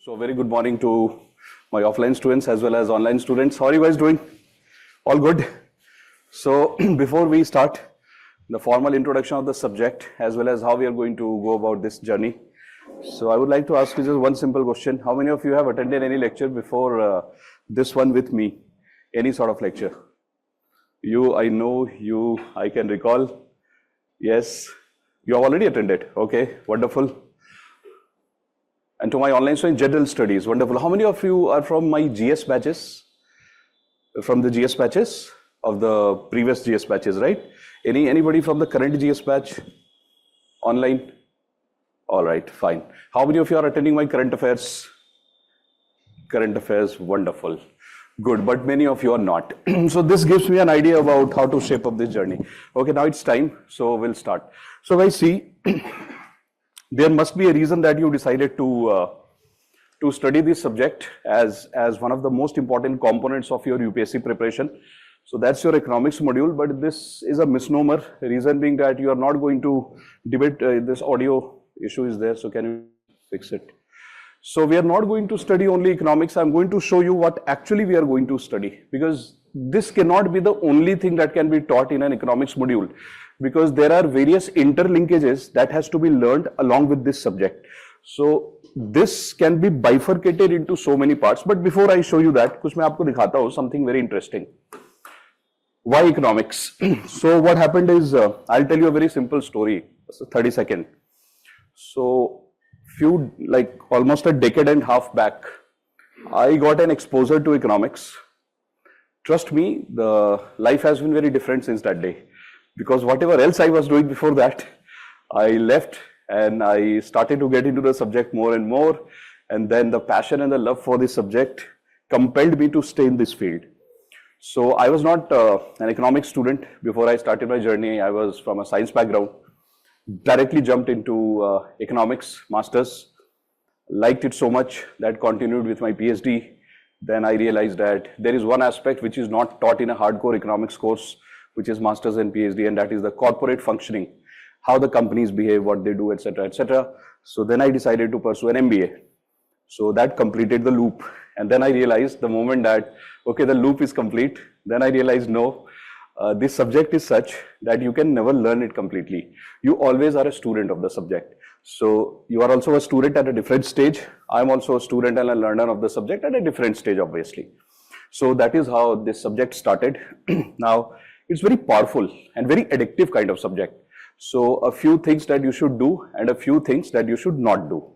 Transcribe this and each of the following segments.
So very good morning to my offline students as well as online students. How are you guys doing? All good? So before we start the formal introduction of the subject as well as how we are going to go about this journey. So I would like to ask you just one simple question. How many of you have attended any lecture before this one with me? Any sort of lecture? You, I know you, I can recall. Yes, you have already attended. Okay, wonderful. And to my online student, general studies, wonderful. How many of you are from my GS batches? From the GS batches of the previous GS batches, right? Anybody from the current GS batch online? All right, fine. How many of you are attending my current affairs? Current affairs, wonderful. Good, but many of you are not. So this gives me an idea about how to shape up this journey. Okay, now it's time, so we'll start. So guys, see, there must be a reason that you decided to study this subject as one of the most important components of your UPSC preparation. So that's your economics module, but this is a misnomer. Reason being that you are not going to debate, this audio issue is there, so can you fix it? So we are not going to study only economics. I'm going to show you what actually we are going to study, because this cannot be the only thing that can be taught in an economics module, because there are various interlinkages that has to be learned along with this subject. So this can be bifurcated into so many parts. But before I show you that, kuch main aapko dikhata hu, something very interesting. Why economics? So what happened is, I'll tell you a very simple story, 30 seconds. So almost a decade and a half back, I got an exposure to economics. Trust me, the life has been very different since that day, because whatever else I was doing before that, I left and I started to get into the subject more and more. And then the passion and the love for this subject compelled me to stay in this field. So I was not an economics student before I started my journey. I was from a science background. Directly jumped into economics masters, liked it so much that continued with my PhD. Then I realized that there is one aspect which is not taught in a hardcore economics course, which is masters and PhD, and that is the corporate functioning, how the companies behave, what they do, etc., etc. So then I decided to pursue an MBA. So that completed the loop, and then I realized the moment that okay, the loop is complete, then I realized no, this subject is such that you can never learn it completely. You always are a student of the subject. So you are also a student at a different stage. I'm also a student and a learner of the subject at a different stage, obviously. So that is how this subject started. Now, it's very powerful and very addictive kind of subject. So a few things that you should do and a few things that you should not do.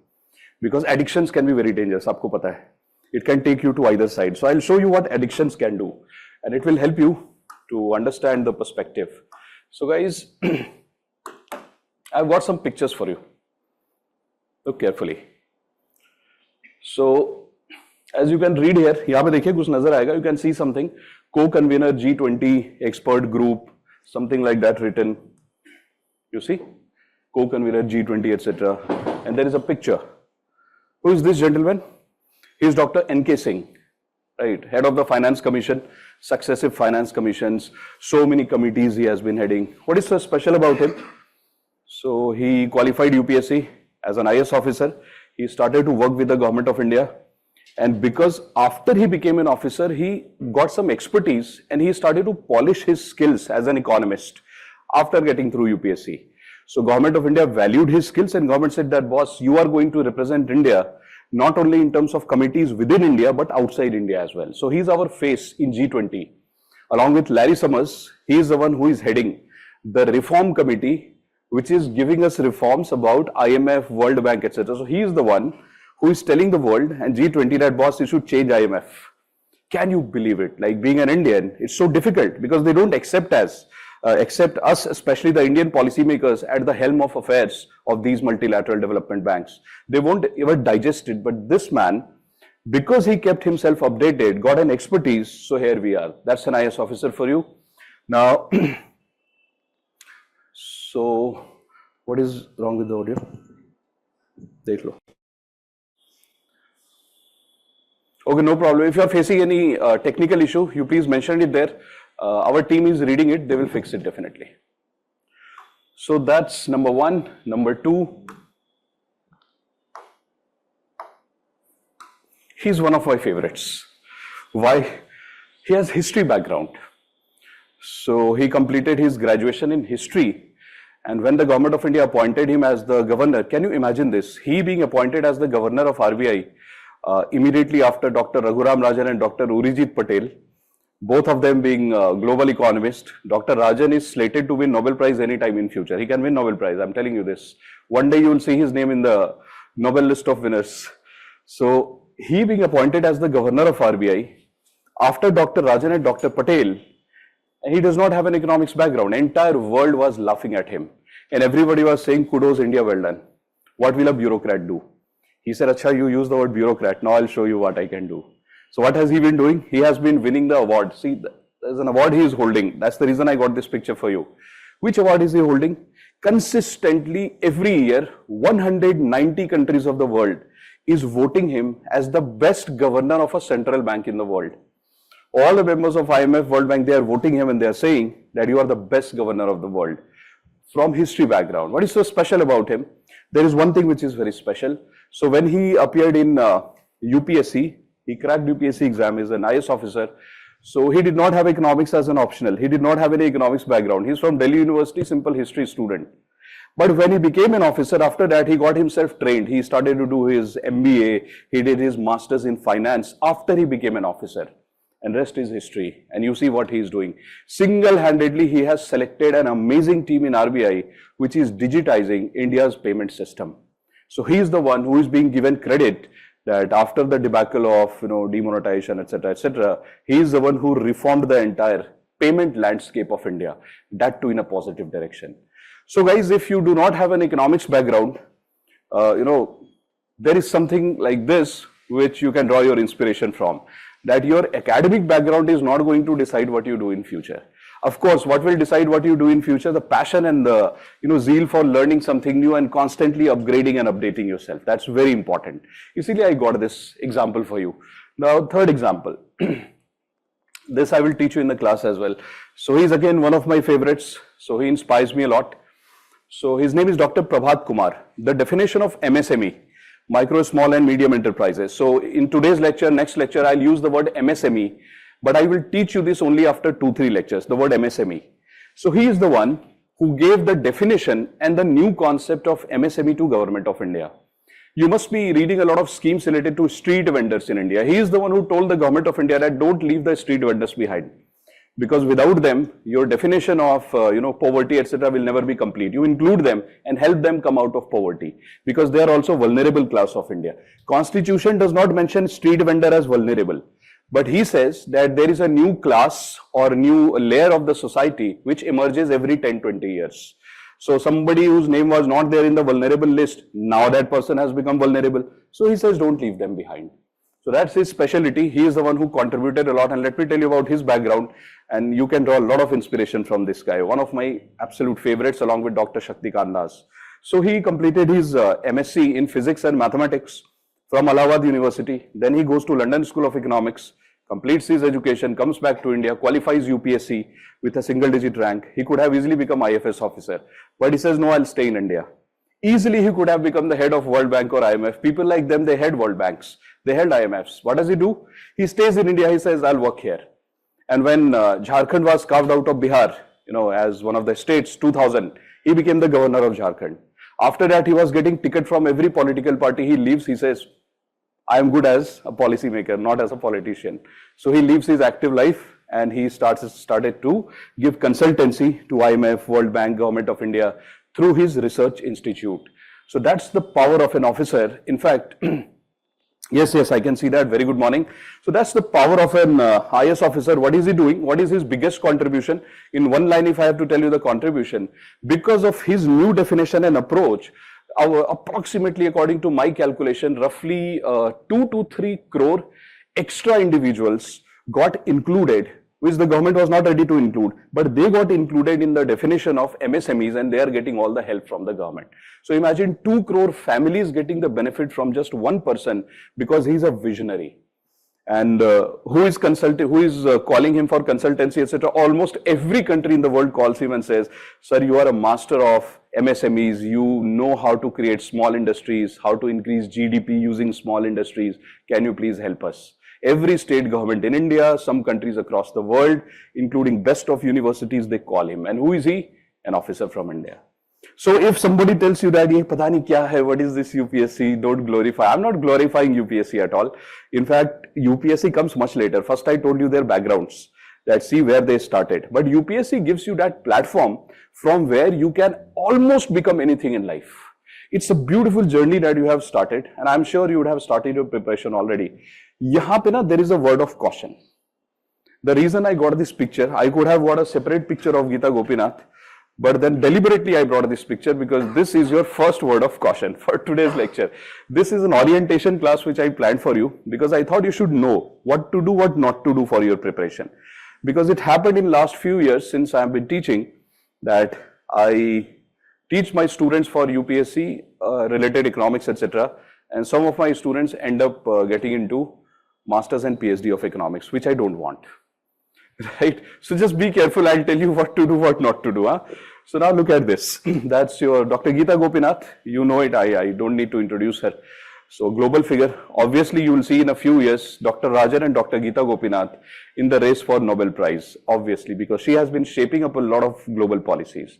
Because addictions can be very dangerous, aapko pata hai. It can take you to either side. So I'll show you what addictions can do, and it will help you to understand the perspective. So guys, I've got some pictures for you. Look carefully. So as you can read here, यहाँ पे देखिए कुछ नजर आएगा. You can see something, co-convener G20 expert group, something like that written. You see, co-convener G20, etc. And there is a picture. Who is this gentleman? He is Dr. N.K. Singh. Right, head of the Finance Commission, successive finance commissions, so many committees he has been heading. What is so special about him? So he qualified UPSC as an IS officer. He started to work with the government of India. And because after he became an officer, he got some expertise and he started to polish his skills as an economist after getting through UPSC. So government of India valued his skills, and government said that, boss, you are going to represent India not only in terms of committees within India, but outside India as well. So he's our face in G20. Along with Larry Summers, he is the one who is heading the reform committee, which is giving us reforms about IMF, World Bank, etc. So he is the one who is telling the world and G20 that, boss, you should change IMF. Can you believe it? Like, being an Indian, it's so difficult because they don't accept us, especially the Indian policymakers at the helm of affairs of these multilateral development banks. They won't ever digest it, but this man, because he kept himself updated, got an expertise, so here we are. That's an IS officer for you. Now, so what is wrong with the audio? Dekh lo. Okay, no problem. If you are facing any technical issue, you please mention it there. Our team is reading it, they will fix it definitely. So that's number one. Number two, He's one of my favorites. Why? He has history background. So he completed his graduation in history. And when the government of India appointed him as the governor, can you imagine this? He being appointed as the governor of RBI immediately after Dr. Raghuram Rajan and Dr. Urijit Patel, both of them being global economists. Dr. Rajan is slated to win Nobel Prize anytime in future. He can win Nobel Prize, I'm telling you this. One day you will see his name in the Nobel list of winners. So he being appointed as the governor of RBI, after Dr. Rajan and Dr. Patel, he does not have an economics background. Entire world was laughing at him. And everybody was saying, kudos India, well done. What will a bureaucrat do? He said, Acha, you use the word bureaucrat. Now I'll show you what I can do. So what has he been doing? He has been winning the award. See, there's an award he is holding. That's the reason I got this picture for you. Which award is he holding? Consistently every year, 190 countries of the world is voting him as the best governor of a central bank in the world. All the members of IMF, World Bank, they are voting him and they are saying that you are the best governor of the world. From history background. What is so special about him? There is one thing which is very special. So when he appeared in UPSC, he cracked UPSC exam, is an IS officer. So he did not have economics as an optional. He did not have any economics background. He's from Delhi University, simple history student. But when he became an officer, after that, he got himself trained. He started to do his MBA. He did his master's in finance after he became an officer. And rest is history. And you see what he is doing. Single-handedly, he has selected an amazing team in RBI, which is digitizing India's payment system. So he is the one who is being given credit that after the debacle of demonetization, etc., he is the one who reformed the entire payment landscape of India, that too in a positive direction. So guys, if you do not have an economics background, there is something like this which you can draw your inspiration from, that your academic background is not going to decide what you do in future. Of course, what will decide what you do in future? The passion and the zeal for learning something new and constantly upgrading and updating yourself. That's very important. Easily I got this example for you. Now, third example. This I will teach you in the class as well. So he's again one of my favorites. So he inspires me a lot. So his name is Dr. Prabhat Kumar. The definition of MSME, micro, small and medium enterprises. So in today's lecture, next lecture, I'll use the word MSME, but I will teach you this only after 2-3 lectures, the word MSME. So he is the one who gave the definition and the new concept of MSME to Government of India. You must be reading a lot of schemes related to street vendors in India. He is the one who told the Government of India that don't leave the street vendors behind, because without them, your definition of poverty, etc. will never be complete. You include them and help them come out of poverty, because they are also vulnerable class of India. Constitution does not mention street vendor as vulnerable, but he says that there is a new class or new layer of the society which emerges every 10-20 years. So somebody whose name was not there in the vulnerable list, now that person has become vulnerable. So he says don't leave them behind. So that's his specialty. He is the one who contributed a lot, and let me tell you about his background, and you can draw a lot of inspiration from this guy. One of my absolute favorites along with Dr. Shakti Kandas. So he completed his MSc in physics and mathematics from Allahabad University. Then he goes to London School of Economics, completes his education, comes back to India, qualifies UPSC with a single-digit rank. He could have easily become IFS officer, but he says, no, I'll stay in India. Easily he could have become the head of World Bank or IMF. People like them, they head World Banks, they held IMFs. What does he do? He stays in India. He says, I'll work here. And when Jharkhand was carved out of Bihar, as one of the states, 2000, he became the governor of Jharkhand. After that, he was getting ticket from every political party. He leaves, he says, I am good as a policy maker, not as a politician. So he leaves his active life and he started to give consultancy to IMF, World Bank, Government of India through his research institute. So that's the power of an officer. In fact, yes, I can see that. Very good morning. So that's the power of an IS officer. What is he doing? What is his biggest contribution? In one line, if I have to tell you the contribution, because of his new definition and approach, approximately, according to my calculation, roughly 2 to 3 crore extra individuals got included, which the government was not ready to include, but they got included in the definition of MSMEs, and they are getting all the help from the government. So imagine 2 crore families getting the benefit from just one person, because he's a visionary. And who is calling him for consultancy, etc. Almost every country in the world calls him and says, sir, you are a master of MSMEs, you know how to create small industries, how to increase GDP using small industries, can you please help us? Every state government in India, some countries across the world, including best of universities, they call him. And who is he? An officer from India. So if somebody tells you that, pata nahi kya hai, what is this UPSC, don't glorify. I'm not glorifying UPSC at all. In fact, UPSC comes much later. First, I told you their backgrounds, that see where they started. But UPSC gives you that platform from where you can almost become anything in life. It's a beautiful journey that you have started, and I'm sure you would have started your preparation already. Yahan pe na, there is a word of caution. The reason I got this picture, I could have got a separate picture of Geeta Gopinath, but then deliberately I brought this picture because this is your first word of caution for today's lecture. This is an orientation class which I planned for you because I thought you should know what to do, what not to do for your preparation. Because it happened in last few years since I have been teaching that I teach my students for UPSC related economics, etc. And some of my students end up getting into masters and PhD of economics, which I don't want. Right? So just be careful. I'll tell you what to do, what not to do. Huh? So now look at this. That's your Dr. Geeta Gopinath. You know it. I don't need to introduce her. So global figure. Obviously, you will see in a few years, Dr. Rajan and Dr. Geeta Gopinath in the race for Nobel Prize. Obviously, because she has been shaping up a lot of global policies.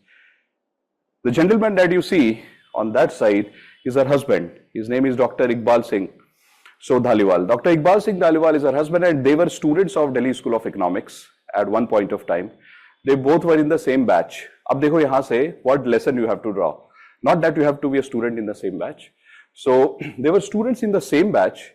The gentleman that you see on that side is her husband. His name is Dr. Iqbal Singh Dhaliwal. Dr. Iqbal Singh Dhaliwal is her husband, and they were students of Delhi School of Economics at one point of time. They both were in the same batch. Ab dekho yahan se what lesson you have to draw. Not that you have to be a student in the same batch. So they were students in the same batch.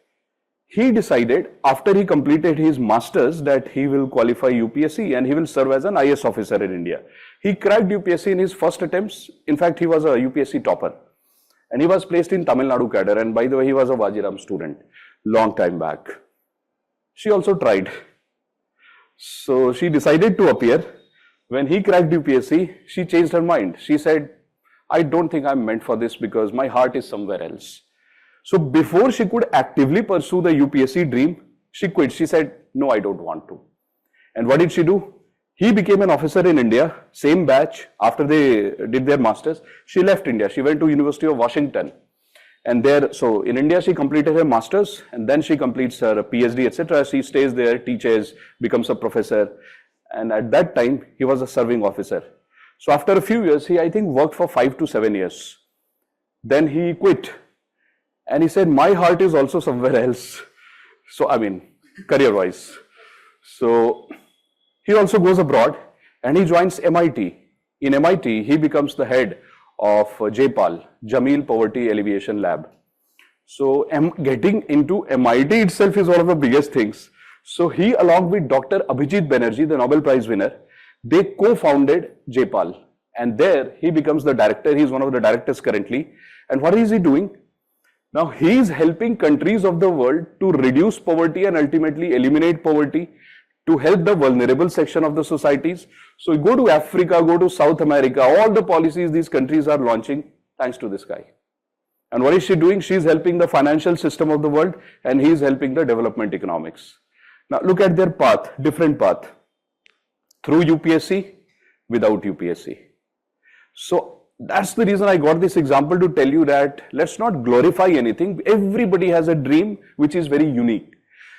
He decided after he completed his masters that he will qualify UPSC and he will serve as an IS officer in India. He cracked UPSC in his first attempts. In fact, he was a UPSC topper. And he was placed in Tamil Nadu cadre. And by the way, he was a Vajiram student long time back. She also tried. So she decided to appear. When he cracked UPSC, she changed her mind. She said, I don't think I'm meant for this because my heart is somewhere else. So before she could actively pursue the UPSC dream, she quit. She said, no, I don't want to. And what did she do? He became an officer in India, same batch. After they did their masters, she left India. She went to University of Washington. And there, so in India, she completed her masters and then she completes her PhD, etc. She stays there, teaches, becomes a professor. And at that time, he was a serving officer. So after a few years, he, I think, worked for 5 to 7 years. Then he quit. And he said, my heart is also somewhere else. So, I mean, career-wise. So he also goes abroad and he joins MIT. In MIT, he becomes the head of JPAL, Jameel Poverty Alleviation Lab. So getting into MIT itself is one of the biggest things. So he, along with Dr. Abhijit Banerjee, the Nobel Prize winner, they co-founded JPAL. And there he becomes the director. He's one of the directors currently. And what is he doing? Now he is helping countries of the world to reduce poverty and ultimately eliminate poverty, to help the vulnerable section of the societies. So go to Africa, go to South America, all the policies these countries are launching thanks to this guy. And what is she doing? She is helping the financial system of the world and he is helping the development economics. Now look at their path, different path. Through UPSC, without UPSC. So that's the reason I got this example to tell you that let's not glorify anything. Everybody has a dream which is very unique.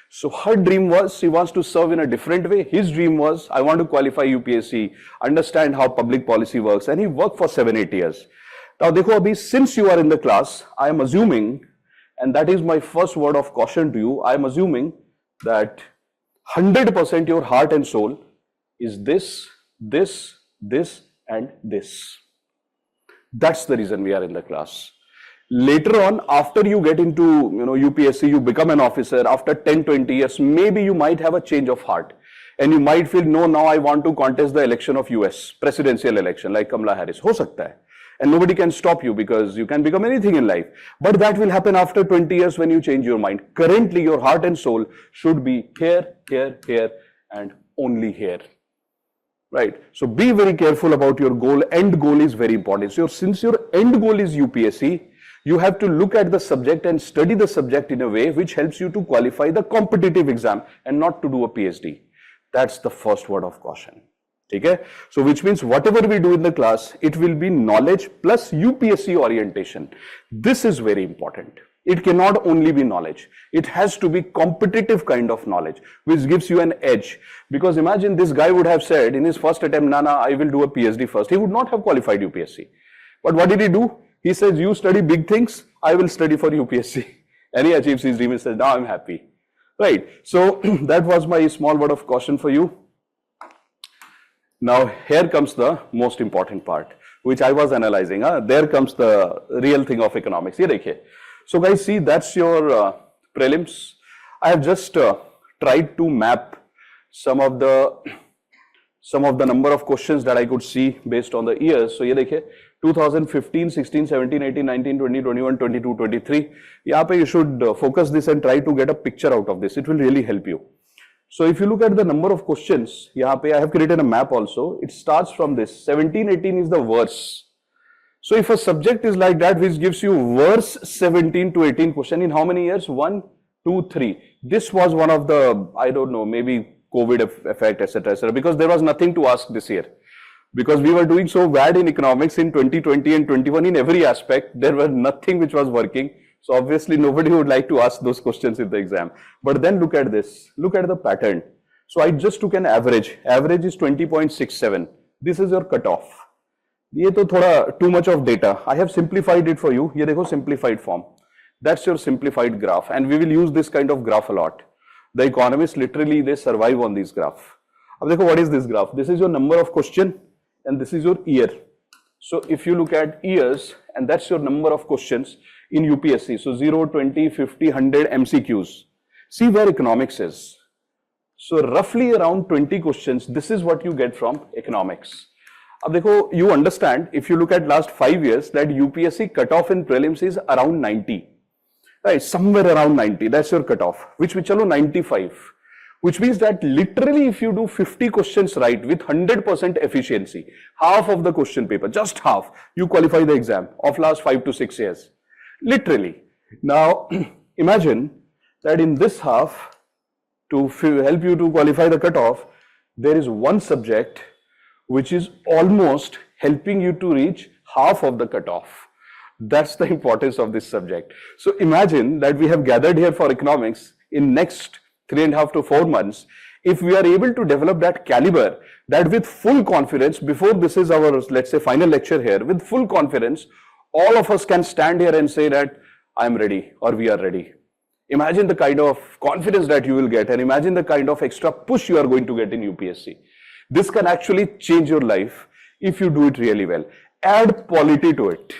So her dream was she wants to serve in a different way. His dream was I want to qualify UPSC, understand how public policy works, and he worked for 7-8 years. Now dekho abhi, since you are in the class, I am assuming, and that is my first word of caution to you, I am assuming that 100% your heart and soul is this, this, this, and this. That's the reason we are in the class. Later on, after you get into UPSC, you become an officer, after 10-20 years, maybe you might have a change of heart. And you might feel, no, now I want to contest the election of US, presidential election, like Kamala Harris. Ho sakta hai. And nobody can stop you because you can become anything in life. But that will happen after 20 years when you change your mind. Currently, your heart and soul should be here, here, here, and only here. Right? So be very careful about your goal. End goal is very important. So since your end goal is UPSC, You have to look at the subject and study the subject in a way which helps you to qualify the competitive exam and not to do a PhD. That's the first word of caution. Okay? So which means whatever we do in the class, it will be knowledge plus UPSC orientation. This is very important. It cannot only be knowledge. It has to be competitive kind of knowledge, which gives you an edge. Because imagine this guy would have said in his first attempt, Nana, I will do a PhD first. He would not have qualified UPSC. But what did he do? He says, you study big things, I will study for UPSC. And he achieves his dream and says, now I'm happy. Right. So that was my small word of caution for you. Now here comes the most important part, which I was analyzing. There comes the real thing of economics. Ye dekhiye. So guys, see, that's your prelims. I have just tried to map some of the number of questions that I could see based on the years. So ye dekhiye, 2015, 16, 17, 18, 19, 20, 21, 22, 23. Yahan pe you should focus this and try to get a picture out of this. It will really help you. So if you look at the number of questions, yahan pe I have created a map also. It starts from this. 17, 18 is the verse. So if a subject is like that, which gives you verse 17 to 18 question in how many years? 1, 2, 3. This was one of the, I don't know, maybe COVID effect, etc., because there was nothing to ask this year. Because we were doing so bad in economics in 2020 and 21 in every aspect, there was nothing which was working. So obviously nobody would like to ask those questions in the exam. But then look at this, look at the pattern. So I just took an average. Average is 20.67. This is your cutoff. Ye to thoda too much of data. I have simplified it for you. Ye dekho simplified form. That's your simplified graph. And we will use this kind of graph a lot. The economists literally, they survive on this graph. Ab dekho, what is this graph? This is your number of question and this is your year. So if you look at years, and that's your number of questions in UPSC. So 0, 20, 50, 100 MCQs. See where economics is. So roughly around 20 questions, this is what you get from economics. Ab dekho, you understand, if you look at last 5 years, that UPSC cutoff in prelims is around 90. Right, somewhere around 90, that's your cutoff, which we chalo 95. Which means that literally if you do 50 questions right with 100% efficiency, half of the question paper, just half, you qualify the exam of last 5 to 6 years. Literally. Now, imagine that in this half, to help you to qualify the cutoff, there is one subject which is almost helping you to reach half of the cutoff. That's the importance of this subject. So imagine that we have gathered here for economics in next 3.5 to 4 months. If we are able to develop that caliber, that with full confidence, before this is our, let's say, final lecture here, with full confidence, all of us can stand here and say that I'm ready or we are ready. Imagine the kind of confidence that you will get and imagine the kind of extra push you are going to get in UPSC. This can actually change your life if you do it really well. Add polity to it.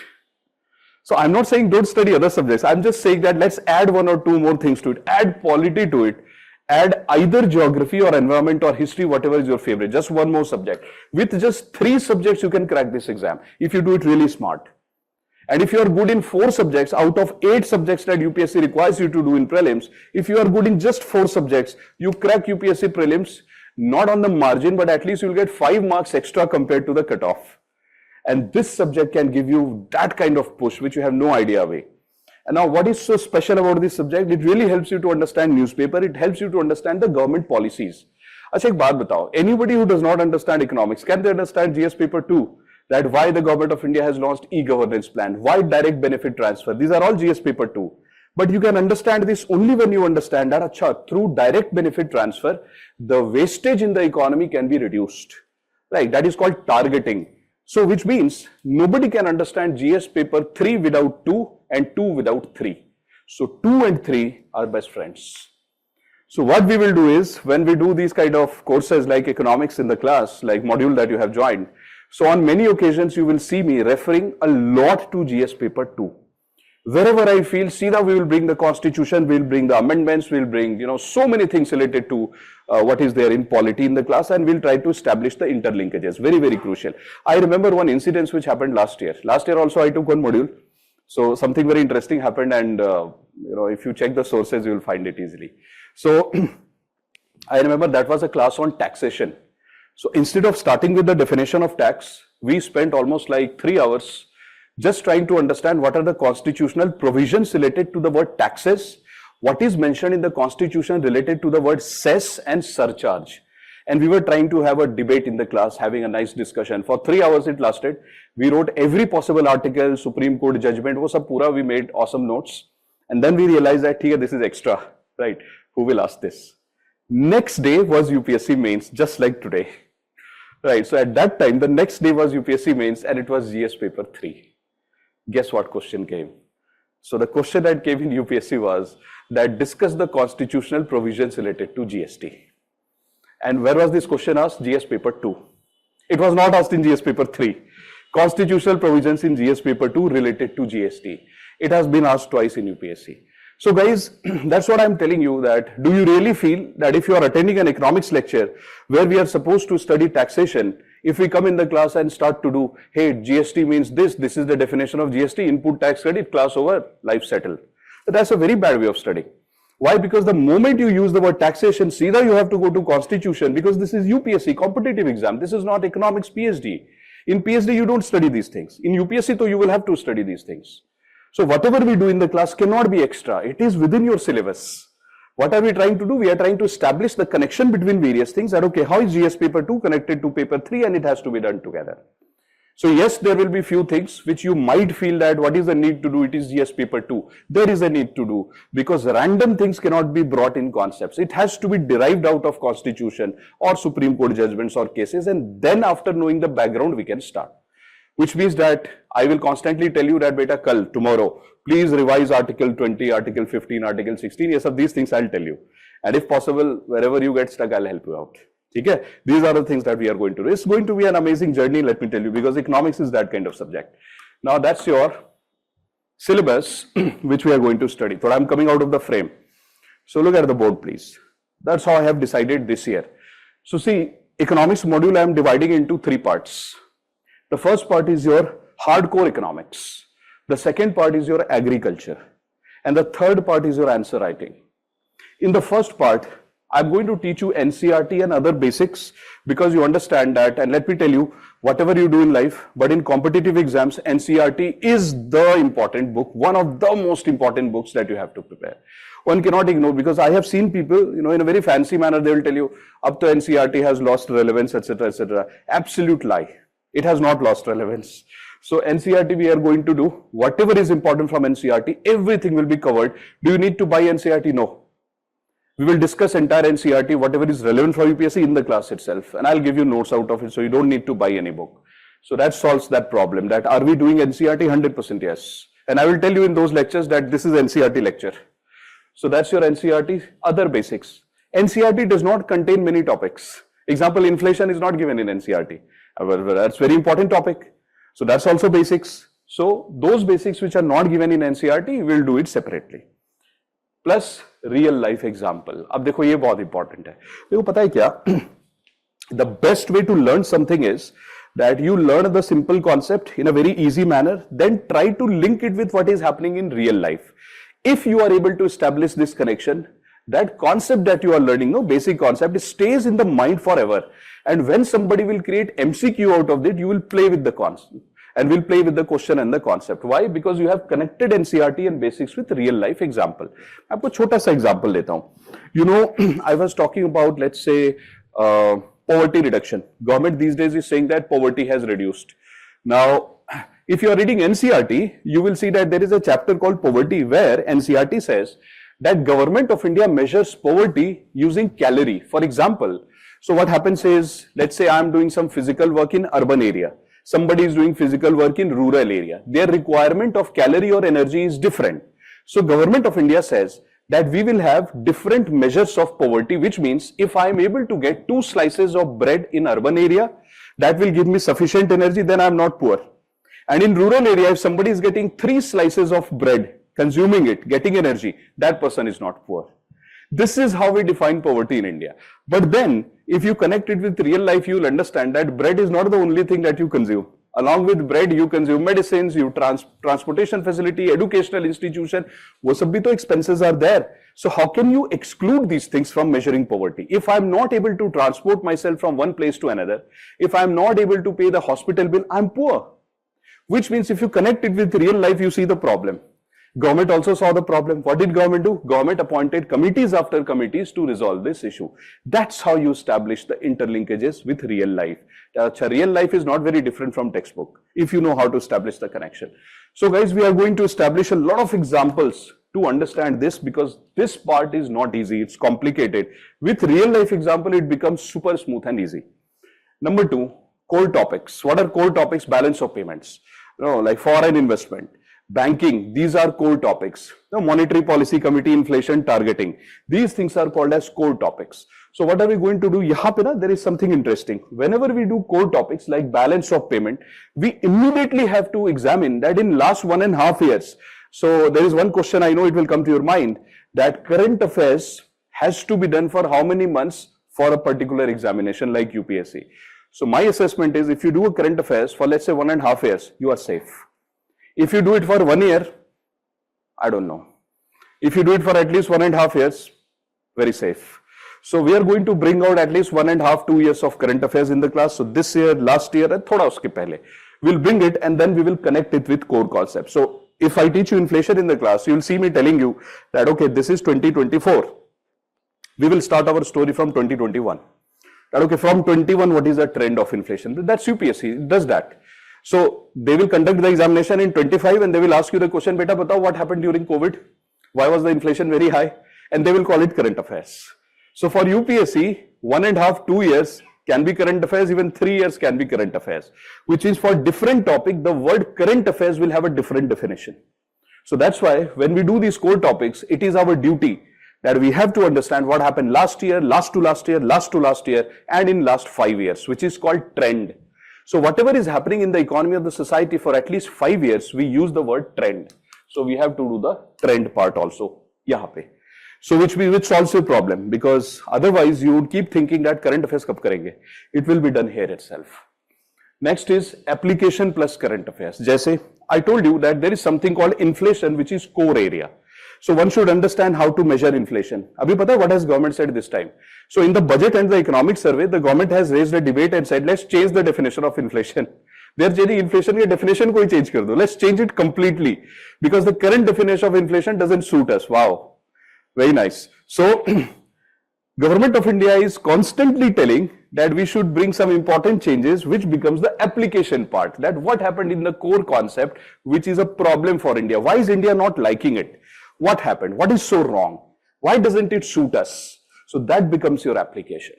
So I'm not saying don't study other subjects. I'm just saying that let's add 1 or 2 more things to it. Add polity to it. Add either geography or environment or history, whatever is your favorite. Just 1 more subject. With just 3 subjects, you can crack this exam if you do it really smart. And if you are good in 4 subjects out of 8 subjects that UPSC requires you to do in prelims, if you are good in just 4 subjects, you crack UPSC prelims, not on the margin, but at least you will get 5 marks extra compared to the cutoff. And this subject can give you that kind of push, which you have no idea of. And now what is so special about this subject? It really helps you to understand newspaper. It helps you to understand the government policies. Acha, ek baat batao. Anybody who does not understand economics, can they understand GS paper 2? That why the government of India has launched e-governance plan, why direct benefit transfer. These are all GS paper 2. But you can understand this only when you understand that acha, through direct benefit transfer, the wastage in the economy can be reduced. Right? That is called targeting. So which means nobody can understand GS paper 3 without 2 and 2 without 3. So 2 and 3 are best friends. So what we will do is when we do these kind of courses like economics in the class, like module that you have joined, so on many occasions you will see me referring a lot to GS paper 2. Wherever I feel, see that we will bring the constitution, we will bring the amendments, we will bring, so many things related to what is there in polity in the class, and we'll try to establish the interlinkages. Very, very crucial. I remember one incident which happened last year. Last year also I took one module. So something very interesting happened, and if you check the sources, you will find it easily. So I remember that was a class on taxation. So instead of starting with the definition of tax, we spent almost like 3 hours just trying to understand what are the constitutional provisions related to the word taxes, what is mentioned in the constitution related to the word cess and surcharge. And we were trying to have a debate in the class, having a nice discussion. For 3 hours it lasted. We wrote every possible article, Supreme Court judgment, wo sab pura, we made awesome notes. And then we realized that here this is extra, right? Who will ask this? Next day was UPSC mains, just like today. Right, so at that time, the next day was UPSC mains and it was GS paper 3. Guess what question came? So the question that came in UPSC was that discuss the constitutional provisions related to GST. And where was this question asked? GS paper 2. It was not asked in GS paper 3. Constitutional provisions in GS paper 2 related to GST. It has been asked twice in UPSC. So guys, that's what I'm telling you, that do you really feel that if you are attending an economics lecture where we are supposed to study taxation, if we come in the class and start to do, hey, GST means this is the definition of GST, input tax credit, class over, life settled. But that's a very bad way of studying. Why? Because the moment you use the word taxation, either you have to go to constitution, because this is UPSC, competitive exam. This is not economics PhD. In PhD, you don't study these things. In UPSC, though, you will have to study these things. So whatever we do in the class cannot be extra. It is within your syllabus. What are we trying to do? We are trying to establish the connection between various things, that, okay, how is GS paper 2 connected to paper 3, and it has to be done together. So yes, there will be few things which you might feel that what is the need to do? It is GS paper 2. There is a need to do, because random things cannot be brought in concepts. It has to be derived out of constitution or Supreme Court judgments or cases, and then after knowing the background, we can start. Which means that I will constantly tell you that, beta, kal, tomorrow, please revise article 20, article 15, article 16. Yes, of these things I'll tell you. And if possible, wherever you get stuck, I'll help you out. Okay? These are the things that we are going to do. It's going to be an amazing journey, let me tell you, because economics is that kind of subject. Now that's your syllabus, which we are going to study. So I'm coming out of the frame. So look at the board, please. That's how I have decided this year. So see, economics module I am dividing into 3 parts. The first part is your hardcore economics. The second part is your agriculture. And the third part is your answer writing. In the first part, I'm going to teach you NCERT and other basics, because you understand that, and let me tell you, whatever you do in life, but in competitive exams, NCERT is the important book, one of the most important books that you have to prepare. One cannot ignore, because I have seen people, in a very fancy manner, they will tell you, up to NCERT has lost relevance, etc., etc. Absolute lie. It has not lost relevance. So NCERT we are going to do, whatever is important from NCERT, everything will be covered. Do you need to buy NCERT? No. We will discuss entire NCERT, whatever is relevant for UPSC in the class itself. And I'll give you notes out of it, so you don't need to buy any book. So that solves that problem, that are we doing NCERT? 100% yes. And I will tell you in those lectures that this is NCERT lecture. So that's your NCERT, other basics. NCERT does not contain many topics. Example, inflation is not given in NCERT. However, that's very important topic. So that's also basics. So those basics which are not given in NCERT, we'll do it separately. Plus real life example. अब देखो ये बहुत important है. देखो पता है क्या? The best way to learn something is that you learn the simple concept in a very easy manner, then try to link it with what is happening in real life. If you are able to establish this connection, that concept that you are learning, no basic concept, stays in the mind forever. And when somebody will create MCQ out of it, you will play with the concept and will play with the question and the concept. Why? Because you have connected NCERT and basics with real life example. आपको छोटा सा example लेता हूँ. I was talking about, let's say, poverty reduction. Government these days is saying that poverty has reduced. Now, if you are reading NCERT, you will see that there is a chapter called poverty, where NCERT says that Government of India measures poverty using calorie. For example, so what happens is, let's say I am doing some physical work in urban area. Somebody is doing physical work in rural area. Their requirement of calorie or energy is different. So Government of India says that we will have different measures of poverty, which means if I am able to get 2 slices of bread in urban area, that will give me sufficient energy, then I am not poor. And in rural area, if somebody is getting 3 slices of bread, consuming it, getting energy, that person is not poor. This is how we define poverty in India. But then, if you connect it with real life, you will understand that bread is not the only thing that you consume. Along with bread, you consume medicines, you transportation facility, educational institution. वो सब भी तो expenses are there. So how can you exclude these things from measuring poverty? If I'm not able to transport myself from one place to another, if I'm not able to pay the hospital bill, I'm poor. which means if you connect it with real life, you see the problem. Government also saw the problem. What did government do? Government appointed committees after committees to resolve this issue. That's how you establish the interlinkages with real life. Real life is not very different from textbook if you know how to establish the connection. So guys, we are going to establish a lot of examples to understand this, because this part is not easy. It's complicated. With real life example, it becomes super smooth and easy. Number 2, core topics. What are core topics? Balance of payments. Like foreign investment, banking, these are core topics. The monetary policy committee, inflation targeting, these things are called as core topics. So what are we going to do? Yahan pe na, there is something interesting. Whenever we do core topics like balance of payment, we immediately have to examine that in last 1.5 years. So there is one question, I know it will come to your mind, that current affairs has to be done for how many months for a particular examination like UPSC. So my assessment is, if you do a current affairs for let's say 1.5 years, you are safe. If you do it for 1 year, I don't know. If you do it for at least 1.5 years, very safe. So we are going to bring out at least 1.5 to 2 years of current affairs in the class. So this year, last year, and thoda uske pehle. We'll bring it and then we will connect it with core concepts. So if I teach you inflation in the class, you will see me telling you that, okay, this is 2024. We will start our story from 2021. That, okay, from 21, what is the trend of inflation? That's UPSC, it does that. So they will conduct the examination in 25 and they will ask you the question, beta, batao, what happened during COVID? Why was the inflation very high? And they will call it current affairs. So for UPSC, 1.5, 2 years can be current affairs, even 3 years can be current affairs, which is for different topic, the word current affairs will have a different definition. So that's why when we do these core topics, it is our duty that we have to understand what happened last year, last to last year, last to last year, and in last 5 years, which is called trend. So whatever is happening in the economy of the society for at least 5 years, we use the word trend. So we have to do the trend part also. Yahan pe. So which solves your problem, because otherwise you would keep thinking that current affairs kab karenge. It will be done here itself. Next is application plus current affairs. Jaise I told you that there is something called inflation, which is core area. So one should understand how to measure inflation. Abhi pata what has government said this time? So in the budget and the economic survey, the government has raised a debate and said, let's change the definition of inflation. They are changing inflation ke definition ko hi change kar do. Let's change it completely, because the current definition of inflation doesn't suit us. Wow. Very nice. So Government of India is constantly telling that we should bring some important changes, which becomes the application part. That what happened in the core concept, which is a problem for India. Why is India not liking it? What happened? What is so wrong? Why doesn't it suit us? So that becomes your application.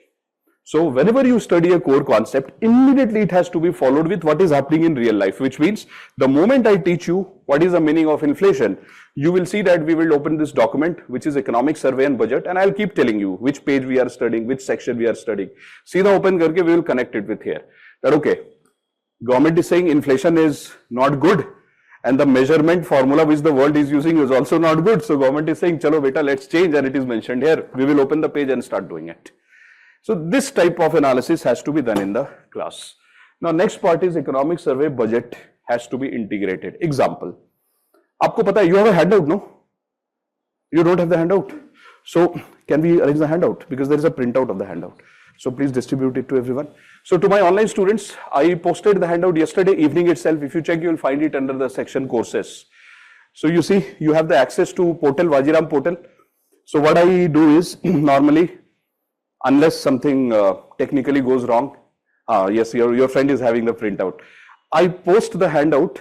So whenever you study a core concept, immediately it has to be followed with what is happening in real life, which means the moment I teach you what is the meaning of inflation, you will see that we will open this document, which is economic survey and budget, and I'll keep telling you which page we are studying, which section we are studying. See the open karke, we will connect it with here. That okay, government is saying inflation is not good, and the measurement formula which the world is using is also not good. So government is saying, chalo beta, let's change, and it is mentioned here. We will open the page and start doing it. So this type of analysis has to be done in the class. Now next part is economic survey budget has to be integrated. Example. Aapko pata hai, you have a handout, no? You don't have the handout. So can we arrange the handout? Because there is a printout of the handout. So please distribute it to everyone. So to my online students, I posted the handout yesterday evening itself. If you check, you will find it under the section courses. So you see, you have the access to portal, Vajiram portal. So what I do is normally, unless something technically goes wrong, yes, your friend is having the printout. I post the handout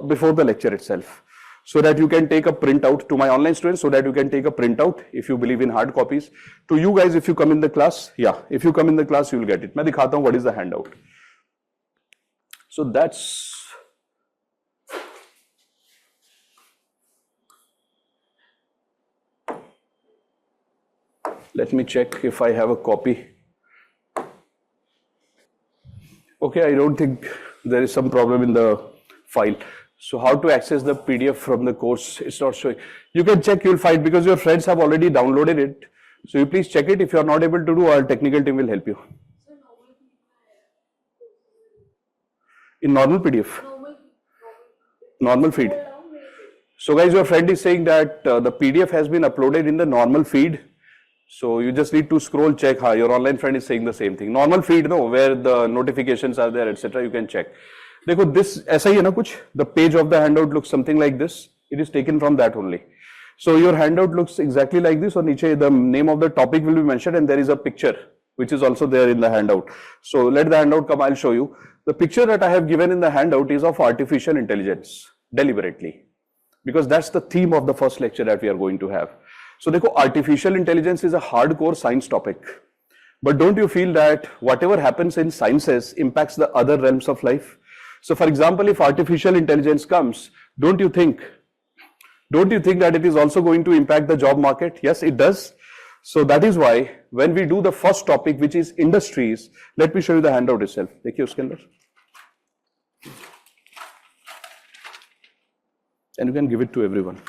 before the lecture itself, so that you can take a printout to my online students, so that you can take a printout if you believe in hard copies. To you guys, if you come in the class, yeah, if you come in the class, you will get it. Main dikhata hu what is the handout. So that's. Let me check if I have a copy. Okay, I don't think there is some problem in the file. So how to access the PDF from the course? It's not showing. You can check, you'll find, because your friends have already downloaded it. So you please check it. If you are not able to do, our technical team will help you. In normal PDF? Normal feed. So guys, your friend is saying that the PDF has been uploaded in the normal feed. So you just need to scroll, check. Your online friend is saying the same thing. Normal feed, no, where the notifications are there, etc. You can check. देखो this ऐसा ही है ना कुछ, the page of the handout looks something like this. It is taken from that only. So your handout looks exactly like this, और नीचे the name of the topic will be mentioned and there is a picture which is also there in the handout. So let the handout come, I'll show you. The picture that I have given in the handout is of artificial intelligence, deliberately, because that's the theme of the first lecture that we are going to have. So देखो, artificial intelligence is a hardcore science topic. But don't you feel that whatever happens in sciences impacts the other realms of life? So for example, if artificial intelligence comes, don't you think that it is also going to impact the job market? Yes, it does. So that is why when we do the first topic, which is industries, let me show you the handout itself. देखिए उसके अंदर. And you can give it to everyone.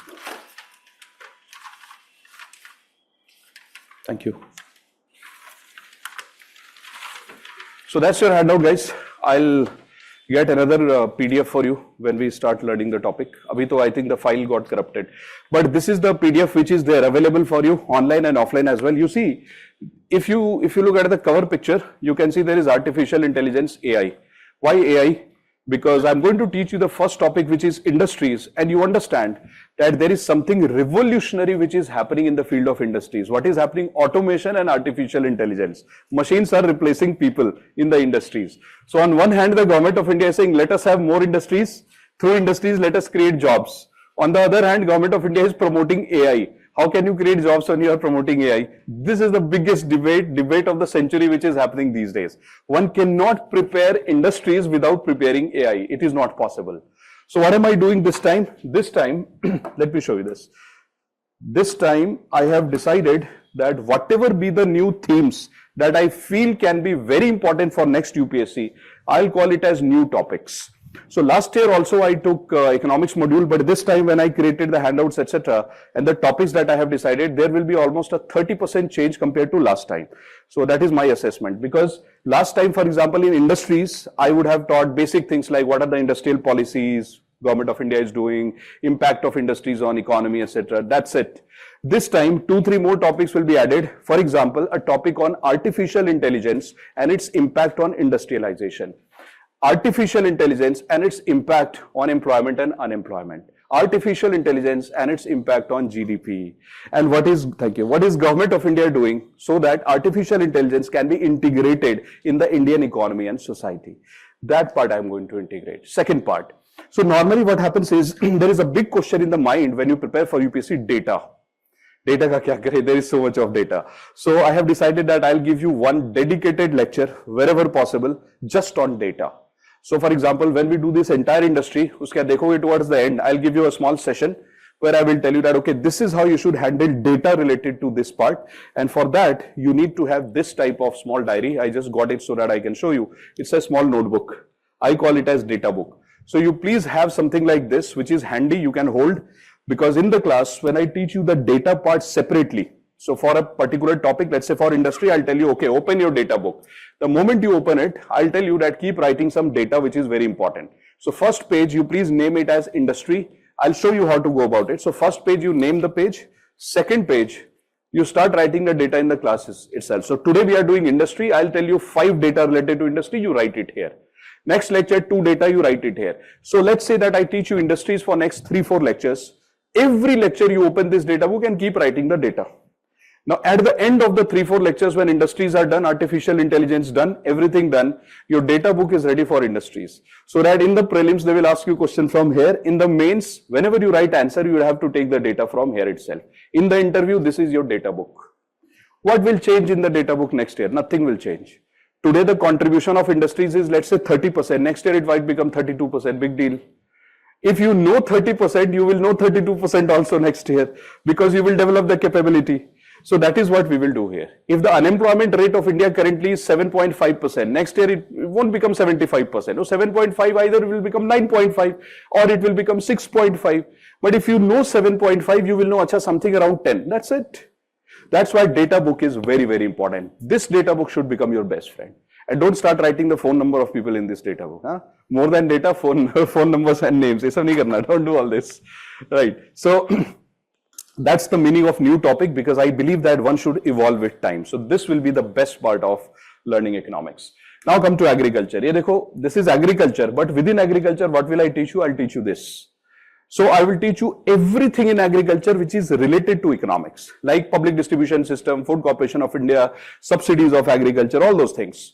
Thank you. So that's your handout, guys. I'll get another PDF for you when we start learning the topic. Abhi to I think the file got corrupted, but this is the PDF which is there available for you online and offline as well. You see, if you look at the cover picture, you can see there is artificial intelligence, AI. Why AI? Because I'm going to teach you the first topic, which is industries, and you understand that there is something revolutionary which is happening in the field of industries. What is happening? Automation and artificial intelligence. Machines are replacing people in the industries. So on one hand, the government of India is saying, let us have more industries. Through industries, let us create jobs. On the other hand, government of India is promoting AI. How can you create jobs when you are promoting AI? This is the biggest debate of the century which is happening these days. One cannot prepare industries without preparing AI. It is not possible. So what am I doing this time? This time, let me show you this. This time I have decided that whatever be the new themes that I feel can be very important for next UPSC, I'll call it as new topics. So last year also I took economics module, but this time when I created the handouts, etc., and the topics that I have decided, there will be almost a 30% change compared to last time. So that is my assessment, because last time, for example, in industries, I would have taught basic things like what are the industrial policies government of India is doing, impact of industries on economy, etc. That's it. This time, 2-3 more topics will be added. For example, a topic on artificial intelligence and its impact on industrialization. Artificial intelligence and its impact on employment and unemployment. Artificial intelligence and its impact on GDP. And what is government of India doing so that artificial intelligence can be integrated in the Indian economy and society? That part I am going to integrate. Second part. So normally what happens is there is a big question in the mind when you prepare for UPSC: data. Data ka kya kare? There is so much of data. So I have decided that I'll give you one dedicated lecture wherever possible just on data. So for example, when we do this entire industry, uske dekhoge towards the end, I'll give you a small session where I will tell you that, okay, this is how you should handle data related to this part. And for that, you need to have this type of small diary. I just got it so that I can show you. It's a small notebook. I call it as data book. So you please have something like this, which is handy, you can hold, because in the class, when I teach you the data part separately, so for a particular topic, let's say for industry, I'll tell you, okay, open your data book. The moment you open it, I'll tell you that keep writing some data, which is very important. So first page, you please name it as industry. I'll show you how to go about it. So first page, you name the page. Second page, you start writing the data in the classes itself. So today we are doing industry. I'll tell you 5 data related to industry. You write it here. Next lecture, 2 data, you write it here. So let's say that I teach you industries for next 3-4 lectures. Every lecture you open this data book and keep writing the data. Now, at the end of the 3-4 lectures, when industries are done, artificial intelligence done, everything done, your data book is ready for industries. So that in the prelims, they will ask you question from here. In the mains, whenever you write answer, you will have to take the data from here itself. In the interview, this is your data book. What will change in the data book next year? Nothing will change. Today, the contribution of industries is, let's say, 30%. Next year, it might become 32%. Big deal. If you know 30%, you will know 32% also next year, because you will develop the capability. So that is what we will do here. If the unemployment rate of India currently is 7.5%, next year it won't become 75%. Or 7.5, either it will become 9.5 or it will become 6.5. But if you know 7.5, you will know something around 10. That's it. That's why data book is very, very important. This data book should become your best friend. And don't start writing the phone number of people in this data book. Huh? More than data, phone numbers and names. Don't do all this. Right. So that's the meaning of new topic, because I believe that one should evolve with time. So this will be the best part of learning economics. Now come to agriculture. ये देखो, this is agriculture, but within agriculture, what will I teach you? I'll teach you this. So I will teach you everything in agriculture which is related to economics, like public distribution system, Food Corporation of India, subsidies of agriculture, all those things.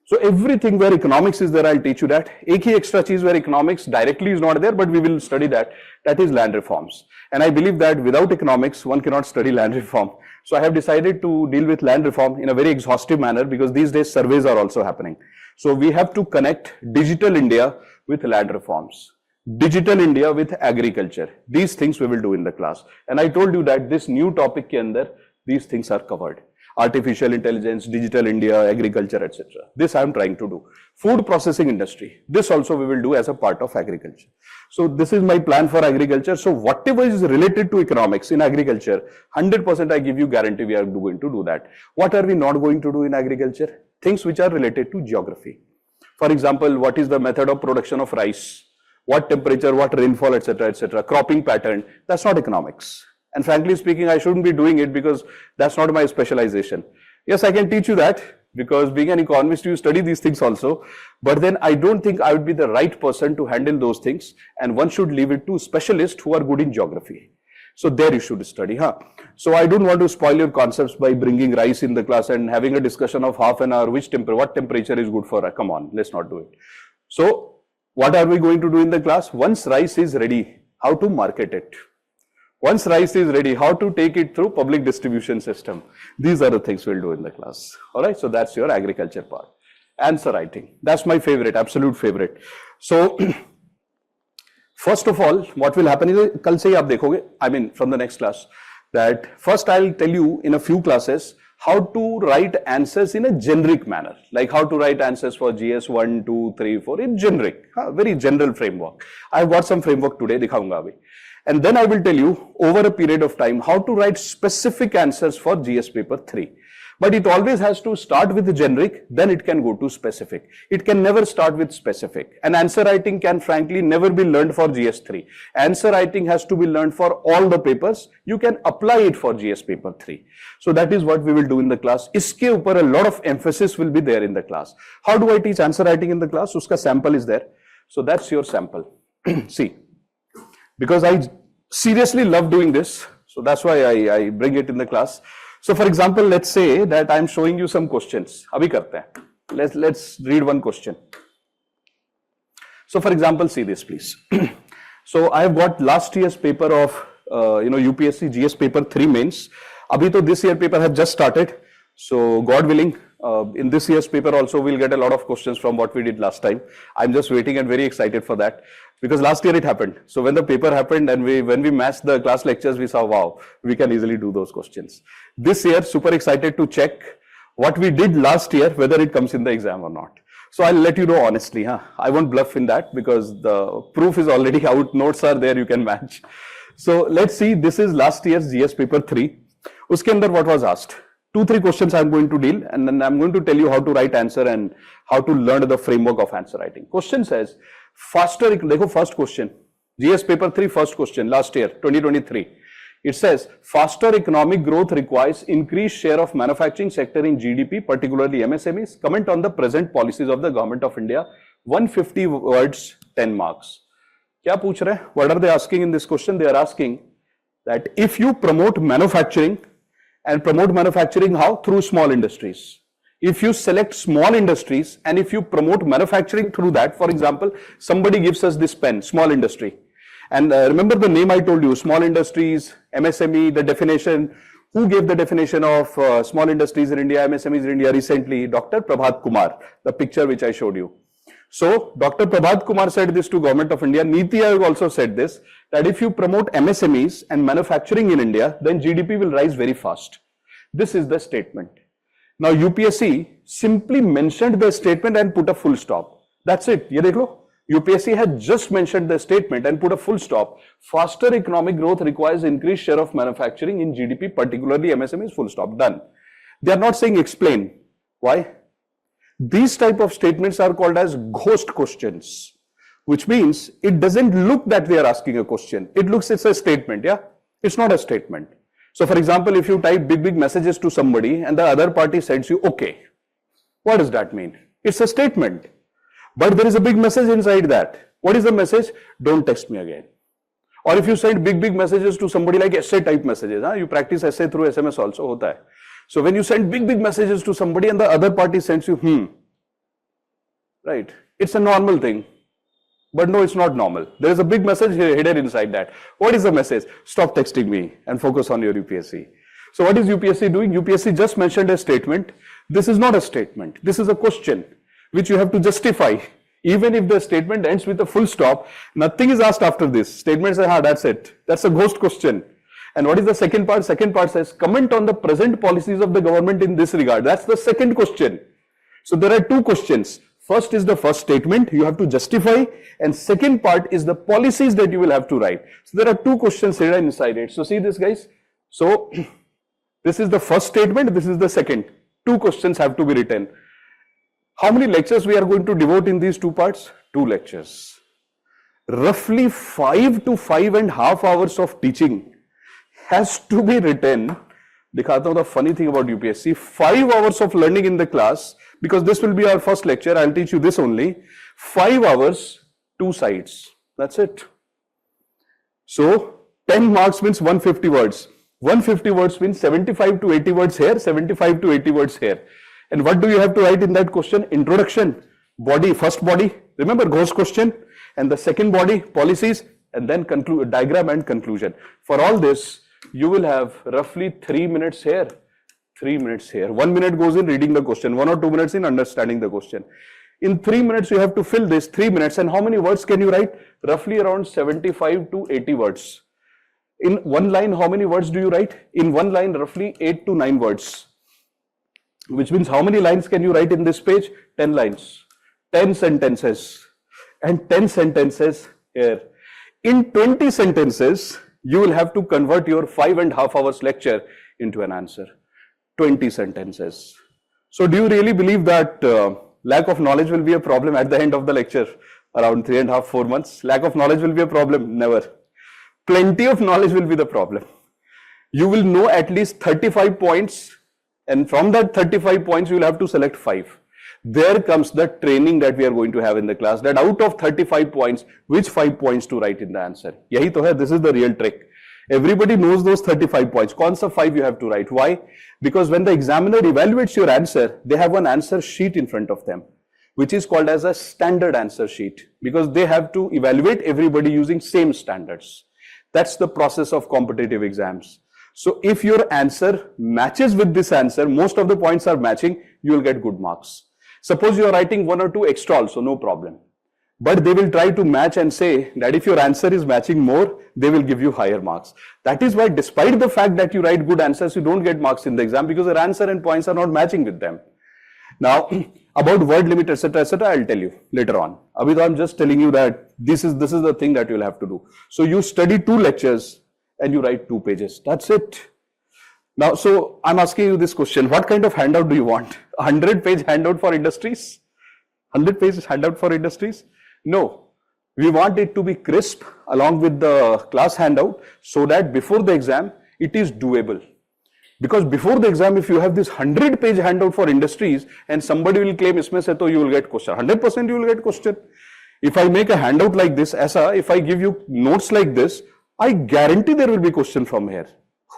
So everything where economics is there, I'll teach you that. एक ही extra cheese where economics directly is not there, but we will study that. That is land reforms. And I believe that without economics, one cannot study land reform. So I have decided to deal with land reform in a very exhaustive manner because these days surveys are also happening. So we have to connect digital India with land reforms. Digital India with agriculture. These things we will do in the class. And I told you that this new topic ke andar, these things are covered. Artificial intelligence, digital India, agriculture, etc. This I am trying to do. Food processing industry. This also we will do as a part of agriculture. So this is my plan for agriculture. So whatever is related to economics in agriculture, 100% I give you guarantee we are going to do that. What are we not going to do in agriculture? Things which are related to geography. For example, what is the method of production of rice? What temperature, what rainfall, etc., etc. Cropping pattern. That's not economics. And frankly speaking, I shouldn't be doing it because that's not my specialization. Yes, I can teach you that because being an economist, you study these things also. But then I don't think I would be the right person to handle those things. And one should leave it to specialists who are good in geography. So there you should study. So I don't want to spoil your concepts by bringing rice in the class and having a discussion of half an hour, what temperature is good for. Come on, let's not do it. So what are we going to do in the class? Once rice is ready, how to market it? Once rice is ready, how to take it through public distribution system. These are the things we'll do in the class. All right, so that's your agriculture part. Answer writing. That's my favorite, absolute favorite. So, first of all, what will happen is, kal se hi aap dekhoge, I mean from the next class, that first I'll tell you in a few classes how to write answers in a generic manner. Like how to write answers for GS 1, 2, 3, 4 in generic, very general framework. I've got some framework today, dikhaunga abhi. And then I will tell you over a period of time how to write specific answers for GS paper 3. But it always has to start with the generic, then it can go to specific. It can never start with specific. And answer writing can frankly never be learned for GS 3. Answer writing has to be learned for all the papers. You can apply it for GS paper 3. So that is what we will do in the class. Iske upar a lot of emphasis will be there in the class. How do I teach answer writing in the class? Uska sample is there. So that's your sample. See. Because I seriously love doing this. So that's why I bring it in the class. So for example, let's say that I'm showing you some questions. Abhi karte hain. Let's read one question. So for example, see this please. So I've got last year's paper of UPSC GS paper 3 mains. Abhi to this year paper has just started. So God willing, in this year's paper also we'll get a lot of questions from what we did last time. I'm just waiting and very excited for that. Because last year it happened. So when the paper happened and when we matched the class lectures, we saw, wow, we can easily do those questions. This year, super excited to check what we did last year, whether it comes in the exam or not. So I'll let you know honestly. I won't bluff in that because the proof is already out. Notes are there, you can match. So let's see, this is last year's GS paper 3. Uske andar what was asked? 2-3 questions I'm going to deal and then I'm going to tell you how to write answer and how to learn the framework of answer writing. Question says, faster, देखो first question, GS paper 3 first question last year 2023. It says faster economic growth requires increased share of manufacturing sector in GDP, particularly MSMEs. Comment on the present policies of the government of India. 150 words, 10 marks. क्या पूछ रहे हैं? What are they asking in this question? They are asking that if you promote manufacturing and promote manufacturing how? Through small industries. If you select small industries and if you promote manufacturing through that, for example, somebody gives us this pen, small industry. And remember the name I told you, small industries, MSME, the definition. Who gave the definition of small industries in India, MSMEs in India recently? Dr. Prabhat Kumar, the picture which I showed you. So, Dr. Prabhat Kumar said this to Government of India. Niti Aayog also said this, that if you promote MSMEs and manufacturing in India, then GDP will rise very fast. This is the statement. Now, UPSC simply mentioned the statement and put a full stop. That's it. Ye dekh lo. UPSC had just mentioned the statement and put a full stop. Faster economic growth requires increased share of manufacturing in GDP, particularly MSMEs, full stop. Done. They are not saying explain. Why? These type of statements are called as ghost questions, which means it doesn't look that they are asking a question. It looks it's a statement, yeah? It's not a statement. So for example, if you type big messages to somebody and the other party sends you, okay. What does that mean? It's a statement. But there is a big message inside that. What is the message? Don't text me again. Or if you send big messages to somebody, like essay type messages, you practice essay through SMS also hota hai. So when you send big messages to somebody and the other party sends you, right? It's a normal thing. But no, it's not normal. There is a big message hidden inside that. What is the message? Stop texting me and focus on your UPSC. So what is UPSC doing? UPSC just mentioned a statement. This is not a statement. This is a question which you have to justify. Even if the statement ends with a full stop, nothing is asked after this. Statement says, that's it. That's a ghost question. And what is the second part? Second part says, comment on the present policies of the government in this regard. That's the second question. So there are two questions. First is the first statement you have to justify, and second part is the policies that you will have to write. So there are two questions here inside it. So see this, guys. So this is the first statement, this is the second. Two questions have to be written. How many lectures we are going to devote in these two parts? 2 lectures. Roughly 5 to 5.5 hours of teaching has to be written. Dikhata hu the funny thing about UPSC, 5 hours of learning in the class, because this will be our first lecture, I'll teach you this only. 5 hours, 2 sides. That's it. So 10 marks means 150 words. 150 words means 75 to 80 words here, 75 to 80 words here. And what do you have to write in that question? Introduction, body, first body, remember ghost question, and the second body, policies, and then diagram and conclusion. For all this, you will have roughly 3 minutes here, 3 minutes here. 1 minute goes in reading the question, 1 or 2 minutes in understanding the question. In 3 minutes, you have to fill this 3 minutes. And how many words can you write? Roughly around 75 to 80 words. In one line, how many words do you write? In one line, roughly 8 to 9 words. Which means how many lines can you write in this page? 10 lines, 10 sentences, and 10 sentences here. In 20 sentences, you will have to convert your 5.5 hours lecture into an answer. 20 sentences. So do you really believe that lack of knowledge will be a problem at the end of the lecture? Around 3.5, 4 months, lack of knowledge will be a problem? Never. Plenty of knowledge will be the problem. You will know at least 35 points, and from that 35 points, you will have to select 5. There comes the training that we are going to have in the class, that out of 35 points, which 5 points to write in the answer. Yahi to hai, this is the real trick. Everybody knows those 35 points. Kaun sa 5 you have to write? Why? Because when the examiner evaluates your answer, they have one answer sheet in front of them, which is called as a standard answer sheet, because they have to evaluate everybody using same standards. That's the process of competitive exams. So if your answer matches with this answer, most of the points are matching, you will get good marks. Suppose you are writing 1 or 2 extra also, no problem. But they will try to match and say that if your answer is matching more, they will give you higher marks. That is why, despite the fact that you write good answers, you don't get marks in the exam, because your answer and points are not matching with them. Now, about word limit, etc., I'll tell you later on. Abhi, I'm just telling you that this is the thing that you'll have to do. So you study 2 lectures and you write 2 pages. That's it. Now, so I'm asking you this question. What kind of handout do you want? 100-page handout for industries? 100-page handout for industries? No. We want it to be crisp along with the class handout, so that before the exam, it is doable. Because before the exam, if you have this 100-page handout for industries and somebody will claim, isme se to you will get question. 100% you will get question. If I make a handout like this, if I give you notes like this, I guarantee there will be question from here.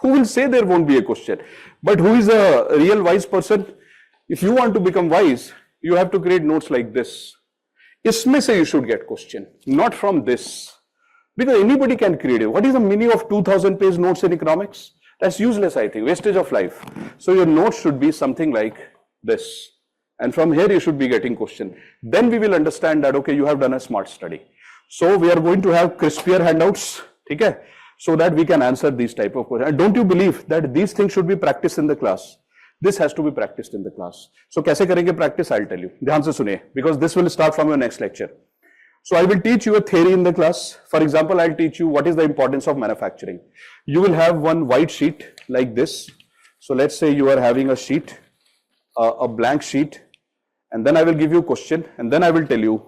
Who will say there won't be a question? But who is a real wise person? If you want to become wise, you have to create notes like this. Isme se you should get question, not from this. Because anybody can create it. What is the meaning of 2000-page notes in economics? That's useless, I think, wastage of life. So your notes should be something like this. And from here you should be getting question. Then we will understand that, okay, you have done a smart study. So we are going to have crispier handouts, okay, so that we can answer these type of questions. And don't you believe that these things should be practiced in the class? This has to be practiced in the class. So kaise karenge practice, I'll tell you. Dhyan se suniye, because this will start from your next lecture. So I will teach you a theory in the class. For example, I'll teach you what is the importance of manufacturing. You will have one white sheet like this. So let's say you are having a sheet, a blank sheet, and then I will give you a question, and then I will tell you,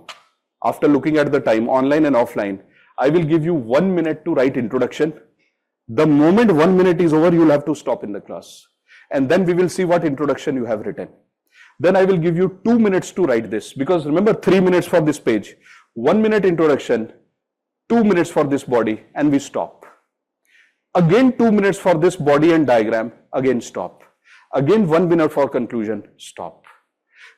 after looking at the time, online and offline, I will give you 1 minute to write introduction. The moment 1 minute is over, you will have to stop in the class. And then we will see what introduction you have written. Then I will give you 2 minutes to write this, because remember 3 minutes for this page, 1 minute introduction, 2 minutes for this body, and we stop. Again 2 minutes for this body and diagram, again stop. Again 1 minute for conclusion, stop.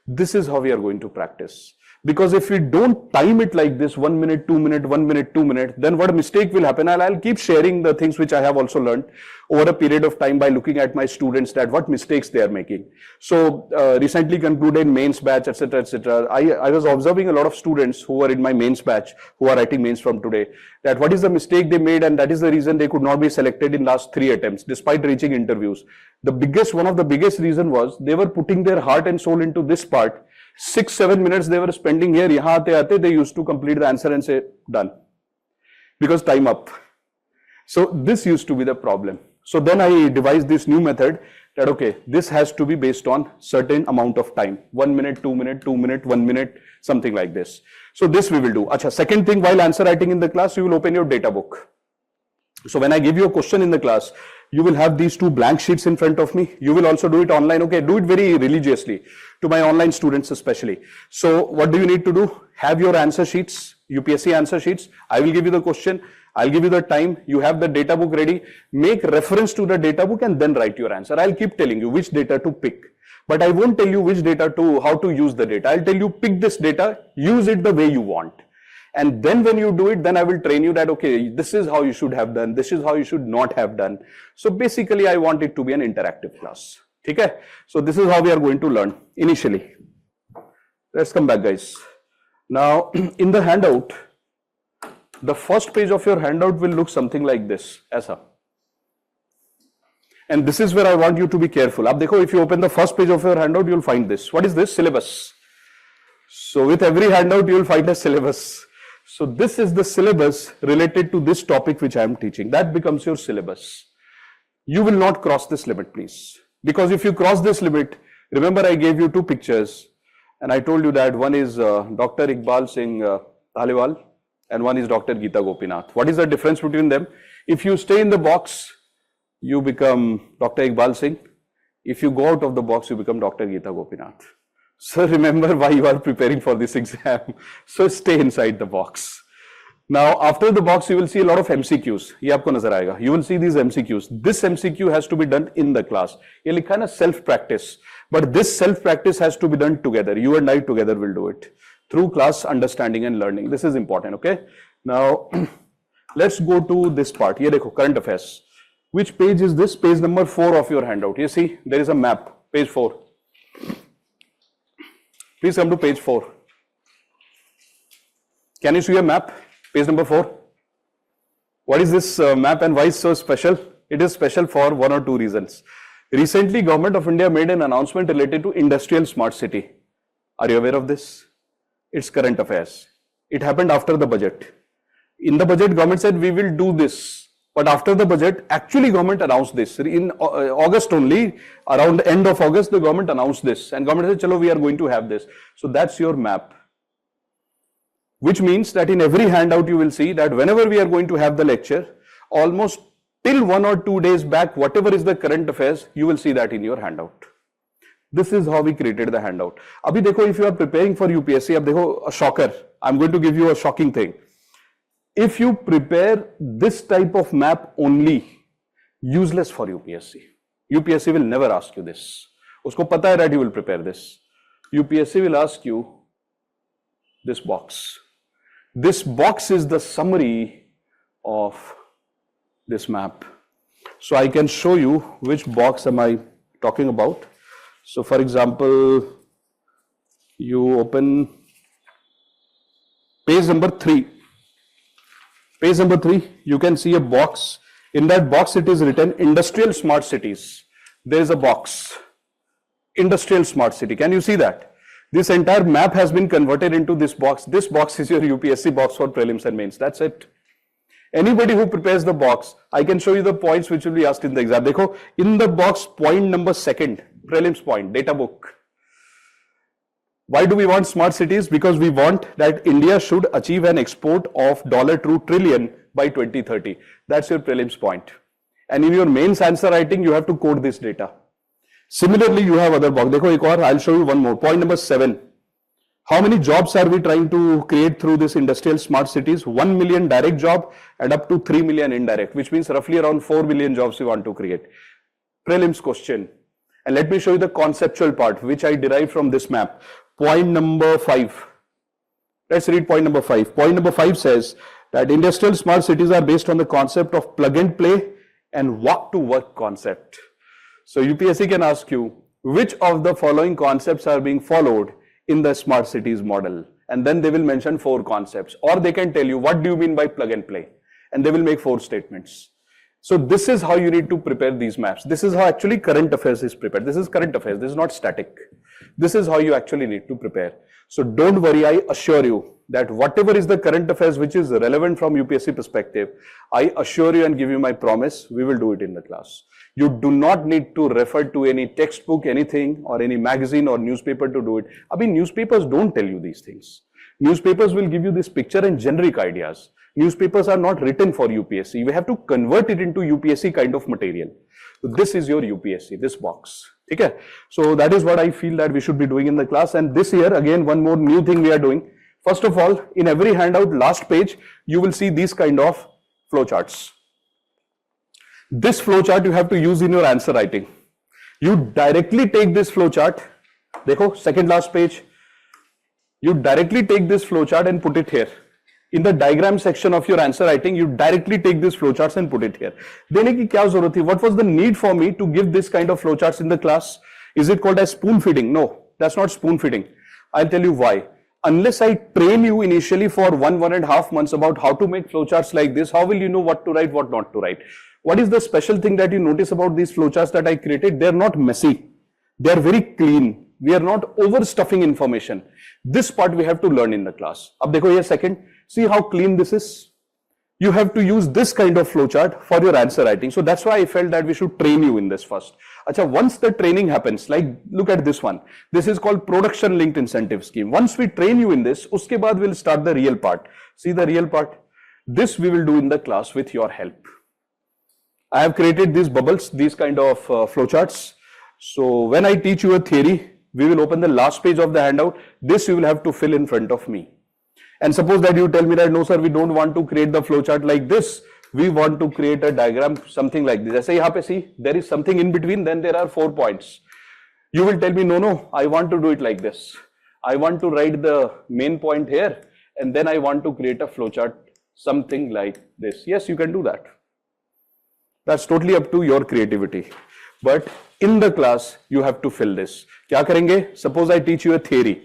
This is how we are going to practice. Because if we don't time it like this, 1 minute, 2 minute, 1 minute, 2 minute, then what mistake will happen? I'll keep sharing the things which I have also learned over a period of time by looking at my students, that what mistakes they are making. So recently concluded mains batch, etc., etc. I was observing a lot of students who were in my mains batch, who are writing mains from today, that what is the mistake they made, and that is the reason they could not be selected in last 3 attempts, despite reaching interviews. One of the biggest reason was they were putting their heart and soul into this part. 6-7 minutes they were spending here, yahan aate aate they used to complete the answer and say done, because time up. So this used to be the problem. So then I devised this new method that okay, this has to be based on certain amount of time, 1 minute, 2 minute, 2 minute, 1 minute, something like this. So this we will do. Acha, second thing, while answer writing in the class, you will open your data book. So when I give you a question in the class, you will have these 2 blank sheets in front of me. You will also do it online. Okay, do it very religiously, to my online students especially. So what do you need to do? Have your answer sheets, UPSC answer sheets. I will give you the question. I'll give you the time. You have the data book ready. Make reference to the data book and then write your answer. I'll keep telling you which data to pick. But I won't tell you which data to, how to use the data. I'll tell you pick this data, use it the way you want. And then when you do it, then I will train you that, okay, this is how you should have done. This is how you should not have done. So basically, I want it to be an interactive class. Okay? So this is how we are going to learn initially. Let's come back, guys. Now, in the handout, the first page of your handout will look something like this. Aisa. And this is where I want you to be careful. Ab dekho, if you open the first page of your handout, you'll find this. What is this? Syllabus. So with every handout, you'll find a syllabus. So this is the syllabus related to this topic which I am teaching. That becomes your syllabus. You will not cross this limit, please. Because if you cross this limit, remember I gave you 2 pictures and I told you that one is Dr. Iqbal Singh Dhaliwal and one is Dr. Geeta Gopinath. What is the difference between them? If you stay in the box, you become Dr. Iqbal Singh. If you go out of the box, you become Dr. Geeta Gopinath. So remember why you are preparing for this exam. So stay inside the box. Now after the box, you will see a lot of MCQs. ये आपको नजर आएगा. You will see these MCQs. This MCQ has to be done in the class. ये लिखा है ना self-practice. But this self-practice has to be done together. You and I together will do it. Through class understanding and learning. This is important, okay? Now, let's go to this part. ये देखो, current affairs. Which page is this? Page number 4 of your handout. You see, there is a map. Page 4. Please come to page 4. Can you see a map? Page number 4. What is this map and why is it so special? It is special for 1 or 2 reasons. Recently, Government of India made an announcement related to industrial smart city. Are you aware of this? It's current affairs. It happened after the budget. In the budget, government said we will do this. But after the budget, actually government announced this. In August only, around the end of August, the government announced this. And government said, chalo, we are going to have this. So that's your map. Which means that in every handout, you will see that whenever we are going to have the lecture, almost till 1 or 2 days back, whatever is the current affairs, you will see that in your handout. This is how we created the handout. Abhi dekho, if you are preparing for UPSC, ab dekho, a shocker. I'm going to give you a shocking thing. If you prepare this type of map only, useless for UPSC. UPSC will never ask you this. Usko pata hai that you will prepare this. UPSC will ask you this box. This box is the summary of this map. So I can show you which box am I talking about. So for example, you open page number 3. Page number 3, you can see a box. In that box, it is written industrial smart cities. There is a box, industrial smart city. Can you see that? This entire map has been converted into this box. This box is your UPSC box for prelims and mains. That's it. Anybody who prepares the box, I can show you the points which will be asked in the exam. Dekho, in the box, point number 2, prelims point, data book. Why do we want smart cities? Because we want that India should achieve an export of $2 trillion by 2030. That's your prelims point. And in your mains answer writing, you have to code this data. Similarly, you have other box. देखो एक और, I'll show you one more. Point number 7. How many jobs are we trying to create through this industrial smart cities? 1 million direct job and up to 3 million indirect, which means roughly around 4 million jobs we want to create. Prelims question. And let me show you the conceptual part, which I derived from this map. Point number 5. Let's read point number 5. Point number 5 says that industrial smart cities are based on the concept of plug and play and walk to work concept. So UPSC can ask you, which of the following concepts are being followed in the smart cities model? And then they will mention 4 concepts, or they can tell you, what do you mean by plug and play? And they will make 4 statements. So this is how you need to prepare these maps. This is how actually current affairs is prepared. This is current affairs. This is not static. This is how you actually need to prepare. So don't worry, I assure you that whatever is the current affairs which is relevant from UPSC perspective, I assure you and give you my promise, we will do it in the class. You do not need to refer to any textbook, anything, or any magazine or newspaper to do it. I mean, newspapers don't tell you these things. Newspapers will give you this picture and generic ideas. Newspapers are not written for UPSC. We have to convert it into UPSC kind of material. So this is your UPSC, this box. Okay? So that is what I feel that we should be doing in the class. And this year, again, one more new thing we are doing. First of all, in every handout, last page, you will see these kind of flowcharts. This flowchart you have to use in your answer writing. You directly take this flowchart. Dekho, second last page. You directly take this flowchart and put it here. In the diagram section of your answer writing, you directly take this flowcharts and put it here. देने की क्या जरूरत थी? What was the need for me to give this kind of flowcharts in the class? Is it called as spoon feeding? No, that's not spoon feeding. I'll tell you why. Unless I train you initially for 1.5 months about how to make flowcharts like this, how will you know what to write, what not to write? What is the special thing that you notice about these flowcharts that I created? They're not messy. They're very clean. We are not overstuffing information. This part we have to learn in the class. Ab dekho ye second. See how clean this is? You have to use this kind of flowchart for your answer writing. So that's why I felt that we should train you in this first. Acha, once the training happens, like look at this one. This is called production linked incentive scheme. Once we train you in this, uske baad we'll start the real part. See the real part? This we will do in the class with your help. I have created these bubbles, these kind of flowcharts. So when I teach you a theory, we will open the last page of the handout. This you will have to fill in front of me. And suppose that you tell me that, no sir, we don't want to create the flowchart like this. We want to create a diagram, something like this. I say, yahan pe see, there is something in between, then there are 4 points. You will tell me, no, I want to do it like this. I want to write the main point here, and then I want to create a flowchart, something like this. Yes, you can do that. That's totally up to your creativity. But in the class, you have to fill this. Kya karenge? Suppose I teach you a theory.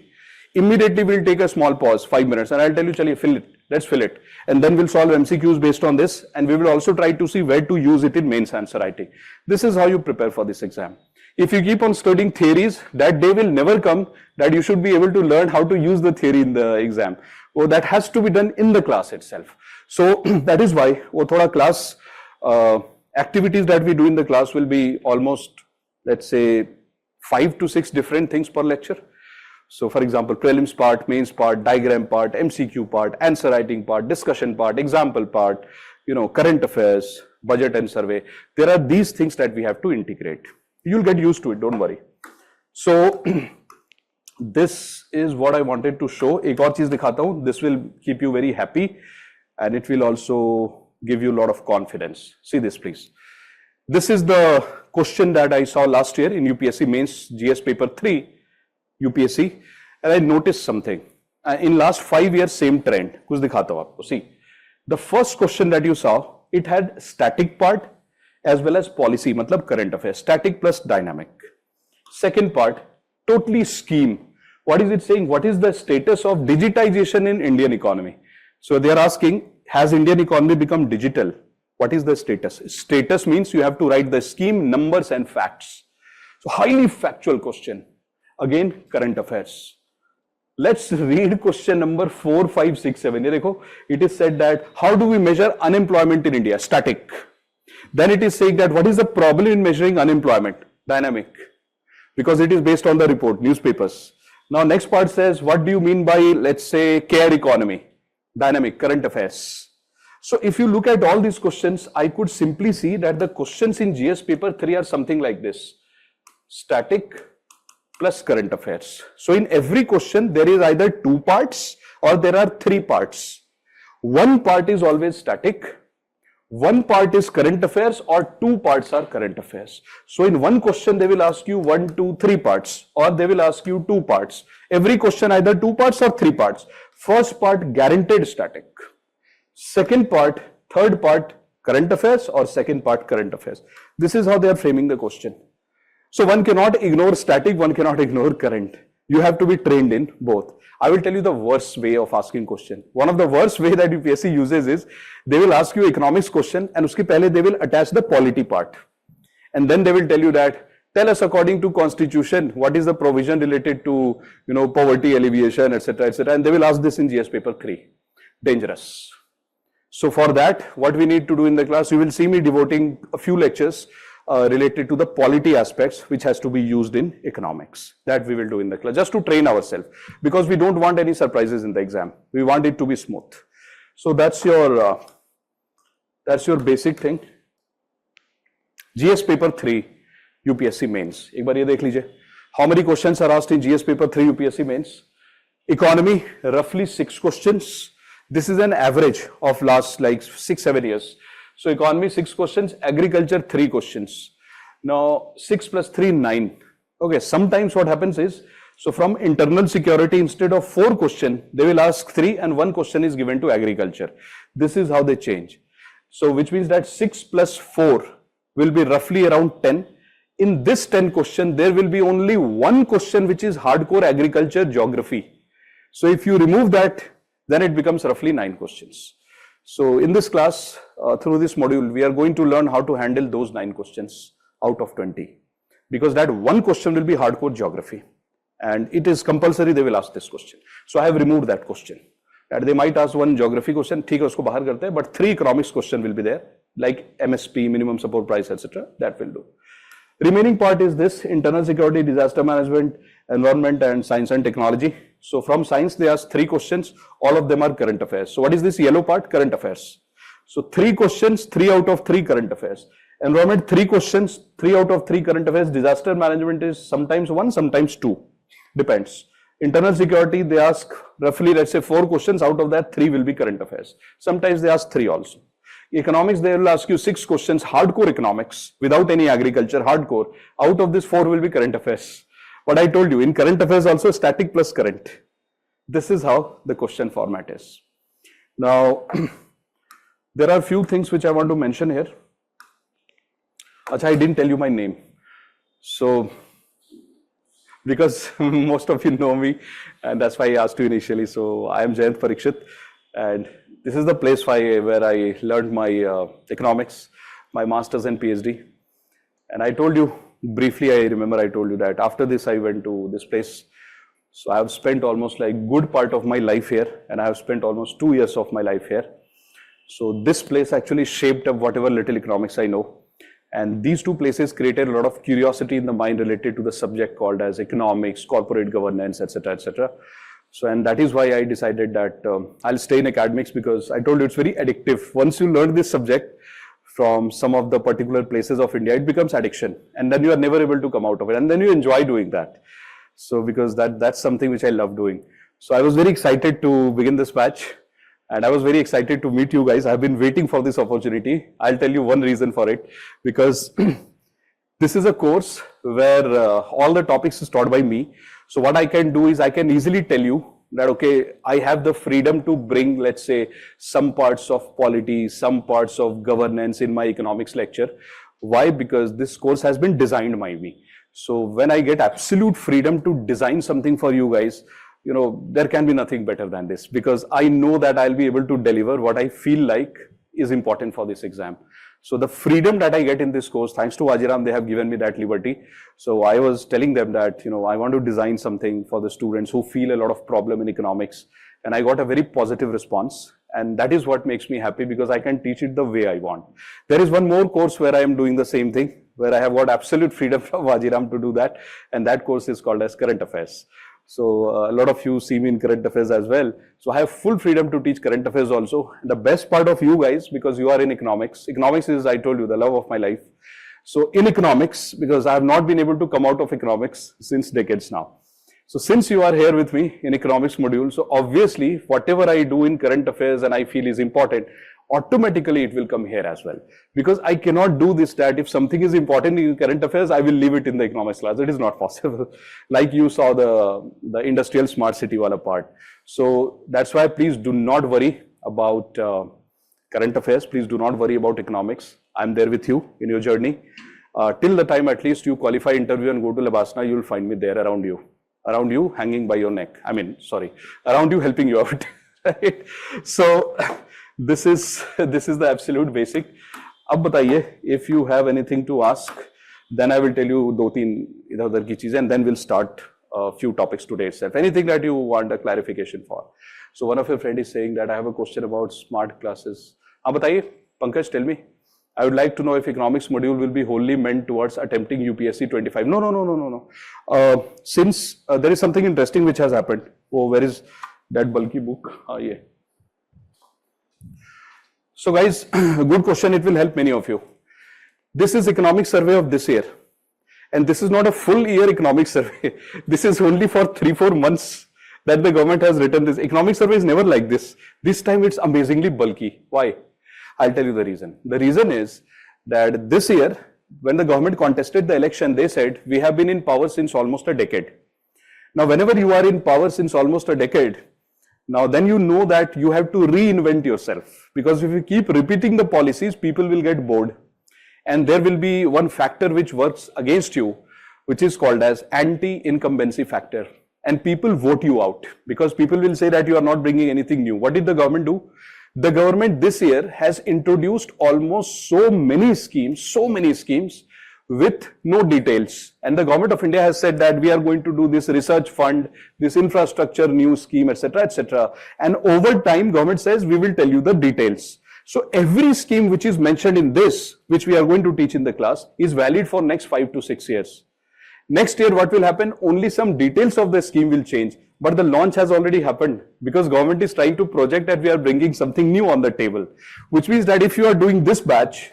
Immediately we'll take a small pause, 5 minutes, and I'll tell you, chaliye, fill it. Let's fill it. And then we'll solve MCQs based on this, and we will also try to see where to use it in mains answer writing. This is how you prepare for this exam. If you keep on studying theories, that day will never come that you should be able to learn how to use the theory in the exam. Oh, that has to be done in the class itself. So that is why thoda class activities that we do in the class will be almost, let's say, 5 to 6 different things per lecture. So for example, prelims part, mains part, diagram part, MCQ part, answer writing part, discussion part, example part, current affairs, budget and survey. There are these things that we have to integrate. You'll get used to it, don't worry. So this is what I wanted to show. Ek aur cheez dikhata hu. This will keep you very happy and it will also give you a lot of confidence. See this please. This is the question that I saw last year in UPSC mains GS paper 3. UPSC, and I noticed something. In last 5 years, same trend. Kuch dikhata hu aapko. See, the first question that you saw, it had static part as well as policy, matlab current affairs, static plus dynamic. Second part, totally scheme. What is it saying? What is the status of digitization in Indian economy? So they are asking, has Indian economy become digital? What is the status? Status means you have to write the scheme, numbers and facts. So highly factual question. Again, current affairs. Let's read question number 4, 5, 6, 7. It is said that how do we measure unemployment in India? Static. Then it is saying that what is the problem in measuring unemployment? Dynamic. Because it is based on the report, newspapers. Now next part says, what do you mean by, let's say, care economy? Dynamic, current affairs. So if you look at all these questions, I could simply see that the questions in GS paper 3 are something like this. static plus current affairs. So in every question, there is either two parts or there are three parts. One part is always static, one part is current affairs, or two parts are current affairs. So in one question, they will ask you 1, 2, 3 parts, or they will ask you 2 parts. Every question either 2 parts or 3 parts. First part guaranteed static. Second part, third part current affairs, or second part current affairs. This is how they are framing the question. So one cannot ignore static, one cannot ignore current. You have to be trained in both. I will tell you the worst way of asking question. One of the worst way that UPSC uses is, they will ask you economics question and uske pehle they will attach the polity part. And then they will tell you that, tell us according to constitution, what is the provision related to, poverty alleviation, etc., etc. And they will ask this in GS paper 3. Dangerous. So for that, what we need to do in the class, you will see me devoting a few lectures related to the polity aspects which has to be used in economics. That we will do in the class, just to train ourselves, because we don't want any surprises in the exam. We want it to be smooth. So that's your basic thing. GS paper 3 UPSC mains. एक बार ये देख लीजिए. How many questions are asked in GS paper 3 UPSC mains? Economy, roughly 6 questions. This is an average of last like 6-7 years. So economy 6 questions, agriculture 3 questions. Now 6 plus 3, 9. Okay, sometimes what happens is, so from internal security, instead of 4 questions, they will ask 3 and 1 question is given to agriculture. This is how they change. So which means that 6 plus 4 will be roughly around 10. In this 10 question, there will be only 1 question which is hardcore agriculture geography. So if you remove that, then it becomes roughly 9 questions. So in this class, through this module, we are going to learn how to handle those 9 questions out of 20. Because that 1 question will be hardcore geography. And it is compulsory they will ask this question. So I have removed that question. And they might ask 1 geography question, ठीक है उसको बाहर करते हैं, but 3 economics question will be there, like MSP, minimum support price, etc. That will do. Remaining part is this: internal security, disaster management, environment, and science and technology. So from science, they ask 3 questions. All of them are current affairs. So what is this yellow part? Current affairs. So 3 questions, 3 out of 3 current affairs. Environment, 3 questions, 3 out of 3 current affairs. Disaster management is sometimes 1, sometimes 2. Depends. Internal security, they ask roughly, let's say 4 questions. Out of that, 3 will be current affairs. Sometimes they ask 3 also. Economics, they will ask you 6 questions, hardcore economics, without any agriculture, hardcore. Out of this, 4 will be current affairs. But I told you, in current affairs also, static plus current. This is how the question format is. Now, there are few things which I want to mention here. Achha, I didn't tell you my name. So, because most of you know me, and that's why I asked you initially. So, I am Jayant Parikshit, and this is the place where I learned my economics, my master's and PhD. And I told you, briefly, I remember I told you that after this, I went to this place. So I have spent almost like good part of my life here, and I have spent almost 2 years of my life here. So this place actually shaped up whatever little economics I know. And these 2 places created a lot of curiosity in the mind related to the subject called as economics, corporate governance, etc., etc. So, and that is why I decided that I'll stay in academics, because I told you it's very addictive. Once you learn this subject from some of the particular places of India, it becomes addiction, and then you are never able to come out of it, and then you enjoy doing that. So because that's something which I love doing. So I was very excited to begin this batch, and I was very excited to meet you guys. I've been waiting for this opportunity. I'll tell you one reason for it, because this is a course where all the topics is taught by me. So what I can do is I can easily tell you that, okay, I have the freedom to bring, let's say, some parts of polity, some parts of governance in my economics lecture. Why? Because this course has been designed by me. So when I get absolute freedom to design something for you guys, there can be nothing better than this, because I know that I'll be able to deliver what I feel like is important for this exam. So the freedom that I get in this course, thanks to Wajiram, they have given me that liberty. So I was telling them that, I want to design something for the students who feel a lot of problem in economics. And I got a very positive response. And that is what makes me happy, because I can teach it the way I want. There is one more course where I am doing the same thing, where I have got absolute freedom from Wajiram to do that. And that course is called as Current Affairs. So a lot of you see me in current affairs as well. So I have full freedom to teach current affairs also. The best part of you guys, because you are in economics. Economics is, I told you, the love of my life. So in economics, because I have not been able to come out of economics since decades now. So since you are here with me in economics module, so obviously whatever I do in current affairs and I feel is important, automatically it will come here as well. Because I cannot do this, that if something is important in current affairs, I will leave it in the economics class. It is not possible. Like you saw the industrial smart city wala part. So that's why please do not worry about current affairs. Please do not worry about economics. I'm there with you in your journey. Till the time at least you qualify interview and go to Labasna, you will find me there around you hanging by your neck. Around you helping you out. Right? So this is the absolute basic. Ab bataiye, if you have anything to ask, then I will tell you do teen idhar udhar ki cheezein, and then we'll start a few topics today itself. Anything that you want a clarification for. So one of your friend is saying that I have a question about smart classes. Ab bataiye, Pankaj, tell me. I would like to know if economics module will be wholly meant towards attempting UPSC 25. No. Since there is something interesting which has happened. Oh, where is that bulky book? Yeah. So guys, good question. It will help many of you. This is economic survey of this year. And this is not a full year economic survey. This is only for 3-4 months that the government has written this. Economic survey is never like this. This time it's amazingly bulky. Why? I'll tell you the reason. The reason is that this year, when the government contested the election, they said, we have been in power since almost a decade. Now, whenever you are in power since almost a decade, now then you know that you have to reinvent yourself. Because if you keep repeating the policies, people will get bored. And there will be one factor which works against you, which is called as anti-incumbency factor. And people vote you out because people will say that you are not bringing anything new. What did the government do? The government this year has introduced almost so many schemes with no details. And the government of India has said that we are going to do this research fund, this infrastructure new scheme, etc., etc. And over time, government says we will tell you the details. So every scheme which is mentioned in this, which we are going to teach in the class, is valid for next 5 to 6 years. Next year, what will happen? Only some details of the scheme will change. But the launch has already happened because government is trying to project that we are bringing something new on the table, which means that if you are doing this batch,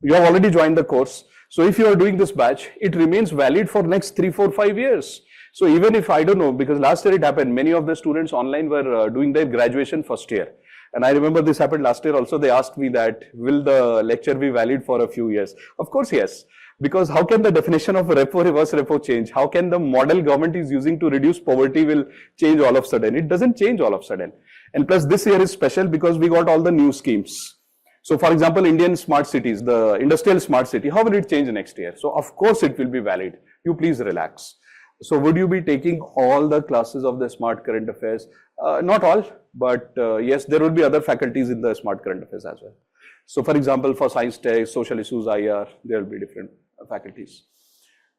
you have already joined the course. So if you are doing this batch, it remains valid for next 3, 4, 5 years. So even if, I don't know, because last year it happened, many of the students online were doing their graduation first year. And I remember this happened last year also. They asked me that, will the lecture be valid for a few years? Of course, yes. Because how can the definition of repo, reverse repo change? How can the model government is using to reduce poverty will change all of a sudden? It doesn't change all of a sudden. And plus this year is special because we got all the new schemes. So for example, Indian smart cities, the industrial smart city, how will it change next year? So of course it will be valid. You please relax. So would you be taking all the classes of the smart current affairs? Not all, but yes, there will be other faculties in the smart current affairs as well. So for example, for science tech, social issues, IR, there will be different faculties.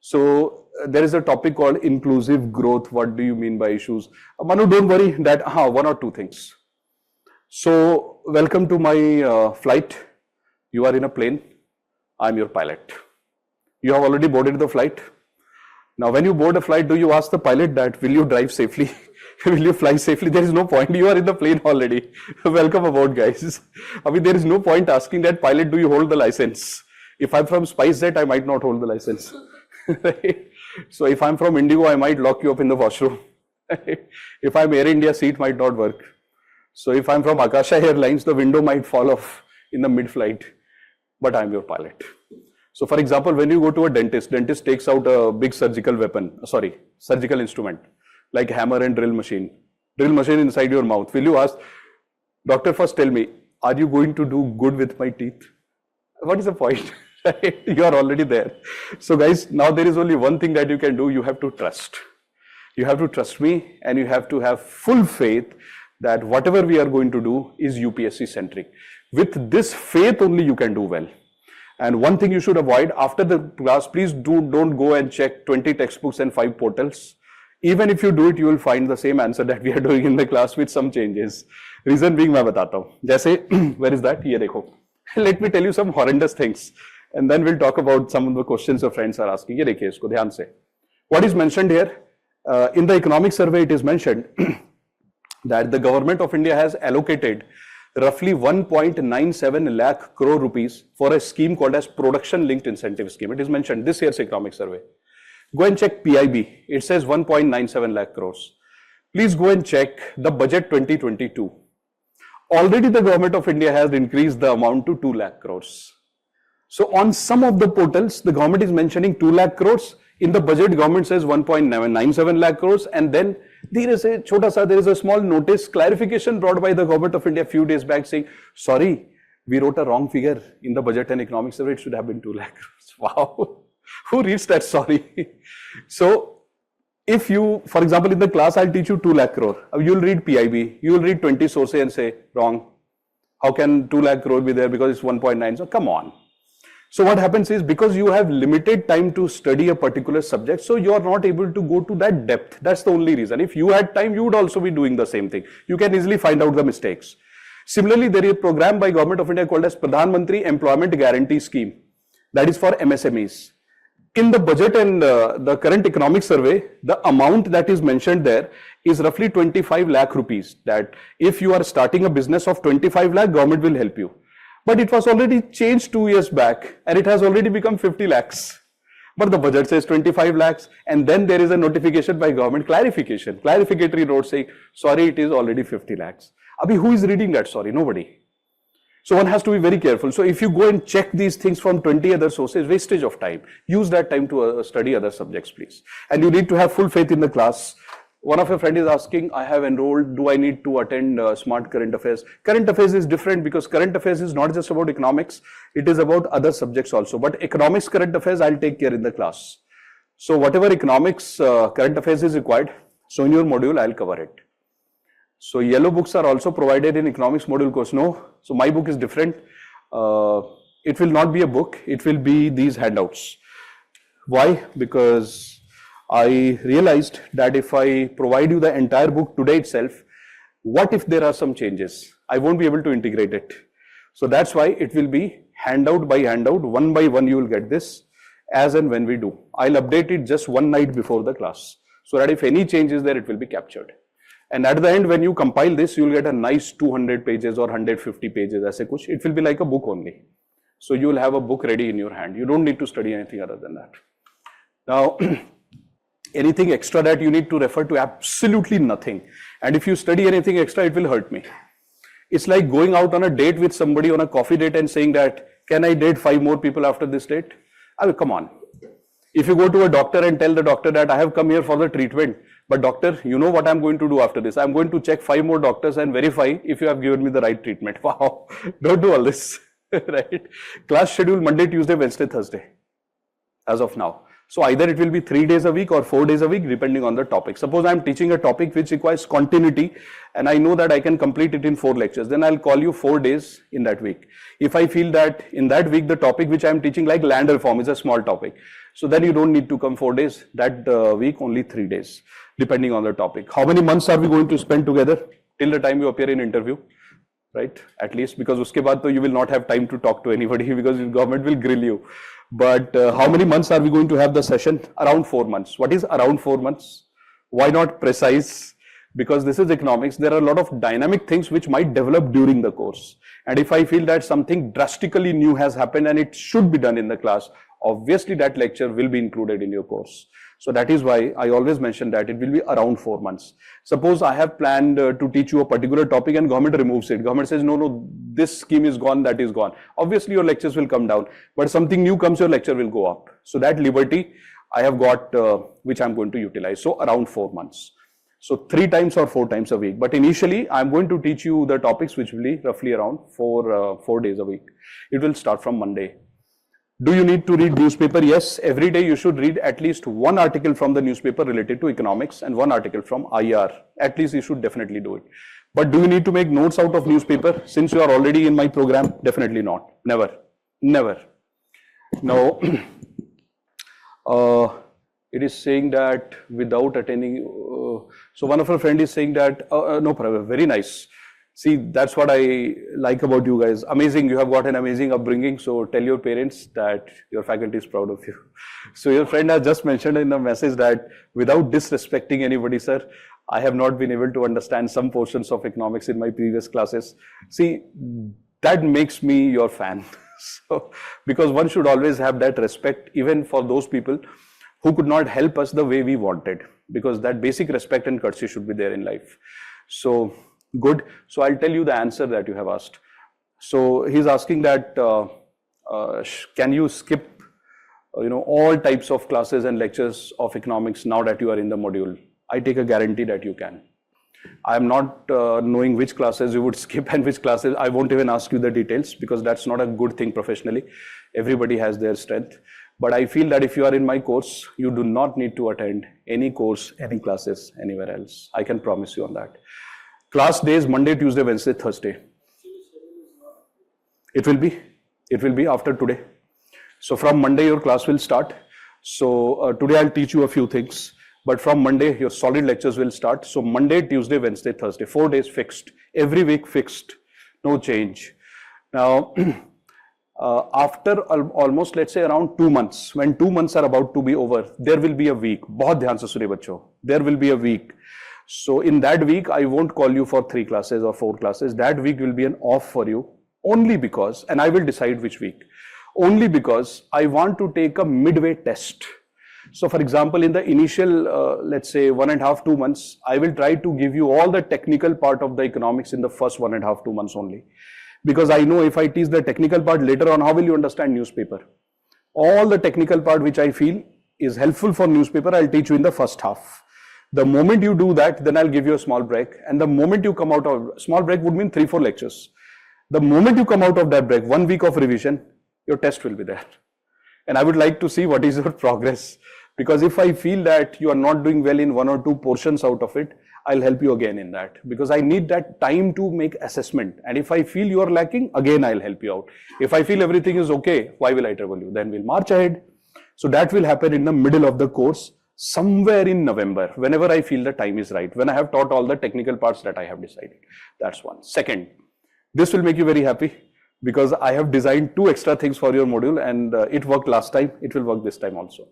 So there is a topic called inclusive growth. What do you mean by issues? Manu, don't worry that one or two things. So welcome to my flight. You are in a plane. I'm your pilot. You have already boarded the flight. Now when you board a flight, do you ask the pilot that, will you drive safely? Will you fly safely? There is no point. You are in the plane already. Welcome aboard, guys. I mean, there is no point asking that pilot, do you hold the license? If I'm from SpiceJet, I might not hold the license. Right? So if I'm from Indigo, I might lock you up in the washroom. If I'm Air India, seat might not work. So if I'm from Akasha Airlines, the window might fall off in the mid-flight. But I'm your pilot. So for example, when you go to a dentist takes out a big surgical instrument, like hammer and drill machine inside your mouth. Will you ask, doctor, first tell me, are you going to do good with my teeth? What is the point? You are already there. So guys, now there is only one thing that you can do. You have to trust. You have to trust me and you have to have full faith that whatever we are going to do is UPSC centric. With this faith only you can do well. And one thing you should avoid after the class, please don't go and check 20 textbooks and 5 portals. Even if you do it, you will find the same answer that we are doing in the class with some changes. Reason being, मैं बताता हूँ. जैसे, where is that? ये देखो. Let me tell you some horrendous things. And then we'll talk about some of the questions your friends are asking. ये देखिए इसको ध्यान से. What is mentioned here? In the economic survey, it is mentioned that the government of India has allocated roughly 1.97 lakh crore rupees for a scheme called as Production Linked Incentive Scheme. It is mentioned this year's economic survey. Go and check PIB. It says 1.97 lakh crores. Please go and check the budget 2022. Already the government of India has increased the amount to 2 lakh crores. So on some of the portals, the government is mentioning 2 lakh crores. In the budget, government says 1.97 lakh crores. And then there is a small notice clarification brought by the government of India a few days back saying, sorry, we wrote a wrong figure in the budget and economic survey. It should have been 2 lakh crores. Wow. Who reads that? Sorry. So if you, for example, in the class, I'll teach you 2 lakh crore. You'll read PIB. You'll read 20 sources and say, wrong. How can 2 lakh crore be there because it's 1.9? So come on. So what happens is because you have limited time to study a particular subject, so you are not able to go to that depth. That's the only reason. If you had time, you would also be doing the same thing. You can easily find out the mistakes. Similarly, there is a program by Government of India called as Pradhan Mantri Employment Guarantee Scheme. That is for MSMEs. In the budget and the current economic survey, the amount that is mentioned there is roughly 25 lakh rupees. That if you are starting a business of 25 lakh, government will help you. But it was already changed 2 years back and it has already become 50 lakhs. But the budget says 25 lakhs and then there is a notification by government clarificatory note saying, sorry, it is already 50 lakhs. Abhi, who is reading that? Sorry, nobody. So one has to be very careful. So if you go and check these things from 20 other sources, wastage of time. Use that time to study other subjects, please. And you need to have full faith in the class. One of your friends is asking, I have enrolled, do I need to attend Smart Current Affairs? Current Affairs is different because Current Affairs is not just about economics, it is about other subjects also. But Economics Current Affairs, I'll take care in the class. So whatever economics Current Affairs is required, so in your module, I'll cover it. So yellow books are also provided in economics module course. No, so my book is different. It will not be a book, it will be these handouts. Why? Because I realized that if I provide you the entire book today itself, what if there are some changes? I won't be able to integrate it. So that's why it will be handout by handout, one by one you will get this as and when we do. I'll update it just one night before the class so that if any change is there, it will be captured. And at the end, when you compile this, you'll get a nice 200 pages or 150 pages. It will be like a book only. So you will have a book ready in your hand. You don't need to study anything other than that. Now, anything extra that you need to refer to, absolutely nothing. And if you study anything extra, it will hurt me. It's like going out on a date with somebody on a coffee date and saying that, can I date 5 more people after this date? I mean, come on. If you go to a doctor and tell the doctor that I have come here for the treatment, but doctor, you know what I'm going to do after this? I'm going to check 5 more doctors and verify if you have given me the right treatment. Wow, don't do all this, right? Class schedule Monday, Tuesday, Wednesday, Thursday, as of now. So either it will be 3 days a week or 4 days a week, depending on the topic. Suppose I'm teaching a topic which requires continuity and I know that I can complete it in 4 lectures, then I'll call you 4 days in that week. If I feel that in that week, the topic which I'm teaching like land reform is a small topic, so then you don't need to come 4 days, that week only 3 days, depending on the topic. How many months are we going to spend together till the time you appear in interview? Right? At least, because uske baad to you will not have time to talk to anybody because the government will grill you. But how many months are we going to have the session? Around 4 months. What is around 4 months? Why not precise? Because this is economics. There are a lot of dynamic things which might develop during the course. And if I feel that something drastically new has happened and it should be done in the class, obviously that lecture will be included in your course. So that is why I always mention that it will be around 4 months. Suppose I have planned to teach you a particular topic and government removes it. Government says, no, this scheme is gone, that is gone. Obviously your lectures will come down, but something new comes, your lecture will go up. So that liberty I have got, which I'm going to utilize. So around 4 months. So 3 times or 4 times a week. But initially I'm going to teach you the topics which will be roughly around 4 days a week. It will start from Monday. Do you need to read newspaper? Yes, every day you should read at least 1 article from the newspaper related to economics and 1 article from IR. At least you should definitely do it. But do you need to make notes out of newspaper since you are already in my program? Definitely not. Never. Never. Now, it is saying that without attending, so one of our friend is saying that, no problem, very nice. See, that's what I like about you guys. Amazing. You have got an amazing upbringing. So tell your parents that your faculty is proud of you. So your friend has just mentioned in the message that without disrespecting anybody, sir, I have not been able to understand some portions of economics in my previous classes. See, that makes me your fan. So, because one should always have that respect, even for those people who could not help us the way we wanted, because that basic respect and courtesy should be there in life. So, good. So, I'll tell you the answer that you have asked. So, he's asking that, can you skip, all types of classes and lectures of economics now that you are in the module? I take a guarantee that you can. I am not knowing which classes you would skip and which classes. I won't even ask you the details, because that's not a good thing professionally. Everybody has their strength. But I feel that if you are in my course, you do not need to attend any course, any classes anywhere else. I can promise you on that. Class days, Monday, Tuesday, Wednesday, Thursday. It will be after today. So from Monday, your class will start. So today I'll teach you a few things. But from Monday, your solid lectures will start. So Monday, Tuesday, Wednesday, Thursday, 4 days fixed. Every week fixed. No change. Now, after almost, let's say, around 2 months, when 2 months are about to be over, there will be a week. बहुत ध्यान से सुनिए बच्चों. There will be a week. So in that week, I won't call you for 3 classes or 4 classes. That week will be an off for you, only because, and I will decide which week, only because I want to take a midway test. So for example, in the initial, let's say 1.5 to 2 months, I will try to give you all the technical part of the economics in the first 1.5 to 2 months only. Because I know if I teach the technical part later on, how will you understand newspaper? All the technical part which I feel is helpful for newspaper, I'll teach you in the first half. The moment you do that, then I'll give you a small break. And the moment you come out of, small break would mean 3-4 lectures. The moment you come out of that break, 1 week of revision, your test will be there. And I would like to see what is your progress. Because if I feel that you are not doing well in 1 or 2 portions out of it, I'll help you again in that. Because I need that time to make assessment. And if I feel you are lacking, again I'll help you out. If I feel everything is okay, why will I trouble you? Then we'll march ahead. So that will happen in the middle of the course, somewhere in November, whenever I feel the time is right, when I have taught all the technical parts that I have decided. That's one. Second, this will make you very happy, because I have designed 2 extra things for your module, and it worked last time. It will work this time also.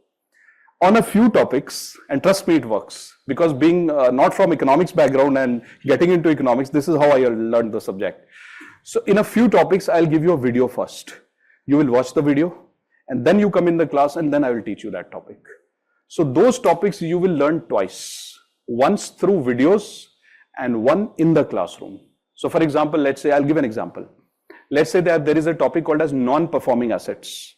On a few topics, and trust me, it works, because being not from economics background and getting into economics, this is how I learned the subject. So in a few topics, I'll give you a video first. You will watch the video, and then you come in the class, and then I will teach you that topic. So those topics you will learn twice, once through videos and one in the classroom. So for example, let's say, I'll give an example. Let's say that there is a topic called as non-performing assets.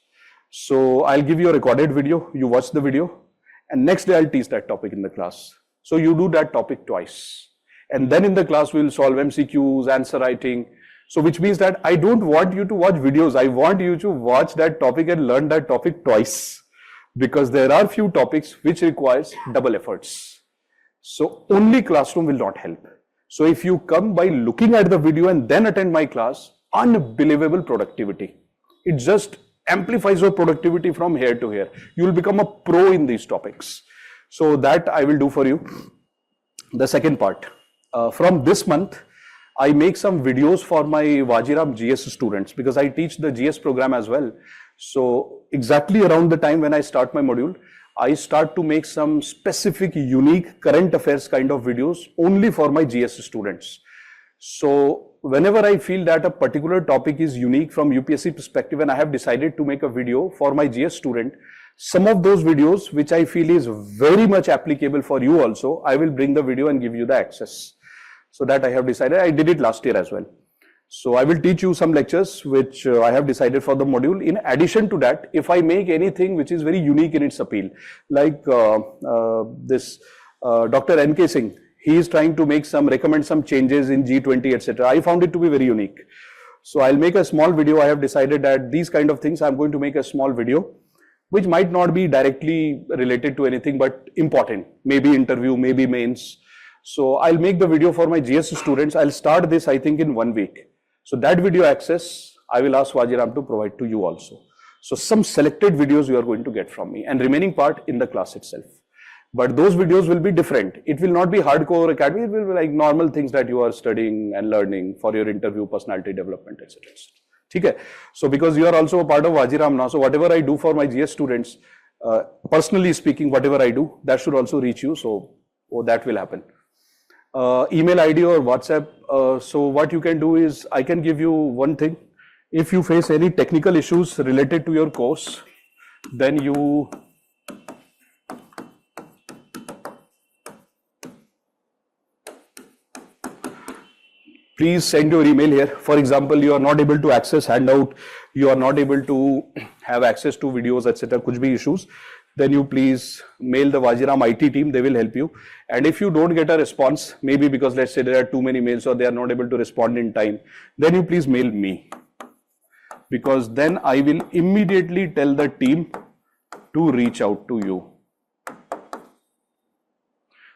So I'll give you a recorded video, you watch the video, and next day I'll teach that topic in the class. So you do that topic twice. And then in the class we will solve MCQs, answer writing. So which means that I don't want you to watch videos. I want you to watch that topic and learn that topic twice. Because there are few topics which requires double efforts. So only classroom will not help. So if you come by looking at the video and then attend my class, unbelievable productivity. It just amplifies your productivity from here to here. You will become a pro in these topics. So that I will do for you. The second part, from this month, I make some videos for my Wajiram GS students, because I teach the GS program as well. So exactly around the time when I start my module, I start to make some specific, unique current affairs kind of videos only for my GS students. So whenever I feel that a particular topic is unique from UPSC perspective and I have decided to make a video for my GS student, some of those videos which I feel is very much applicable for you also, I will bring the video and give you the access. So that I have decided. I did it last year as well. So I will teach you some lectures which I have decided for the module. In addition to that, if I make anything which is very unique in its appeal, like this Dr. N.K. Singh, he is trying to recommend some changes in G20, etc. I found it to be very unique. So I'll make a small video. I have decided that these kind of things, I'm going to make a small video, which might not be directly related to anything, but important, maybe interview, maybe mains. So I'll make the video for my GS students. I'll start this, I think, in 1 week. So that video access, I will ask Wajiram to provide to you also. So some selected videos you are going to get from me, and remaining part in the class itself. But those videos will be different. It will not be hardcore academy. It will be like normal things that you are studying and learning for your interview, personality development, etc. Okay? So because you are also a part of Wajiram now, so whatever I do for my GS students, personally speaking, whatever I do, that should also reach you. So that will happen. email ID or WhatsApp. So what you can do is, I can give you one thing. If you face any technical issues related to your course, then you please send your email here. For example, you are not able to access handout, you are not able to have access to videos, etc. Kuch bhi issues, then you please mail the Vajiram IT team, they will help you. And if you don't get a response, maybe because let's say there are too many mails or they are not able to respond in time, then you please mail me. Because then I will immediately tell the team to reach out to you.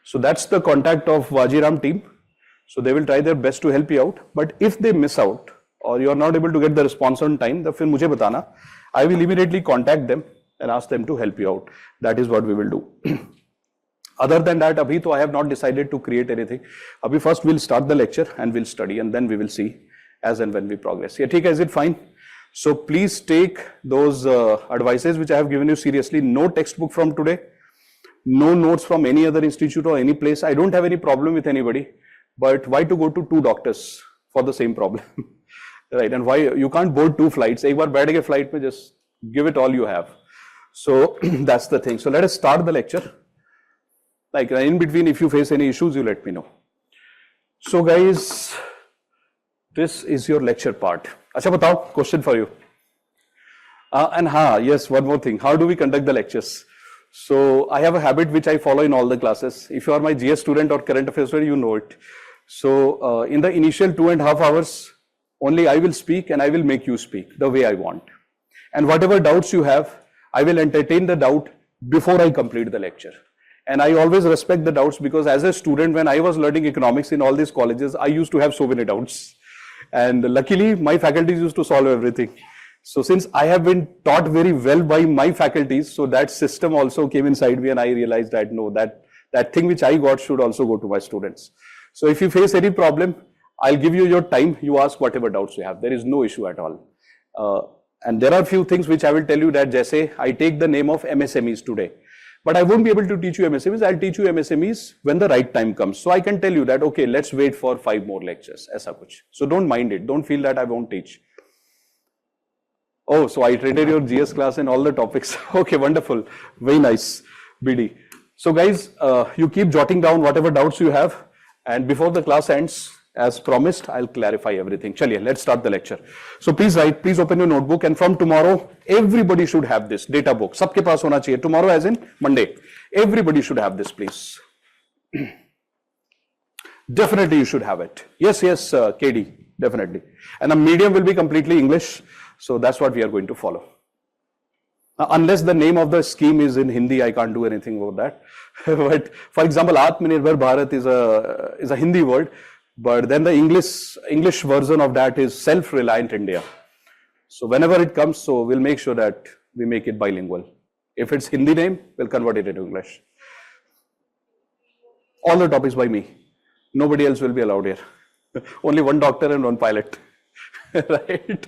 So that's the contact of Vajiram team. So they will try their best to help you out. But if they miss out or you are not able to get the response on time, then फिर मुझे बताना. I will immediately contact them and ask them to help you out. That is what we will do. Other than that, abhi to I have not decided to create anything. Abhi first we'll start the lecture and we'll study, and then we will see as and when we progress. Yeah, ठीक है, is it fine? So please take those advices which I have given you seriously. No textbook from today, no notes from any other institute or any place. I don't have any problem with anybody, but why to go to two doctors for the same problem? Right? And why you can't board two flights? एक बार बैठ के flight में just give it all you have. So that's the thing. So let us start the lecture. Like in between, if you face any issues, you let me know. So guys, this is your lecture part. अच्छा बताओ, question for you. And yes, one more thing. How do we conduct the lectures? So I have a habit which I follow in all the classes. If you are my GS student or current affairs student, you know it. So in the initial 2.5 hours, only I will speak and I will make you speak the way I want. And whatever doubts you have, I will entertain the doubt before I complete the lecture. And I always respect the doubts, because as a student, when I was learning economics in all these colleges, I used to have so many doubts. And luckily, my faculties used to solve everything. So since I have been taught very well by my faculties, so that system also came inside me, and I realized that no, that thing which I got should also go to my students. So if you face any problem, I'll give you your time. You ask whatever doubts you have. There is no issue at all. And there are few things which I will tell you that, jaise, I take the name of MSMEs today. But I won't be able to teach you MSMEs. I'll teach you MSMEs when the right time comes. So I can tell you that, okay, let's wait for 5 more lectures. Aisa kuch. So don't mind it. Don't feel that I won't teach. Oh, so I treated your GS class in all the topics. Okay, wonderful. Very nice, BD. So guys, you keep jotting down whatever doubts you have. And before the class ends, as promised, I'll clarify everything. Chaliye, let's start the lecture. So please write, please open your notebook, and from tomorrow, everybody should have this data book. Sabke paas hona chahiye. Tomorrow as in Monday. Everybody should have this, please. Definitely you should have it. Yes, KD, definitely. And the medium will be completely English. So that's what we are going to follow. Unless the name of the scheme is in Hindi, I can't do anything about that. But for example, Atmanirbhar Bharat is a Hindi word. But then the English version of that is self-reliant India. So whenever it comes, so we'll make sure that we make it bilingual. If it's Hindi name, we'll convert it into English. All the topics by me. Nobody else will be allowed here. Only one doctor and one pilot. Right?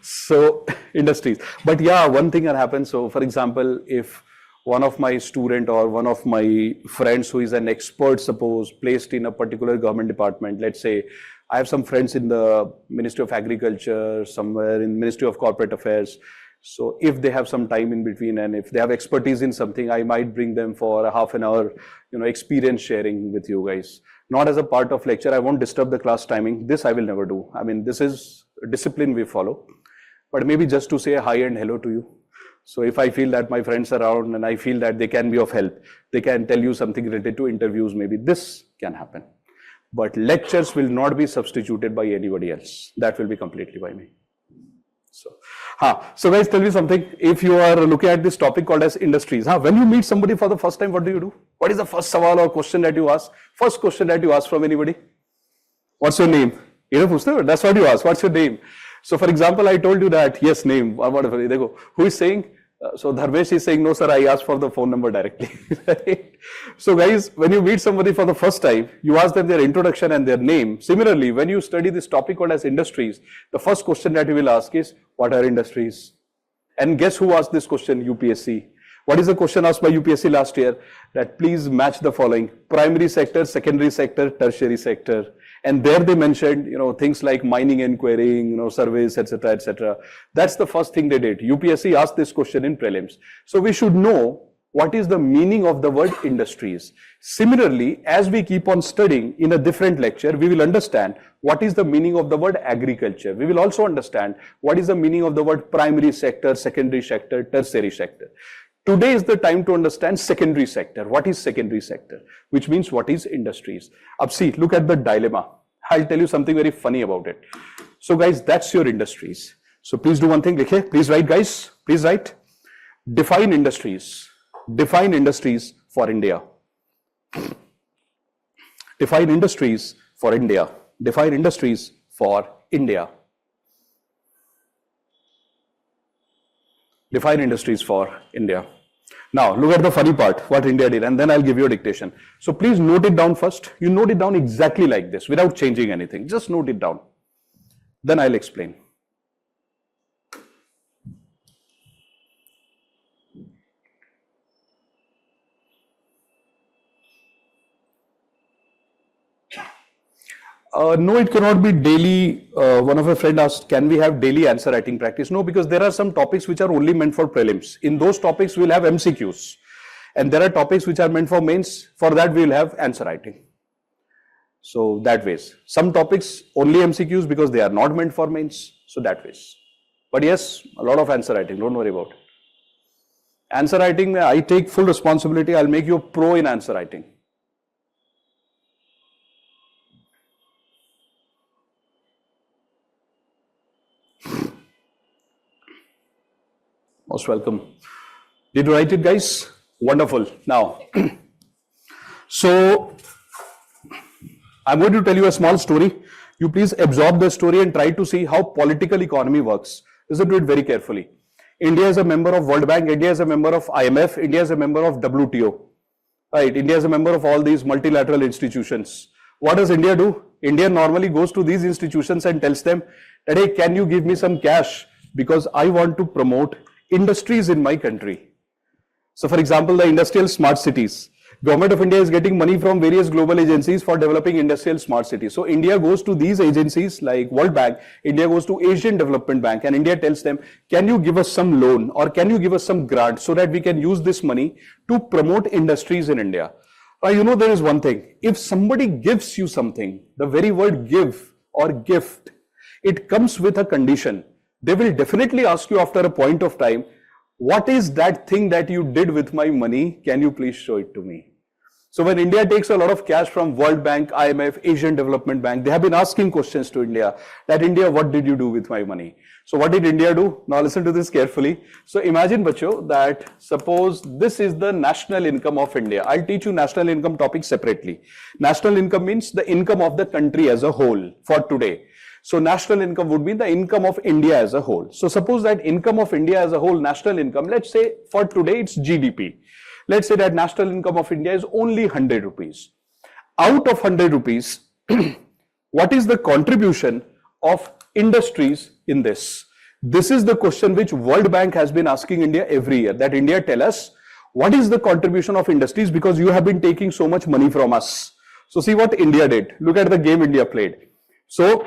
So industries. But yeah, one thing that happens. So for example, if one of my student or one of my friends who is an expert, suppose, placed in a particular government department, let's say I have some friends in the Ministry of Agriculture, somewhere in Ministry of Corporate Affairs. So if they have some time in between and if they have expertise in something, I might bring them for a half an hour, experience sharing with you guys. Not as a part of lecture. I won't disturb the class timing. This I will never do. I mean, this is a discipline we follow, but maybe just to say a hi and hello to you. So if I feel that my friends are around and I feel that they can be of help, they can tell you something related to interviews, maybe this can happen. But lectures will not be substituted by anybody else. That will be completely by me. So guys, tell me something. If you are looking at this topic called as industries, when you meet somebody for the first time, what do you do? What is the first sawal or question that you ask? First question that you ask from anybody? What's your name? That's what you ask. What's your name? So for example, I told you that, yes, name, or whatever. Who is saying? So Dharmesh is saying, no, sir, I asked for the phone number directly. Right? So guys, when you meet somebody for the first time, you ask them their introduction and their name. Similarly, when you study this topic called as industries, the first question that you will ask is, what are industries? And guess who asked this question? UPSC. What is the question asked by UPSC last year? That please match the following: primary sector, secondary sector, tertiary sector. And there they mentioned, things like mining and quarrying, surveys, etc., etc. That's the first thing they did. UPSC asked this question in prelims. So we should know what is the meaning of the word industries. Similarly, as we keep on studying in a different lecture, we will understand what is the meaning of the word agriculture. We will also understand what is the meaning of the word primary sector, secondary sector, tertiary sector. Today is the time to understand secondary sector. What is secondary sector? Which means what is industries. Ab see, look at the dilemma. I'll tell you something very funny about it. So guys, that's your industries. So please do one thing. Please write, guys. Please write. Define industries. Define industries for India. Define industries for India. Define industries for India. Define industries for India. Now, look at the funny part, what India did, and then I'll give you a dictation. So please note it down first. You note it down exactly like this, without changing anything. Just note it down. Then I'll explain. No, it cannot be daily. One of a friend asked, can we have daily answer writing practice? No, because there are some topics which are only meant for prelims. In those topics, we'll have MCQs. And there are topics which are meant for mains. For that, we'll have answer writing. So that ways. Some topics only MCQs because they are not meant for mains. So that ways. But yes, a lot of answer writing. Don't worry about it. Answer writing, I take full responsibility. I'll make you a pro in answer writing. Most welcome. Did you write it, guys? Wonderful. Now, so I'm going to tell you a small story. You please absorb the story and try to see how political economy works. Listen to it very carefully. India is a member of World Bank. India is a member of IMF. India is a member of WTO. Right? India is a member of all these multilateral institutions. What does India do? India normally goes to these institutions and tells them that, hey, can you give me some cash? Because I want to promote industries in my country. So for example, the industrial smart cities. Government of India is getting money from various global agencies for developing industrial smart cities. So India goes to these agencies like World Bank, India goes to Asian Development Bank, and India tells them, can you give us some loan or can you give us some grant so that we can use this money to promote industries in India? There is one thing. If somebody gives you something, the very word give or gift, it comes with a condition. They will definitely ask you after a point of time, what is that thing that you did with my money? Can you please show it to me? So when India takes a lot of cash from World Bank, IMF, Asian Development Bank, they have been asking questions to India that India, what did you do with my money? So what did India do? Now listen to this carefully. So imagine, bacho, that suppose this is the national income of India. I'll teach you national income topic separately. National income means the income of the country as a whole for today. So national income would be the income of India as a whole. So suppose that income of India as a whole, national income, let's say for today it's GDP. Let's say that national income of India is only 100 rupees. Out of 100 rupees, what is the contribution of industries in this? This is the question which World Bank has been asking India every year, that India tell us what is the contribution of industries because you have been taking so much money from us. So see what India did. Look at the game India played. So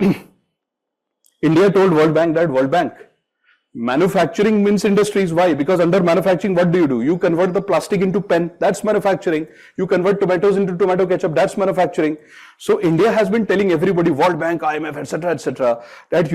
India told World Bank that World Bank, manufacturing means industries. Why? Because under manufacturing, what do? You convert the plastic into pen. That's manufacturing. You convert tomatoes into tomato ketchup. That's manufacturing. So India has been telling everybody, World Bank, IMF, etc., that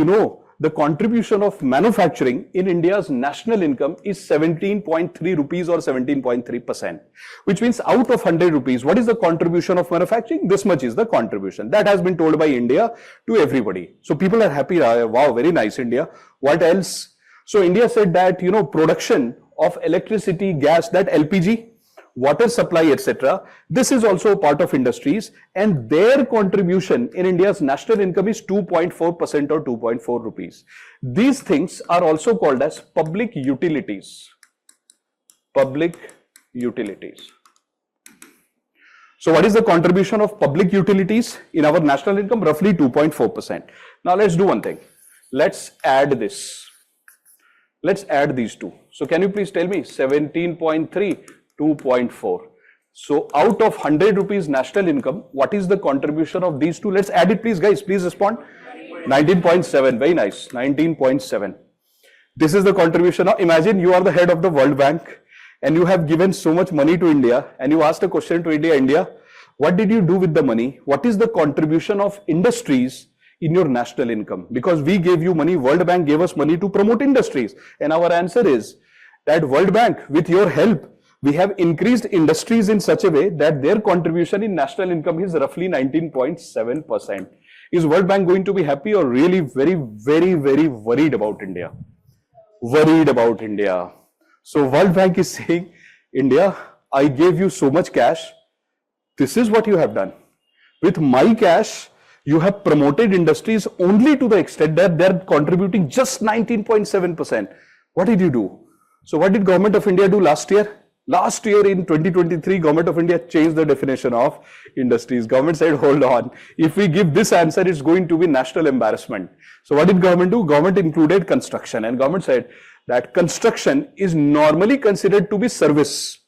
the contribution of manufacturing in India's national income is 17.3 rupees or 17.3%, which means out of 100 rupees, what is the contribution of manufacturing? This much is the contribution. That has been told by India to everybody. So people are happy. Wow, very nice, India. What else? So India said that, production of electricity, gas, that LPG, water supply, etc. This is also a part of industries, and their contribution in India's national income is 2.4% or 2.4 rupees. These things are also called as public utilities. Public utilities. So what is the contribution of public utilities in our national income? Roughly 2.4%. Now let's do one thing. Let's add this. Let's add these two. So can you please tell me 17.3, 2.4. So out of 100 rupees national income, what is the contribution of these two? Let's add it, please, guys. Please respond. 19.7. Very nice. 19.7. This is the contribution. Now imagine you are the head of the World Bank and you have given so much money to India and you asked a question to India, what did you do with the money? What is the contribution of industries in your national income? Because we gave you money, World Bank gave us money to promote industries. And our answer is that World Bank, with your help, we have increased industries in such a way that their contribution in national income is roughly 19.7%. Is World Bank going to be happy or really very, very, very worried about India? Worried about India. So World Bank is saying, India, I gave you so much cash. This is what you have done. With my cash, you have promoted industries only to the extent that they're contributing just 19.7%. What did you do? So what did Government of India do last year? Last year in 2023, Government of India changed the definition of industries. Government said, hold on, if we give this answer, it's going to be national embarrassment. So what did government do? Government included construction, and government said that construction is normally considered to be service.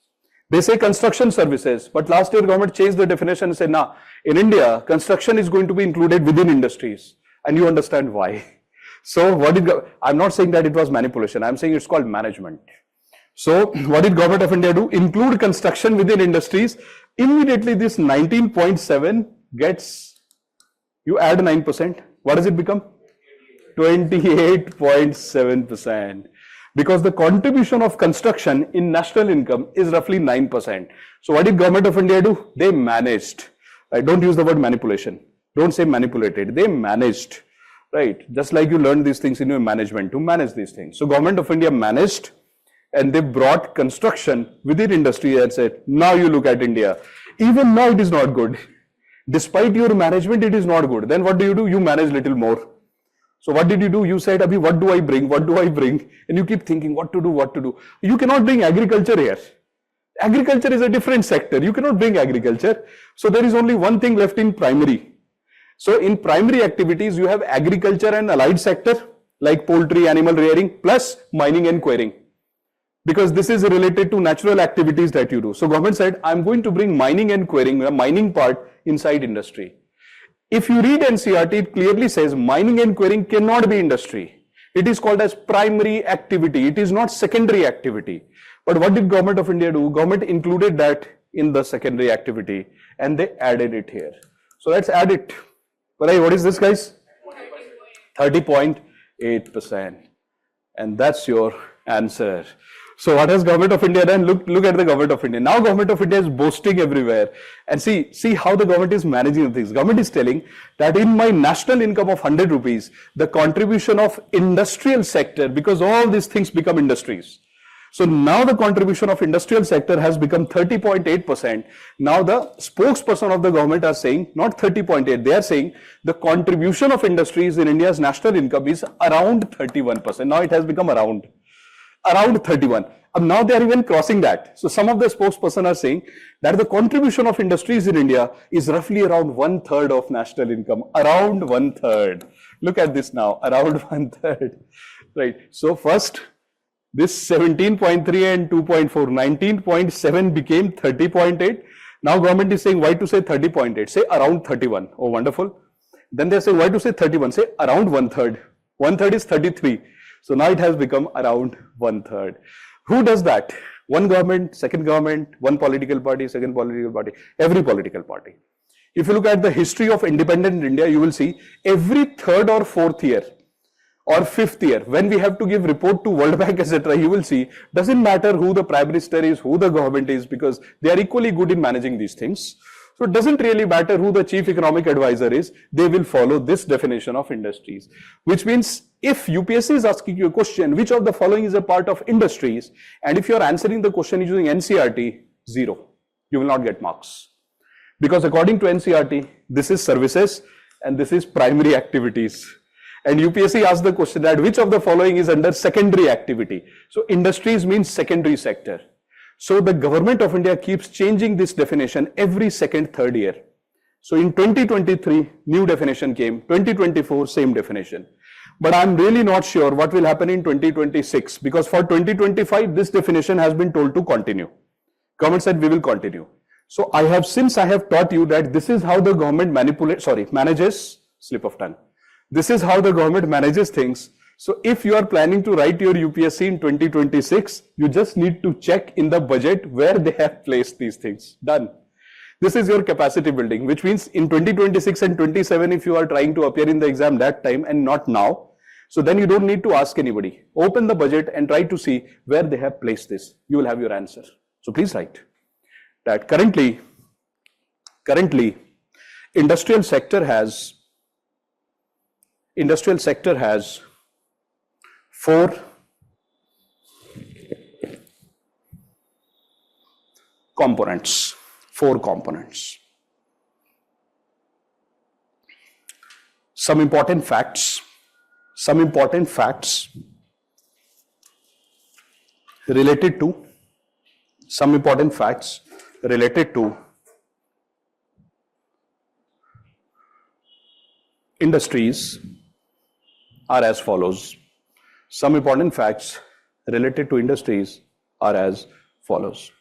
They say construction services, but last year government changed the definition and said, nah, in India, construction is going to be included within industries. And you understand why. So what did, I'm not saying that it was manipulation. I'm saying it's called management. So what did Government of India do? Include construction within industries. Immediately this 19.7 gets, you add 9%. What does it become? 28.7%. Because the contribution of construction in national income is roughly 9%. So what did Government of India do? They managed. Don't use the word manipulation. Don't say manipulated. They managed. Right? Just like you learned these things in your management to manage these things. So Government of India managed, and they brought construction within industry and said, now you look at India. Even now it is not good. Despite your management, it is not good. Then what do? You manage little more. So what did you do? You said, Abhi, what do I bring? What do I bring? And you keep thinking, what to do, what to do. You cannot bring agriculture here. Agriculture is a different sector. You cannot bring agriculture. So there is only one thing left in primary. So in primary activities, you have agriculture and allied sector, like poultry, animal rearing, plus mining and quarrying. Because this is related to natural activities that you do. So government said, I'm going to bring mining and quarrying, the mining part inside industry. If you read NCERT, it clearly says mining and quarrying cannot be industry. It is called as primary activity. It is not secondary activity. But what did Government of India do? Government included that in the secondary activity and they added it here. So let's add it. What is this, guys? 30.8%. And that's your answer. So what has Government of India done? Look at the Government of India. Now Government of India is boasting everywhere. And see how the government is managing things. Government is telling that in my national income of 100 rupees, the contribution of industrial sector, because all these things become industries. So now the contribution of industrial sector has become 30.8%. Now the spokesperson of the government are saying, not 30.8, they are saying the contribution of industries in India's national income is around 31%. Now it has become around 31. And now they are even crossing that. So some of the spokesperson are saying that the contribution of industries in India is roughly around 1/3 of national income. Around 1/3. Look at this now, around 1/3. Right. So first, this 17.3 and 2.4, 19.7 became 30.8. Now government is saying, why to say 30.8? Say around 31. Oh, wonderful. Then they say, why to say 31? Say around 1/3. 1/3 is 33. So now it has become around 1/3. Who does that? One government, second government, one political party, second political party, every political party. If you look at the history of independent India, you will see every third or fourth year or fifth year, when we have to give report to World Bank, etc., you will see, doesn't matter who the Prime Minister is, who the government is, because they are equally good in managing these things. So it doesn't really matter who the chief economic advisor is, they will follow this definition of industries. Which means if UPSC is asking you a question, which of the following is a part of industries, and if you are answering the question using NCERT, 0. You will not get marks. Because according to NCERT, this is services and this is primary activities. And UPSC asked the question that which of the following is under secondary activity. So industries means secondary sector. So the government of India keeps changing this definition every second, third year. So in 2023, new definition came, 2024, same definition. But I'm really not sure what will happen in 2026, because for 2025, this definition has been told to continue. Government said we will continue. So since I have taught you that this is how the government manages, slip of tongue. This is how the government manages things. So if you are planning to write your UPSC in 2026, you just need to check in the budget where they have placed these things. Done. This is your capacity building, which means in 2026 and 27, if you are trying to appear in the exam that time and not now, so then you don't need to ask anybody. Open the budget and try to see where they have placed this. You will have your answer. So please write that currently industrial sector has 4 components. Some important facts related to industries are as follows. Some important facts related to industries are as follows.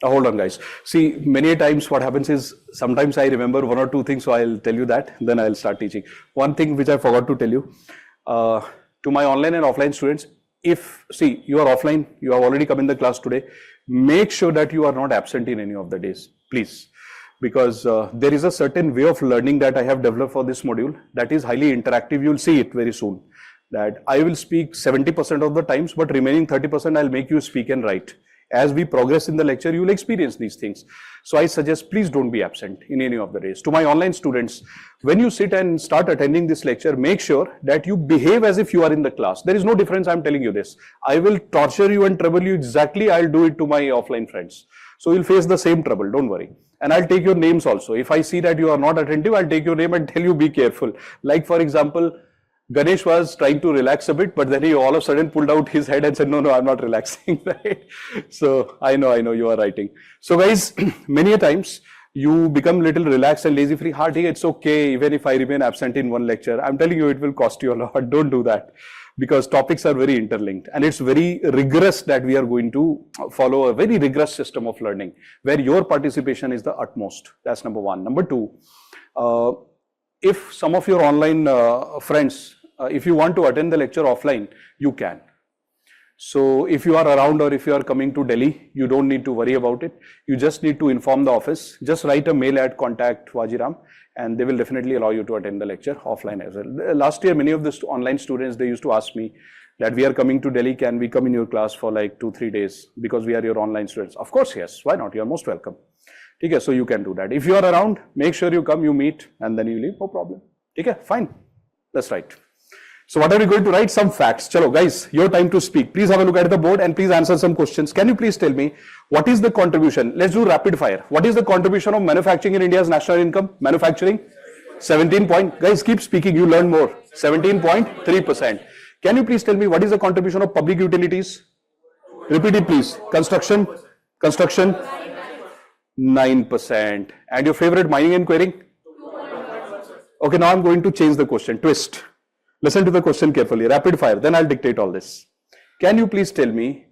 Hold on, guys. See, many times what happens is sometimes I remember 1 or 2 things, so I'll tell you that, then I'll start teaching. One thing which I forgot to tell you, to my online and offline students, if you are offline, you have already come in the class today, make sure that you are not absent in any of the days, please. Because there is a certain way of learning that I have developed for this module that is highly interactive. You'll see it very soon. That I will speak 70% of the times, but remaining 30% I'll make you speak and write. As we progress in the lecture, you will experience these things. So I suggest please don't be absent in any of the days. To my online students, when you sit and start attending this lecture, make sure that you behave as if you are in the class. There is no difference, I'm telling you this. I will torture you and trouble you exactly. I'll do it to my offline friends. So you'll face the same trouble, don't worry. And I'll take your names also. If I see that you are not attentive, I'll take your name and tell you be careful. Like for example, Ganesh was trying to relax a bit, but then he all of a sudden pulled out his head and said, no, I'm not relaxing, right? So I know you are writing. So guys, many a times you become little relaxed and lazy free. It's okay, even if I remain absent in one lecture. I'm telling you, it will cost you a lot. Don't do that, because topics are very interlinked, and it's very rigorous that we are going to follow a very rigorous system of learning where your participation is the utmost. That's number 1. Number 2, if some of your online friends, if you want to attend the lecture offline, you can. So if you are around or if you are coming to Delhi, you don't need to worry about it. You just need to inform the office. Just write a mail at contact Wajiram, and they will definitely allow you to attend the lecture offline as well. Last year, many of the online students, they used to ask me that we are coming to Delhi, can we come in your class for like 2-3 days because we are your online students? Of course, yes. Why not? You are most welcome. Okay, so you can do that. If you are around, make sure you come, you meet, and then you leave. No problem. Okay, fine. That's right. So what are we going to write? Some facts. Chalo, guys, your time to speak. Please have a look at the board and please answer some questions. Can you please tell me what is the contribution? Let's do rapid fire. What is the contribution of manufacturing in India's national income? Manufacturing? 17 point. Guys, keep speaking. You learn more. 17.3%. Can you please tell me what is the contribution of public utilities? Repeat it, please. Construction? 9%. And your favorite, mining and quarrying? Okay, now I'm going to change the question. Twist. Listen to the question carefully. Rapid fire. Then I'll dictate all this. Can you please tell me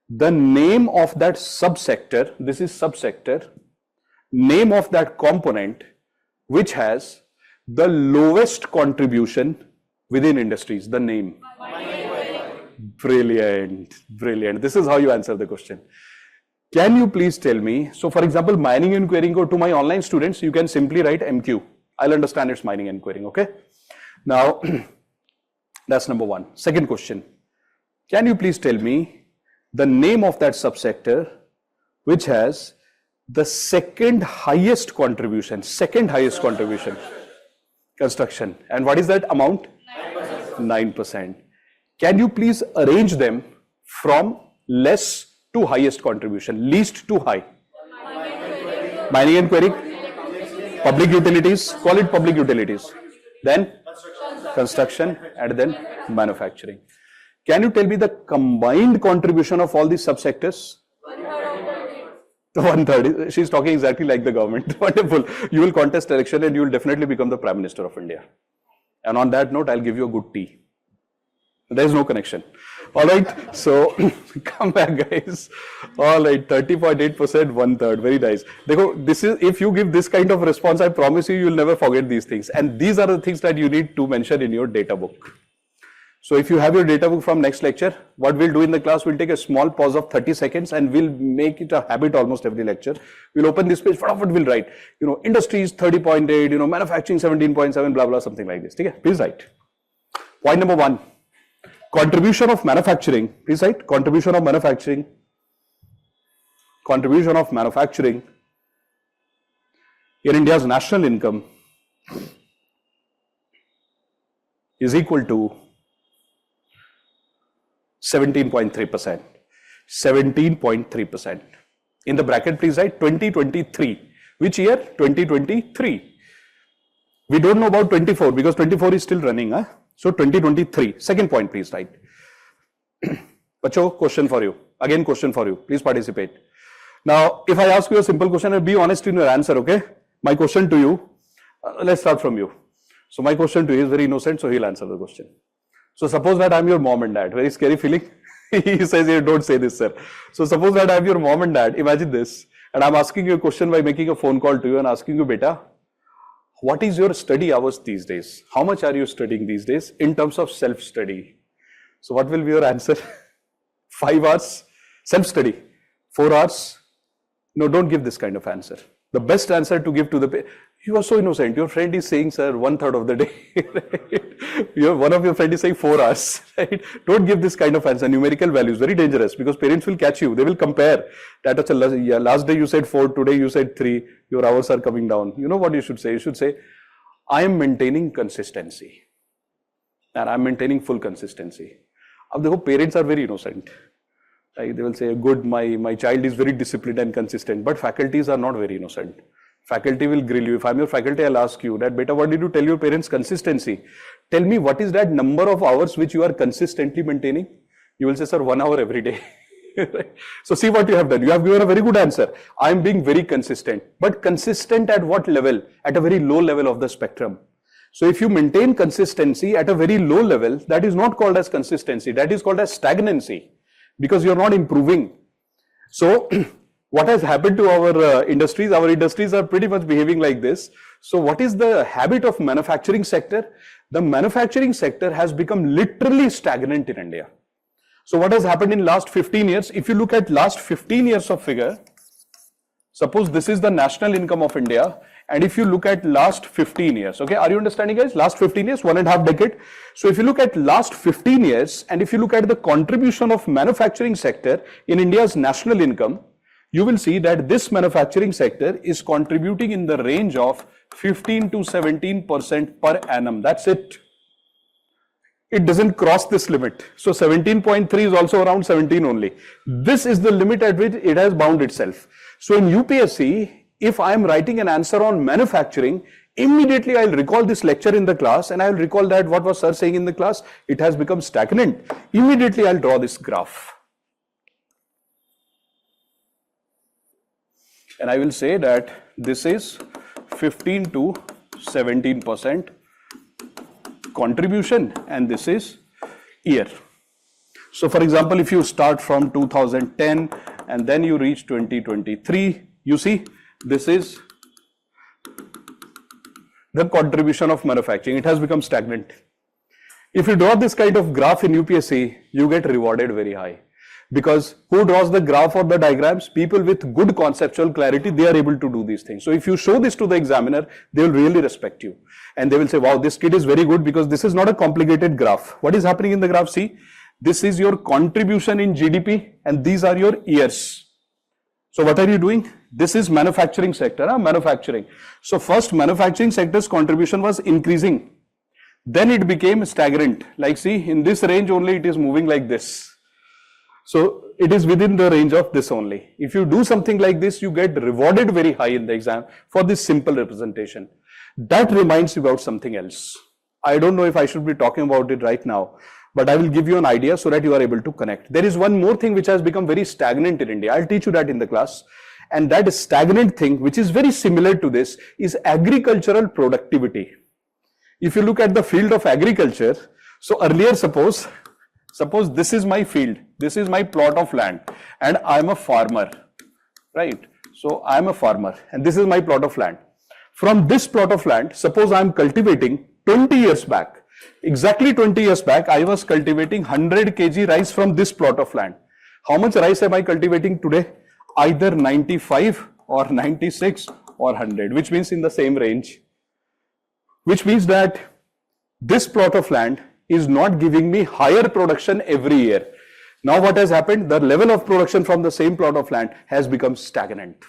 the name of that subsector? This is subsector. Name of that component which has the lowest contribution within industries. The name. Brilliant. Brilliant. This is how you answer the question. Can you please tell me? So for example, mining and quarrying, go to my online students, you can simply write MQ. I'll understand it's mining and quarrying. Okay. Now, that's number 1. Second question. Can you please tell me the name of that subsector which has the second highest contribution? Construction. And what is that amount? 9%. Can you please arrange them from less to highest contribution, least to high? Mining and quarrying, public utilities, call it public utilities. Then construction, and then manufacturing. Can you tell me the combined contribution of all these subsectors? One third. She's talking exactly like the government. Wonderful. You will contest election and you will definitely become the Prime Minister of India. And on that note, I'll give you a good tea. There is no connection. All right. So come back, guys. All right. 30.8%, one third. Very nice. This is, if you give this kind of response, I promise you'll never forget these things. And these are the things that you need to mention in your data book. So if you have your data book from next lecture, what we'll do in the class, we'll take a small pause of 30 seconds and we'll make it a habit almost every lecture. We'll open this page, we'll write, industries 30.8, manufacturing 17.7, blah, blah, something like this. Okay? Please write. Point number 1, contribution of manufacturing. Please write, contribution of manufacturing in India's national income is equal to 17.3%. 17.3%. In the bracket, please write 2023. Which year? 2023. We don't know about 24 because 24 is still running. So 2023. Second point, please write. Pacho, question for you. Again, question for you. Please participate. Now, if I ask you a simple question, be honest in your answer, okay? My question to you, let's start from you. So my question to you is very innocent, so he'll answer the question. So suppose that I'm your mom and dad. Very scary feeling. He says, hey, don't say this, sir. So suppose that I'm your mom and dad. Imagine this. And I'm asking you a question by making a phone call to you and asking you, beta, what is your study hours these days? How much are you studying these days in terms of self-study? So what will be your answer? 5 hours self-study. 4 hours? No, don't give this kind of answer. The best answer to give to the you are so innocent. Your friend is saying, sir, 1/3 of the day. Right? One of your friend is saying 4 hours. Right? Don't give this kind of answer. Numerical values, very dangerous because parents will catch you. They will compare. That last day you said 4, today you said 3. Your hours are coming down. You know what you should say? You should say, I am maintaining consistency. And I am maintaining full consistency. Now, parents are very innocent. Right? They will say, good, my child is very disciplined and consistent. But faculties are not very innocent. Faculty will grill you. If I'm your faculty, I'll ask you that, beta, what did you tell your parents? Consistency. Tell me what is that number of hours which you are consistently maintaining? You will say, sir, 1 hour every day. Right? So see what you have done. You have given a very good answer. I'm being very consistent. But consistent at what level? At a very low level of the spectrum. So if you maintain consistency at a very low level, that is not called as consistency. That is called as stagnancy. Because you're not improving. So what has happened to our industries? Our industries are pretty much behaving like this. So what is the habit of manufacturing sector? The manufacturing sector has become literally stagnant in India. So what has happened in last 15 years? If you look at last 15 years of figure, suppose this is the national income of India. And if you look at last 15 years, okay, are you understanding, guys? Last 15 years, 1.5 decade. So if you look at last 15 years, and if you look at the contribution of manufacturing sector in India's national income, you will see that this manufacturing sector is contributing in the range of 15 to 17% per annum. That's it. It doesn't cross this limit. So 17.3 is also around 17 only. This is the limit at which it has bound itself. So in UPSC, if I am writing an answer on manufacturing, immediately I'll recall this lecture in the class and I'll recall that what was sir saying in the class, it has become stagnant. Immediately I'll draw this graph. And I will say that this is 15 to 17% contribution and this is year. So for example, if you start from 2010 and then you reach 2023, you see this is the contribution of manufacturing. It has become stagnant. If you draw this kind of graph in UPSC, you get rewarded very high. Because who draws the graph or the diagrams? People with good conceptual clarity, they are able to do these things. So if you show this to the examiner, they will really respect you. And they will say, wow, this kid is very good because this is not a complicated graph. What is happening in the graph? See, this is your contribution in GDP and these are your years. So what are you doing? This is manufacturing sector, manufacturing. So first manufacturing sector's contribution was increasing. Then it became stagnant. Like see, in this range only it is moving like this. So it is within the range of this only. If you do something like this, you get rewarded very high in the exam for this simple representation. That reminds you about something else. I don't know if I should be talking about it right now, but I will give you an idea so that you are able to connect. There is one more thing which has become very stagnant in India. I'll teach you that in the class. And that stagnant thing, which is very similar to this, is agricultural productivity. If you look at the field of agriculture, so earlier suppose this is my field, this is my plot of land, and I'm a farmer, right? So I'm a farmer and this is my plot of land. From this plot of land, suppose I'm cultivating 20 years back, exactly 20 years back, I was cultivating 100 kg rice from this plot of land. How much rice am I cultivating today? Either 95 or 96 or 100, which means in the same range. Which means that this plot of land is not giving me higher production every year. Now what has happened? The level of production from the same plot of land has become stagnant.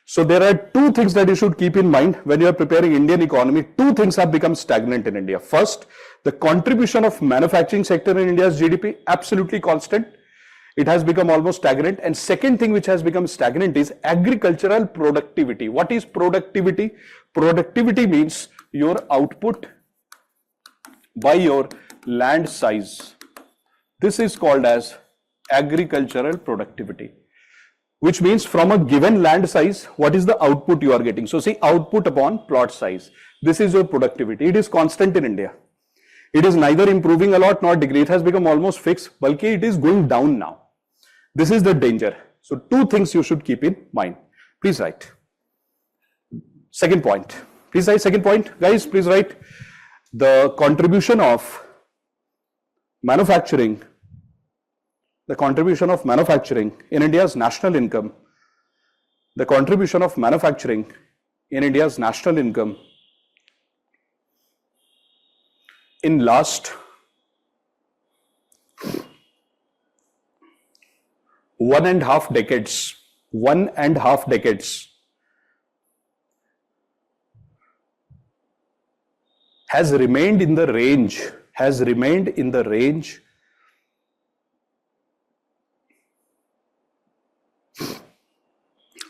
So there are two things that you should keep in mind when you are preparing Indian economy. Two things have become stagnant in India. First, the contribution of manufacturing sector in India's GDP, absolutely constant. It has become almost stagnant. And second thing which has become stagnant is agricultural productivity. What is productivity? Productivity means your output by your land size. This is called as agricultural productivity, which means from a given land size, what is the output you are getting? So see, output upon plot size. This is your productivity. It is constant in India. It is neither improving a lot nor decreasing. It has become almost fixed, bulky. It is going down now. This is the danger. So two things you should keep in mind. Please write. Second point. Please write second point. Guys, please write. The contribution of manufacturing in India's national income, the contribution of manufacturing in India's national income in last 1.5 decades, has remained in the range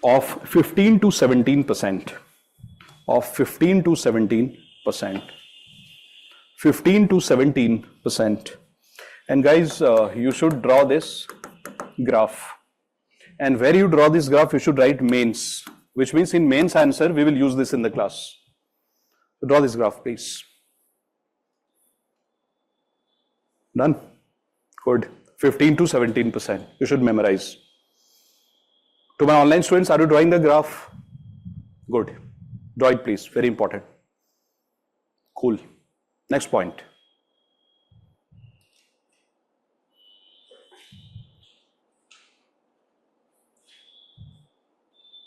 of 15 to 17%, of 15 to 17%. And guys, you should draw this graph. And where you draw this graph, you should write mains, which means in mains answer, we will use this in the class. So draw this graph, please. Done? Good. 15 to 17%. You should memorize. To my online students, are you drawing the graph? Good. Draw it, please. Very important. Cool. Next point.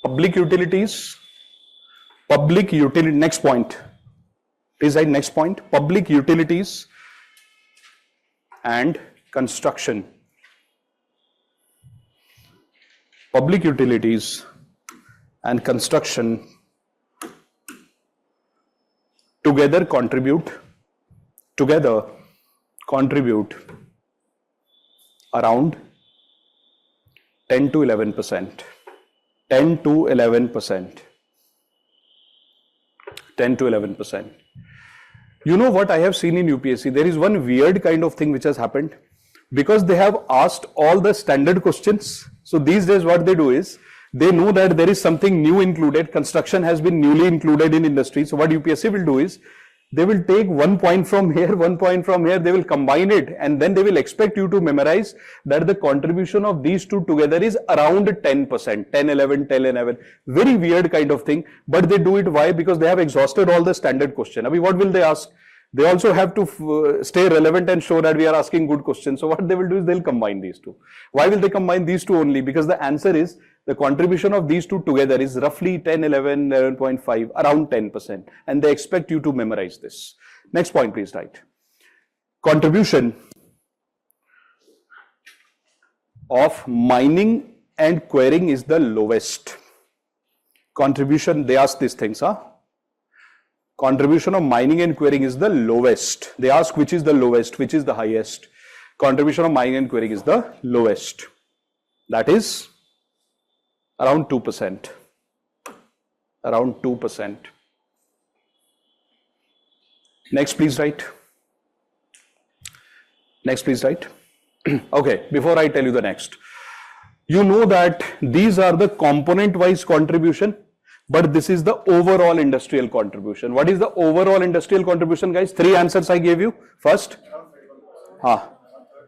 Public utilities. Next point. Please write next point. Public utilities and construction. Public utilities and construction together contribute around 10 to 11%. 10 to 11%. You know what I have seen in UPSC? There is one weird kind of thing which has happened. Because they have asked all the standard questions. So these days what they do is, they know that there is something new included. Construction has been newly included in industry. So what UPSC will do is, they will take 1 point from here, 1 point from here, they will combine it, and then they will expect you to memorize that the contribution of these two together is around 10%, 10, 11, 10, 11. Very weird kind of thing, but they do it. Why? Because they have exhausted all the standard question. I mean, what will they ask? They also have to stay relevant and show that we are asking good questions. So what they will do is they'll combine these two. Why will they combine these two only? Because the answer is the contribution of these two together is roughly 10, 11, 11.5, around 10%. And they expect you to memorize this. Next point, please write. Contribution of mining and quarrying is the lowest. Contribution, they ask these things, huh? Contribution of mining and quarrying is the lowest. They ask which is the lowest, which is the highest. Contribution of mining and quarrying is the lowest. That is around 2%. Around 2%. Next, please write. Next, please write. Okay, before I tell you the next. You know that these are the component wise contribution, but this is the overall industrial contribution. What is the overall industrial contribution, guys? 3 answers I gave you. First,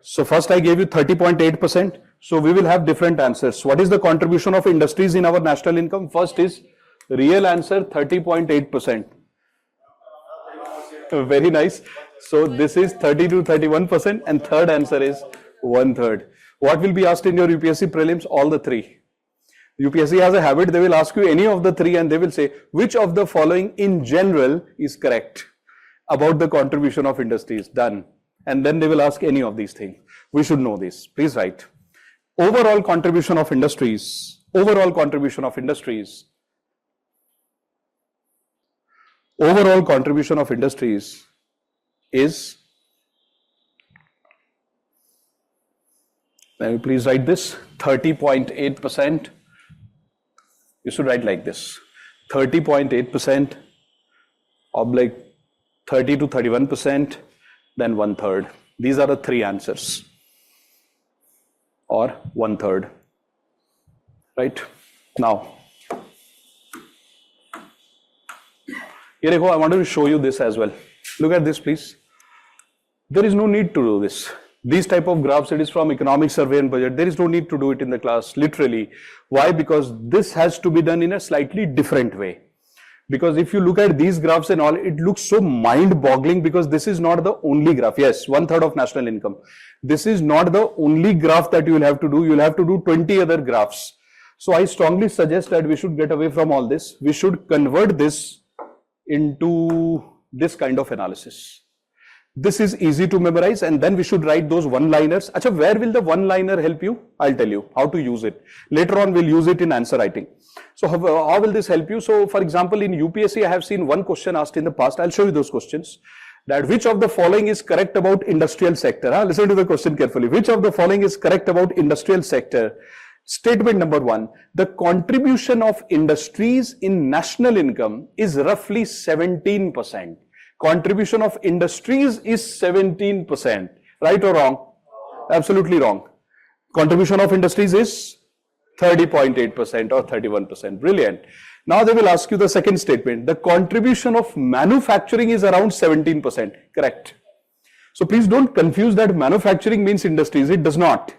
so first I gave you 30.8%. So we will have different answers. What is the contribution of industries in our national income? First is real answer 30.8%. Very nice. So this is 30 to 31%, and third answer is 1/3. What will be asked in your UPSC prelims? All the 3. UPSC has a habit, they will ask you any of the 3 and they will say, which of the following in general is correct about the contribution of industries? Done. And then they will ask any of these things. We should know this. Please write. Overall contribution of industries. Overall contribution of industries. Overall contribution of industries is, let me please write this, 30.8%. You should write like this, 30.8% oblique 30 to 31%, then 1/3. These are the 3 answers, or 1/3, right? Now, here I wanted to show you this as well. Look at this, please. There is no need to do this. These type of graphs, it is from economic survey and budget. There is no need to do it in the class, literally. Why? Because this has to be done in a slightly different way. Because if you look at these graphs and all, it looks so mind-boggling, because this is not the only graph. Yes, 1/3 of national income. This is not the only graph that you will have to do. You will have to do 20 other graphs. So I strongly suggest that we should get away from all this. We should convert this into this kind of analysis. This is easy to memorize, and then we should write those one-liners. Achha, where will the one-liner help you? I'll tell you how to use it. Later on, we'll use it in answer writing. So how will this help you? So for example, in UPSC, I have seen one question asked in the past. I'll show you those questions. That which of the following is correct about industrial sector? Listen to the question carefully. Which of the following is correct about industrial sector? Statement number 1, the contribution of industries in national income is roughly 17%. Contribution of industries is 17%. Right or wrong? Absolutely wrong. Contribution of industries is 30.8% or 31%. Brilliant. Now they will ask you the second statement. The contribution of manufacturing is around 17%. Correct. So please don't confuse that manufacturing means industries. It does not.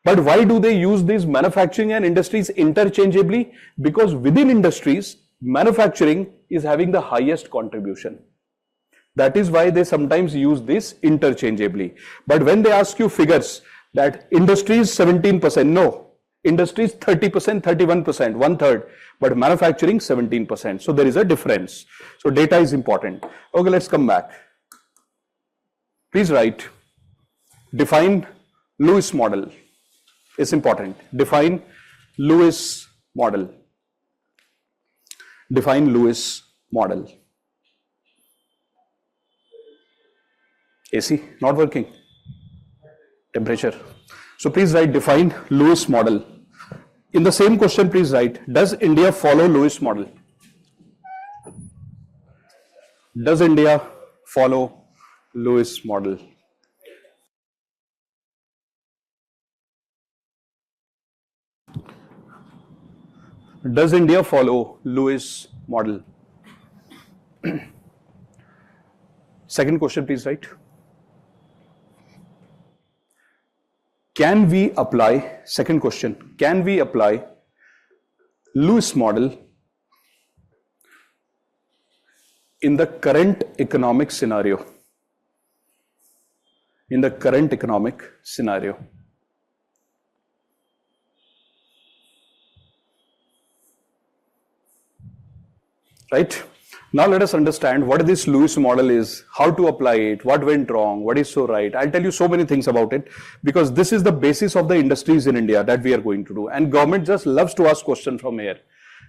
But why do they use these manufacturing and industries interchangeably? Because within industries, manufacturing is having the highest contribution. That is why they sometimes use this interchangeably. But when they ask you figures that industries 17%, no, industries 30%, 31%, 1/3, but manufacturing 17%. So there is a difference. So data is important. Okay, let's come back. Please write, define Lewis model. It's important. Define Lewis model. Define Lewis model. AC not working. Temperature. So please write define Lewis model. In the same question, please write, does India follow Lewis model? Does India follow Lewis model? Does India follow Lewis model? Second question, please write. Can we apply, second question, can we apply Lewis model in the current economic scenario? In the current economic scenario. Right? Now let us understand what this Lewis model is, how to apply it, what went wrong, what is so right. I'll tell you so many things about it, because this is the basis of the industries in India that we are going to do. And government just loves to ask questions from here.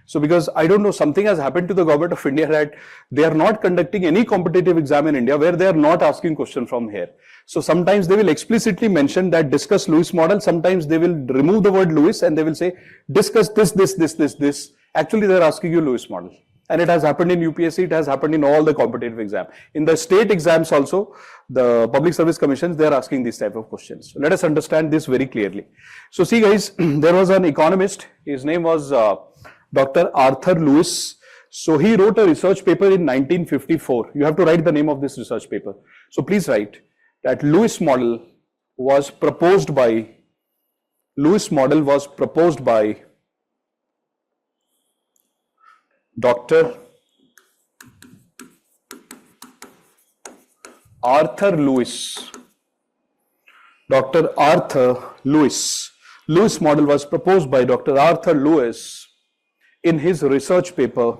So because I don't know, something has happened to the government of India that they are not conducting any competitive exam in India where they are not asking question from here. So sometimes they will explicitly mention that discuss Lewis model. Sometimes they will remove the word Lewis and they will say discuss this. Actually, they are asking you Lewis model. And it has happened in UPSC, it has happened in all the competitive exam. In the state exams also, the public service commissions, they are asking these type of questions. So let us understand this very clearly. So see guys, there was an economist, his name was Dr. Arthur Lewis. So he wrote a research paper in 1954. You have to write the name of this research paper. So please write that Lewis model was proposed by Dr. Arthur Lewis. Dr. Arthur Lewis. Lewis model was proposed by Dr. Arthur Lewis in his research paper.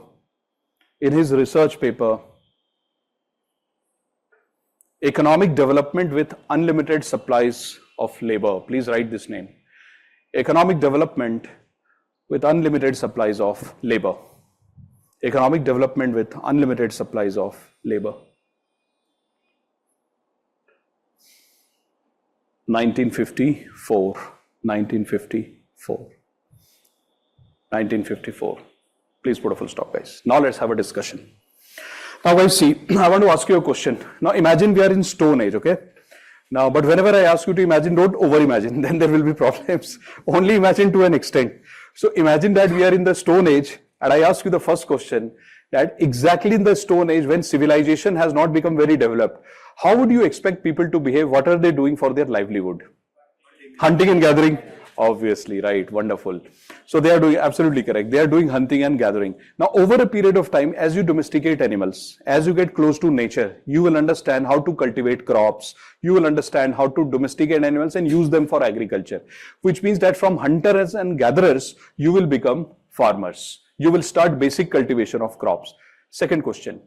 Economic development with unlimited supplies of labor. Please write this name. Economic development with unlimited supplies of labor. Economic development with unlimited supplies of labor. 1954. Please put a full stop, guys. Now let's have a discussion. Now guys, see, I want to ask you a question. Now imagine we are in Stone Age, okay? Now, but whenever I ask you to imagine, don't over-imagine, then there will be problems. Only imagine to an extent. So imagine that we are in the Stone Age, and I ask you the first question, that exactly in the Stone Age, when civilization has not become very developed, how would you expect people to behave? What are they doing for their livelihood? Hunting and gathering? Obviously, right, wonderful. So they are doing, absolutely correct, they are doing hunting and gathering. Now over a period of time, as you domesticate animals, as you get close to nature, you will understand how to cultivate crops, you will understand how to domesticate animals and use them for agriculture, which means that from hunters and gatherers, you will become farmers. You will start basic cultivation of crops. Second question.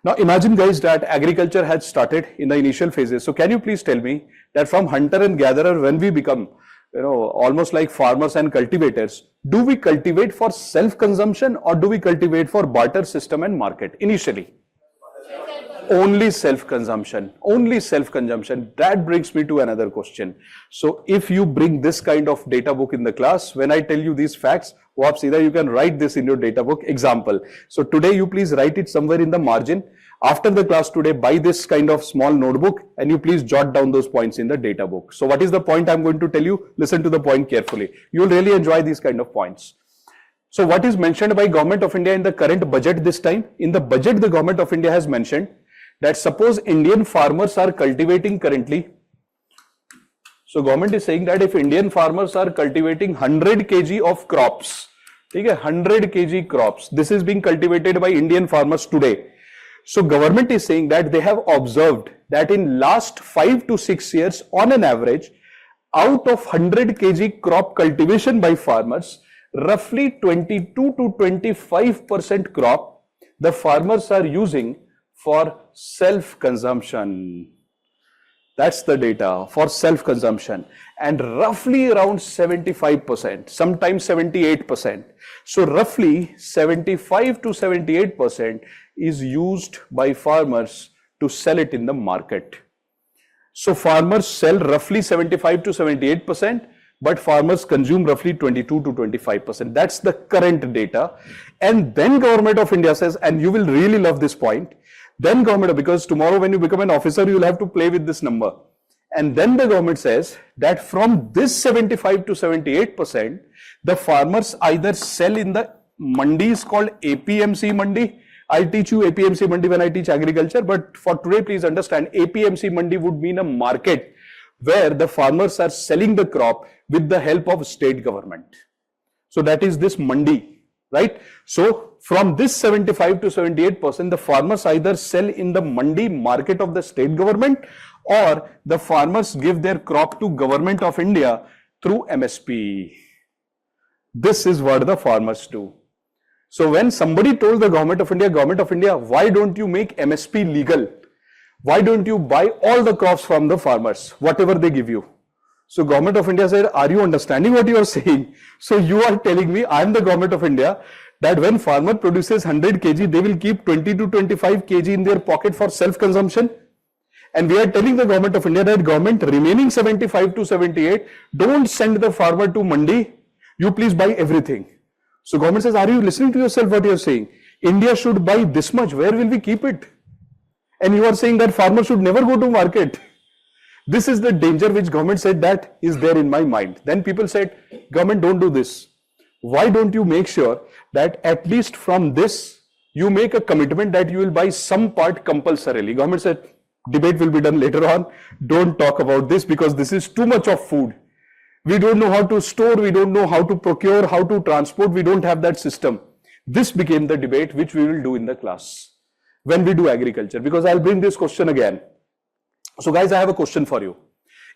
Now imagine guys that agriculture had started in the initial phases. So can you please tell me that from hunter and gatherer, when we become almost like farmers and cultivators, do we cultivate for self-consumption or do we cultivate for barter system and market initially? Only self-consumption, only self-consumption. That brings me to another question. So if you bring this kind of data book in the class, when I tell you these facts, either you can write this in your data book. Example. So today you please write it somewhere in the margin. After the class today, buy this kind of small notebook and you please jot down those points in the data book. So what is the point I'm going to tell you? Listen to the point carefully. You will really enjoy these kind of points. So what is mentioned by Government of India in the current budget this time? In the budget, the Government of India has mentioned that suppose Indian farmers are cultivating currently. So government is saying that if Indian farmers are cultivating 100 kg of crops, 100 kg crops, this is being cultivated by Indian farmers today. So government is saying that they have observed that in last 5 to 6 years, on an average, out of 100 kg crop cultivation by farmers, roughly 22 to 25% crop the farmers are using for self-consumption. That's the data for self-consumption, and roughly around 75%, sometimes 78%. So roughly 75 to 78% is used by farmers to sell it in the market. So farmers sell roughly 75 to 78%, but farmers consume roughly 22 to 25%. That's the current data. And then Government of India says, and you will really love this point, then government, because tomorrow when you become an officer, you will have to play with this number. And then the government says that from this 75 to 78%, the farmers either sell in the mandis called APMC mandi. I'll teach you APMC mandi when I teach agriculture, but for today, please understand, APMC mandi would mean a market where the farmers are selling the crop with the help of state government. So that is this mandi, right? So from this 75 to 78%, the farmers either sell in the mandi market of the state government, or the farmers give their crop to Government of India through MSP. This is what the farmers do. So when somebody told the Government of India, why don't you make MSP legal? Why don't you buy all the crops from the farmers, whatever they give you? So Government of India said, are you understanding what you are saying? So you are telling me, I am the Government of India, that when farmer produces 100 kg, they will keep 20 to 25 kg in their pocket for self-consumption. And we are telling the Government of India that government remaining 75 to 78, don't send the farmer to mandi, you please buy everything. So government says, are you listening to yourself what you are saying? India should buy this much. Where will we keep it? And you are saying that farmer should never go to market. This is the danger which government said that is there in my mind. Then people said, government, don't do this. Why don't you make sure that at least from this, you make a commitment that you will buy some part compulsorily. Government said, debate will be done later on. Don't talk about this because this is too much of food. We don't know how to store. We don't know how to procure, how to transport. We don't have that system. This became the debate which we will do in the class when we do agriculture, because I'll bring this question again. So guys, I have a question for you.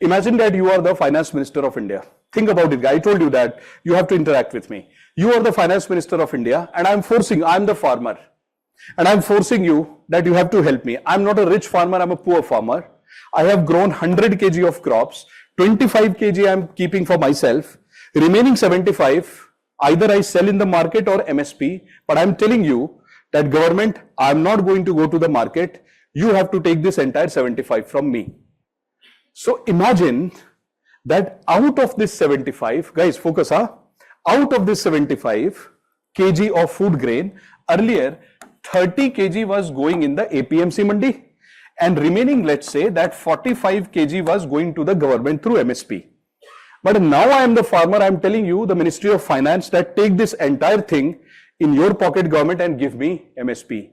Imagine that you are the finance minister of India. Think about it, guys. I told you that you have to interact with me. You are the finance minister of India and I'm the farmer. And I'm forcing you that you have to help me. I'm not a rich farmer, I'm a poor farmer. I have grown 100 kg of crops, 25 kg I'm keeping for myself. Remaining 75, either I sell in the market or MSP, but I'm telling you that government, I'm not going to go to the market. You have to take this entire 75 from me. So imagine that out of this 75, guys, focus, out of this 75 kg of food grain, earlier 30 kg was going in the APMC Mandi and remaining, let's say that 45 kg was going to the government through MSP. But now I am the farmer, I am telling you, the Ministry of Finance, that take this entire thing in your pocket, government, and give me MSP.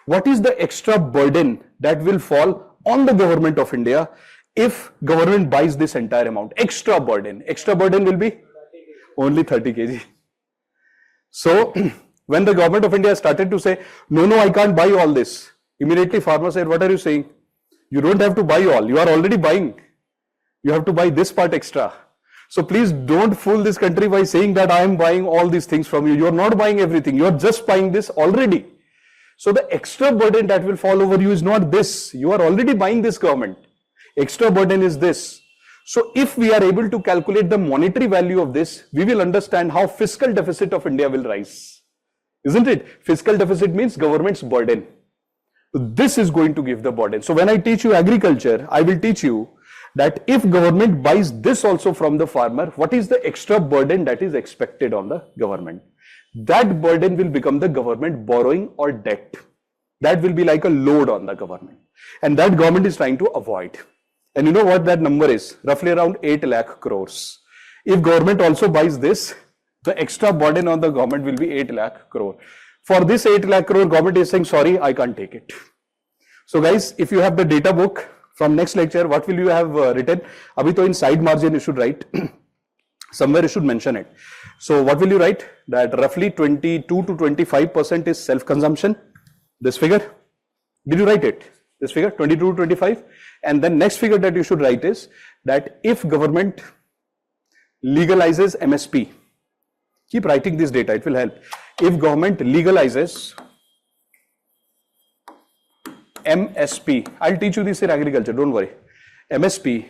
What is the extra burden that will fall on the government of India if government buys this entire amount? Extra burden will be only 30 kg. So when the government of India started to say, no, I can't buy all this, immediately farmer said, what are you saying? You don't have to buy all, you are already buying. You have to buy this part extra. So please don't fool this country by saying that I am buying all these things from you. You are not buying everything. You are just buying this already. So the extra burden that will fall over you is not this. You are already buying this, government. Extra burden is this. So if we are able to calculate the monetary value of this, we will understand how fiscal deficit of India will rise. Isn't it? Fiscal deficit means government's burden. This is going to give the burden. So when I teach you agriculture, I will teach you that if government buys this also from the farmer, what is the extra burden that is expected on the government? That burden will become the government borrowing or debt. That will be like a load on the government. And that government is trying to avoid. And you know what that number is? Roughly around 8 lakh crores. If government also buys this, the extra burden on the government will be 8 lakh crore. For this 8 lakh crore, government is saying, sorry, I can't take it. So guys, if you have the data book, from next lecture, what will you have written? Abhi to in side margin you should write. Somewhere you should mention it. So what will you write? That roughly 22 to 25% is self-consumption. This figure. Did you write it? This figure, 22 to 25. And then next figure that you should write is that if government legalizes MSP, keep writing this data, it will help. If government legalizes MSP, I'll teach you this in agriculture, don't worry. MSP,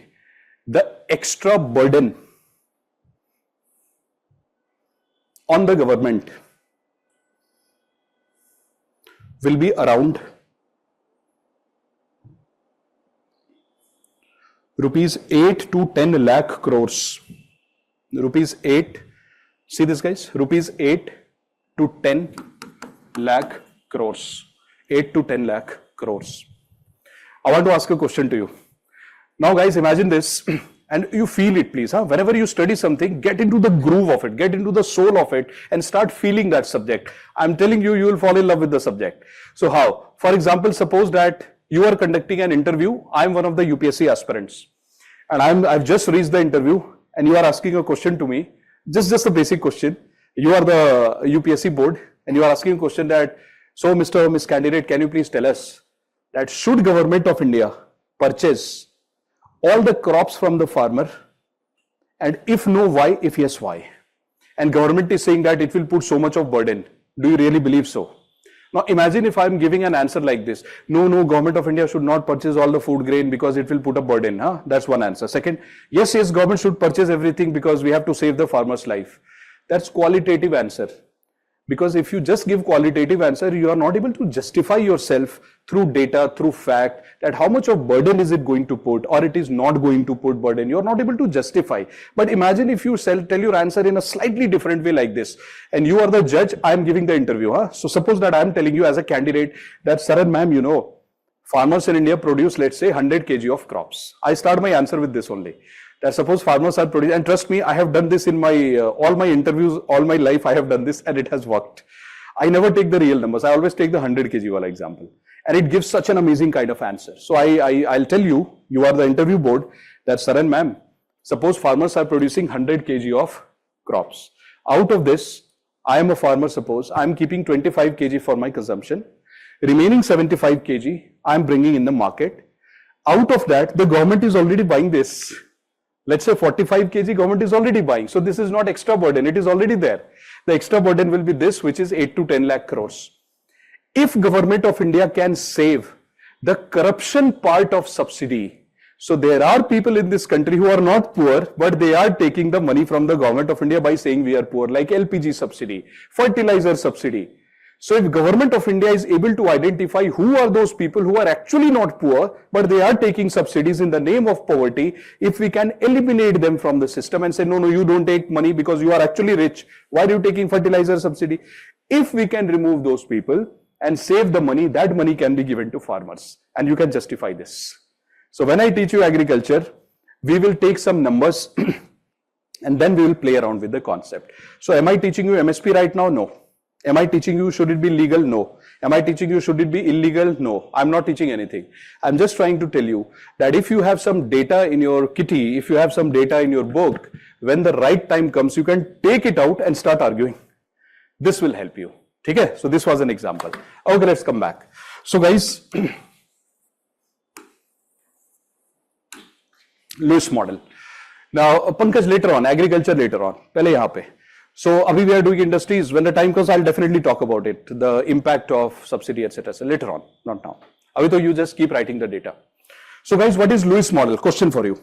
the extra burden on the government will be around rupees 8 to 10 lakh crores. Rupees 8, see this guys, rupees 8 to 10 lakh crores. 8 to 10 lakh crores. I want to ask a question to you. Now guys, imagine this and you feel it, please. Whenever you study something, get into the groove of it, get into the soul of it and start feeling that subject. I'm telling you, you will fall in love with the subject. So how? For example, suppose that you are conducting an interview. I'm one of the UPSC aspirants and I've just reached the interview and you are asking a question to me, just a basic question. You are the UPSC board and you are asking a question that, so Mr. or Miss Candidate, can you please tell us that should government of India purchase all the crops from the farmer, and if no, why? If yes, why? And government is saying that it will put so much of burden. Do you really believe so? Now imagine if I'm giving an answer like this. No, government of India should not purchase all the food grain because it will put a burden. That's one answer. Second, yes, government should purchase everything because we have to save the farmer's life. That's qualitative answer. Because if you just give qualitative answer, you are not able to justify yourself through data, through fact, that how much of burden is it going to put, or it is not going to put burden. You are not able to justify. But imagine if you tell your answer in a slightly different way like this, and you are the judge, I am giving the interview. So suppose that I am telling you as a candidate that, sir and ma'am, you know, farmers in India produce, let's say, 100 kg of crops. I start my answer with this only. That suppose farmers are producing, and trust me, I have done this in my all my interviews, all my life I have done this, and it has worked. I never take the real numbers. I always take the 100 kg wala example. And it gives such an amazing kind of answer. So I'll tell you, you are the interview board, that sir and ma'am, suppose farmers are producing 100 kg of crops. Out of this, I am a farmer, suppose, I am keeping 25 kg for my consumption. Remaining 75 kg, I am bringing in the market. Out of that, the government is already buying this. Let's say 45 kg government is already buying. So this is not extra burden, it is already there. The extra burden will be this, which is 8 to 10 lakh crores. If government of India can save the corruption part of subsidy, so there are people in this country who are not poor, but they are taking the money from the government of India by saying we are poor, like LPG subsidy, fertilizer subsidy. So if government of India is able to identify who are those people who are actually not poor, but they are taking subsidies in the name of poverty, if we can eliminate them from the system and say, no, you don't take money because you are actually rich. Why are you taking fertilizer subsidy? If we can remove those people and save the money, that money can be given to farmers. And you can justify this. So when I teach you agriculture, we will take some numbers and then we will play around with the concept. So am I teaching you MSP right now? No. Am I teaching you should it be legal? No. Am I teaching you should it be illegal? No. I'm not teaching anything. I'm just trying to tell you that if you have some data in your kitty, if you have some data in your book, when the right time comes, you can take it out and start arguing. This will help you. Okay? So this was an example. Okay, let's come back. So guys, Lewis model. Now, Pankaj later on, agriculture later on. Pehle yahan pe. So, abhi we are doing industries. When the time comes, I'll definitely talk about it, the impact of subsidy, etc. So later on, not now. Abhi to you just keep writing the data. So guys, what is Lewis model? Question for you.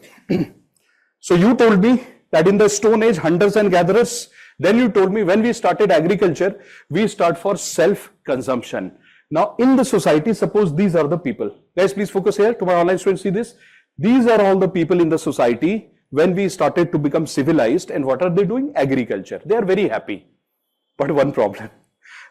So you told me that in the Stone Age, hunters and gatherers, then you told me when we started agriculture, we start for self-consumption. Now in the society, suppose these are the people. Guys, please focus here. To my online students, see this. These are all the people in the society when we started to become civilized. And what are they doing? Agriculture. They are very happy. But one problem,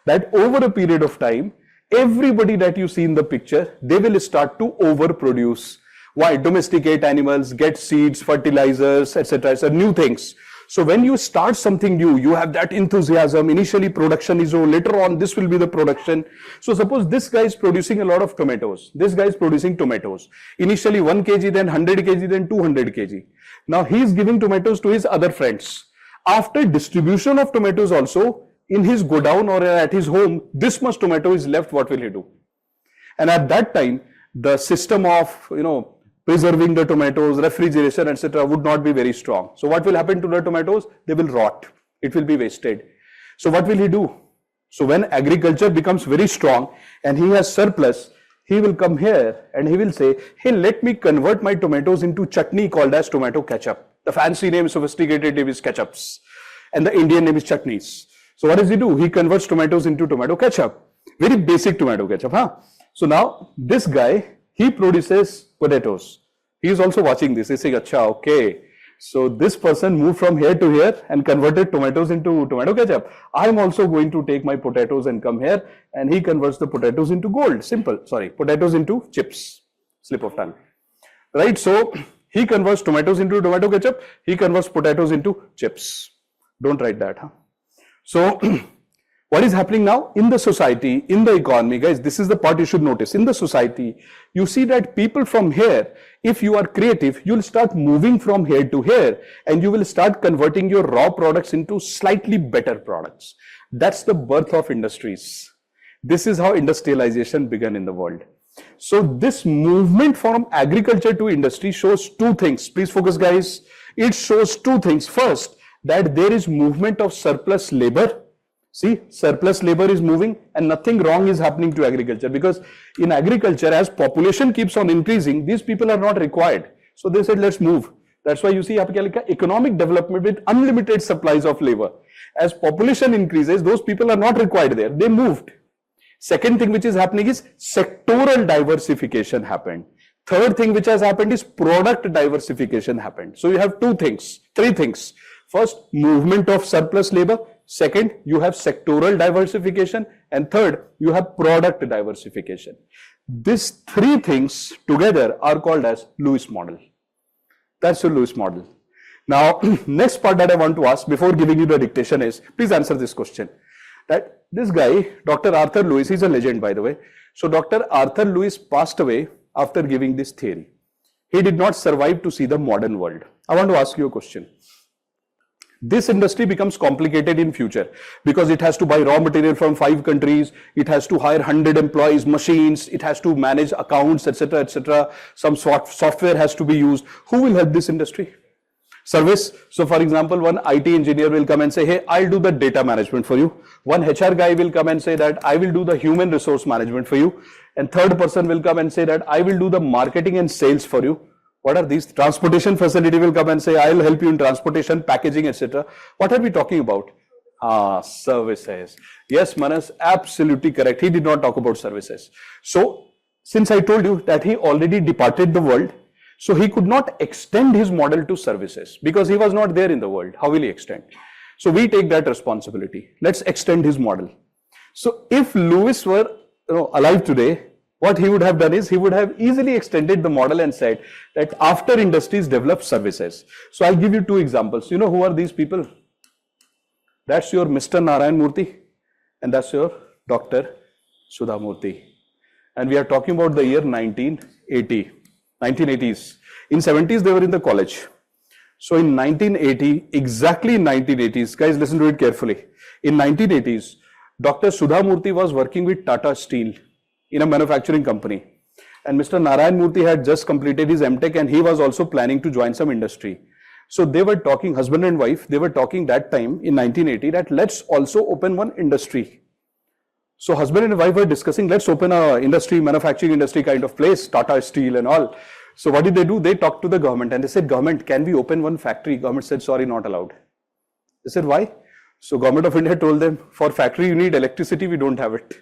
that over a period of time, everybody that you see in the picture, they will start to overproduce. Why? Domesticate animals, get seeds, fertilizers, etc. So new things. So when you start something new, you have that enthusiasm. Initially production is low, later on this will be the production. So suppose this guy is producing a lot of tomatoes. This guy is producing tomatoes. Initially 1 kg, then 100 kg, then 200 kg. Now he is giving tomatoes to his other friends. After distribution of tomatoes also, in his godown or at his home, this much tomato is left, what will he do? And at that time, the system of, preserving the tomatoes, refrigeration, etc. would not be very strong. So what will happen to the tomatoes? They will rot. It will be wasted. So what will he do? So when agriculture becomes very strong and he has surplus, he will come here and he will say, hey, let me convert my tomatoes into chutney called as tomato ketchup. The fancy name, sophisticated name is ketchups. And the Indian name is chutneys. So what does he do? He converts tomatoes into tomato ketchup. Very basic tomato ketchup, huh? So now this guy, he produces potatoes. He is also watching this. He's saying, acha, okay. So this person moved from here to here and converted tomatoes into tomato ketchup. I'm also going to take my potatoes and come here, and he converts the potatoes into gold. Simple. Sorry, potatoes into chips. Slip of tongue. Right? So he converts tomatoes into tomato ketchup. He converts potatoes into chips. Don't write that, huh? So what is happening now in the society, in the economy, guys, this is the part you should notice. In the society, you see that people from here, if you are creative, you'll start moving from here to here and you will start converting your raw products into slightly better products. That's the birth of industries. This is how industrialization began in the world. So this movement from agriculture to industry shows two things. Please focus, guys. It shows two things. First, that there is movement of surplus labor. See, surplus labor is moving and nothing wrong is happening to agriculture, because in agriculture, as population keeps on increasing, these people are not required. So they said, let's move. That's why you see यहाँ पे क्या लिखा है? Economic development with unlimited supplies of labor. As population increases, those people are not required there. They moved. Second thing which is happening is sectoral diversification happened. Third thing which has happened is product diversification happened. So you have two things, three things. First, movement of surplus labor. Second, you have sectoral diversification. And third, you have product diversification. These three things together are called as Lewis model. That's the Lewis model. Now, next part that I want to ask before giving you the dictation is, please answer this question. That this guy, Dr. Arthur Lewis, he's a legend by the way. So Dr. Arthur Lewis passed away after giving this theory. He did not survive to see the modern world. I want to ask you a question. This industry becomes complicated in future because it has to buy raw material from 5 countries, it has to hire 100 employees, machines, it has to manage accounts, etc., etc. Some software has to be used. Who will help this industry? Service. So for example, one IT engineer will come and say, hey, I'll do the data management for you. One HR guy will come and say that I will do the human resource management for you. And third person will come and say that I will do the marketing and sales for you. What are these? Transportation facility will come and say, I'll help you in transportation, packaging, etc. What are we talking about? Services. Yes, Manas, absolutely correct. He did not talk about services. So since I told you that he already departed the world, so he could not extend his model to services because he was not there in the world. How will he extend? So we take that responsibility. Let's extend his model. So if Lewis were alive today, what he would have done is he would have easily extended the model and said that after industries develop services. So I'll give you 2 examples. You know who are these people? That's your Mr. Narayan Murthy and that's your Dr. Sudha Murthy. And we are talking about the year 1980. 1980s. In 70s, they were in the college. So in 1980, exactly in 1980s, guys, listen to it carefully. In 1980s, Dr. Sudha Murthy was working with Tata Steel in a manufacturing company. And Mr. Narayan Murthy had just completed his MTech and he was also planning to join some industry. So they were talking, husband and wife, they were talking that time in 1980 that let's also open one industry. So husband and wife were discussing, let's open a industry, manufacturing industry kind of place, Tata Steel and all. So what did they do? They talked to the government and they said, government, can we open one factory? Government said, sorry, not allowed. They said, why? So government of India told them, for factory you need electricity, we don't have it.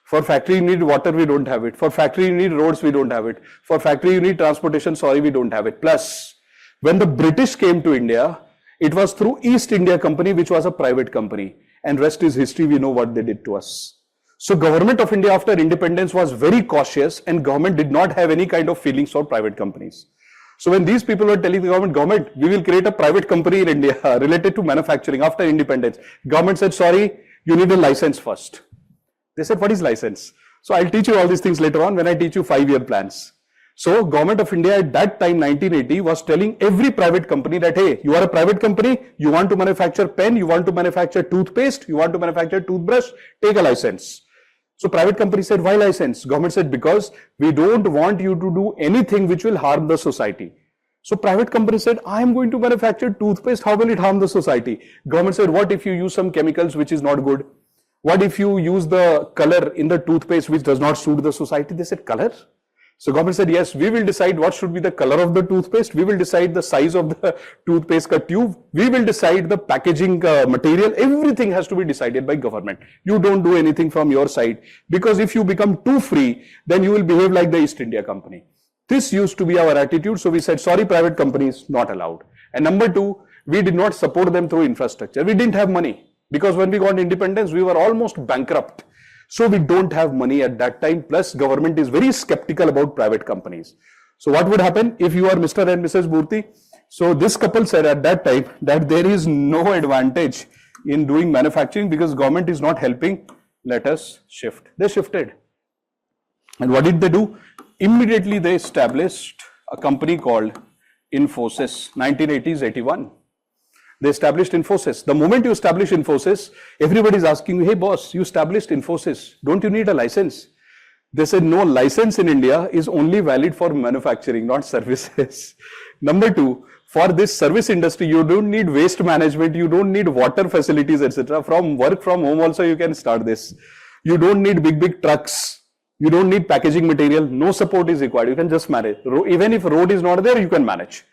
For factory you need water, we don't have it. For factory you need roads, we don't have it. For factory you need transportation, sorry, we don't have it. Plus, when the British came to India, it was through East India Company, which was a private company. And rest is history, we know what they did to us. So government of India after independence was very cautious and government did not have any kind of feelings for private companies. So when these people were telling the government, we will create a private company in India related to manufacturing after independence. Government said, sorry, you need a license first. They said, what is license? So I'll teach you all these things later on when I teach you 5-year plans. So government of India at that time, 1980, was telling every private company that, hey, you are a private company, you want to manufacture pen, you want to manufacture toothpaste, you want to manufacture toothbrush, take a license. So private company said, why license? Government said, because we don't want you to do anything which will harm the society. So private company said, I am going to manufacture toothpaste, how will it harm the society? Government said, what if you use some chemicals which is not good? What if you use the color in the toothpaste which does not suit the society? They said, color? So government said, yes, we will decide what should be the color of the toothpaste. We will decide the size of the toothpaste ka tube. We will decide the packaging material. Everything has to be decided by government. You don't do anything from your side because if you become too free, then you will behave like the East India Company. This used to be our attitude. So we said, sorry, private companies, not allowed. And number 2, we did not support them through infrastructure. We didn't have money because when we got independence, we were almost bankrupt. So we don't have money at that time, plus government is very skeptical about private companies. So what would happen if you are Mr. and Mrs. Murthy? So this couple said at that time that there is no advantage in doing manufacturing because government is not helping. Let us shift. They shifted. And what did they do? Immediately they established a company called Infosys, 1980s, 81. They established Infosys. The moment you establish Infosys, everybody is asking you, hey boss, you established Infosys. Don't you need a license? They said, no, license in India is only valid for manufacturing, not services. Number 2, for this service industry, you don't need waste management, you don't need water facilities, etc. From work from home also, you can start this. You don't need big trucks. You don't need packaging material. No support is required. You can just manage. Even if road is not there, you can manage.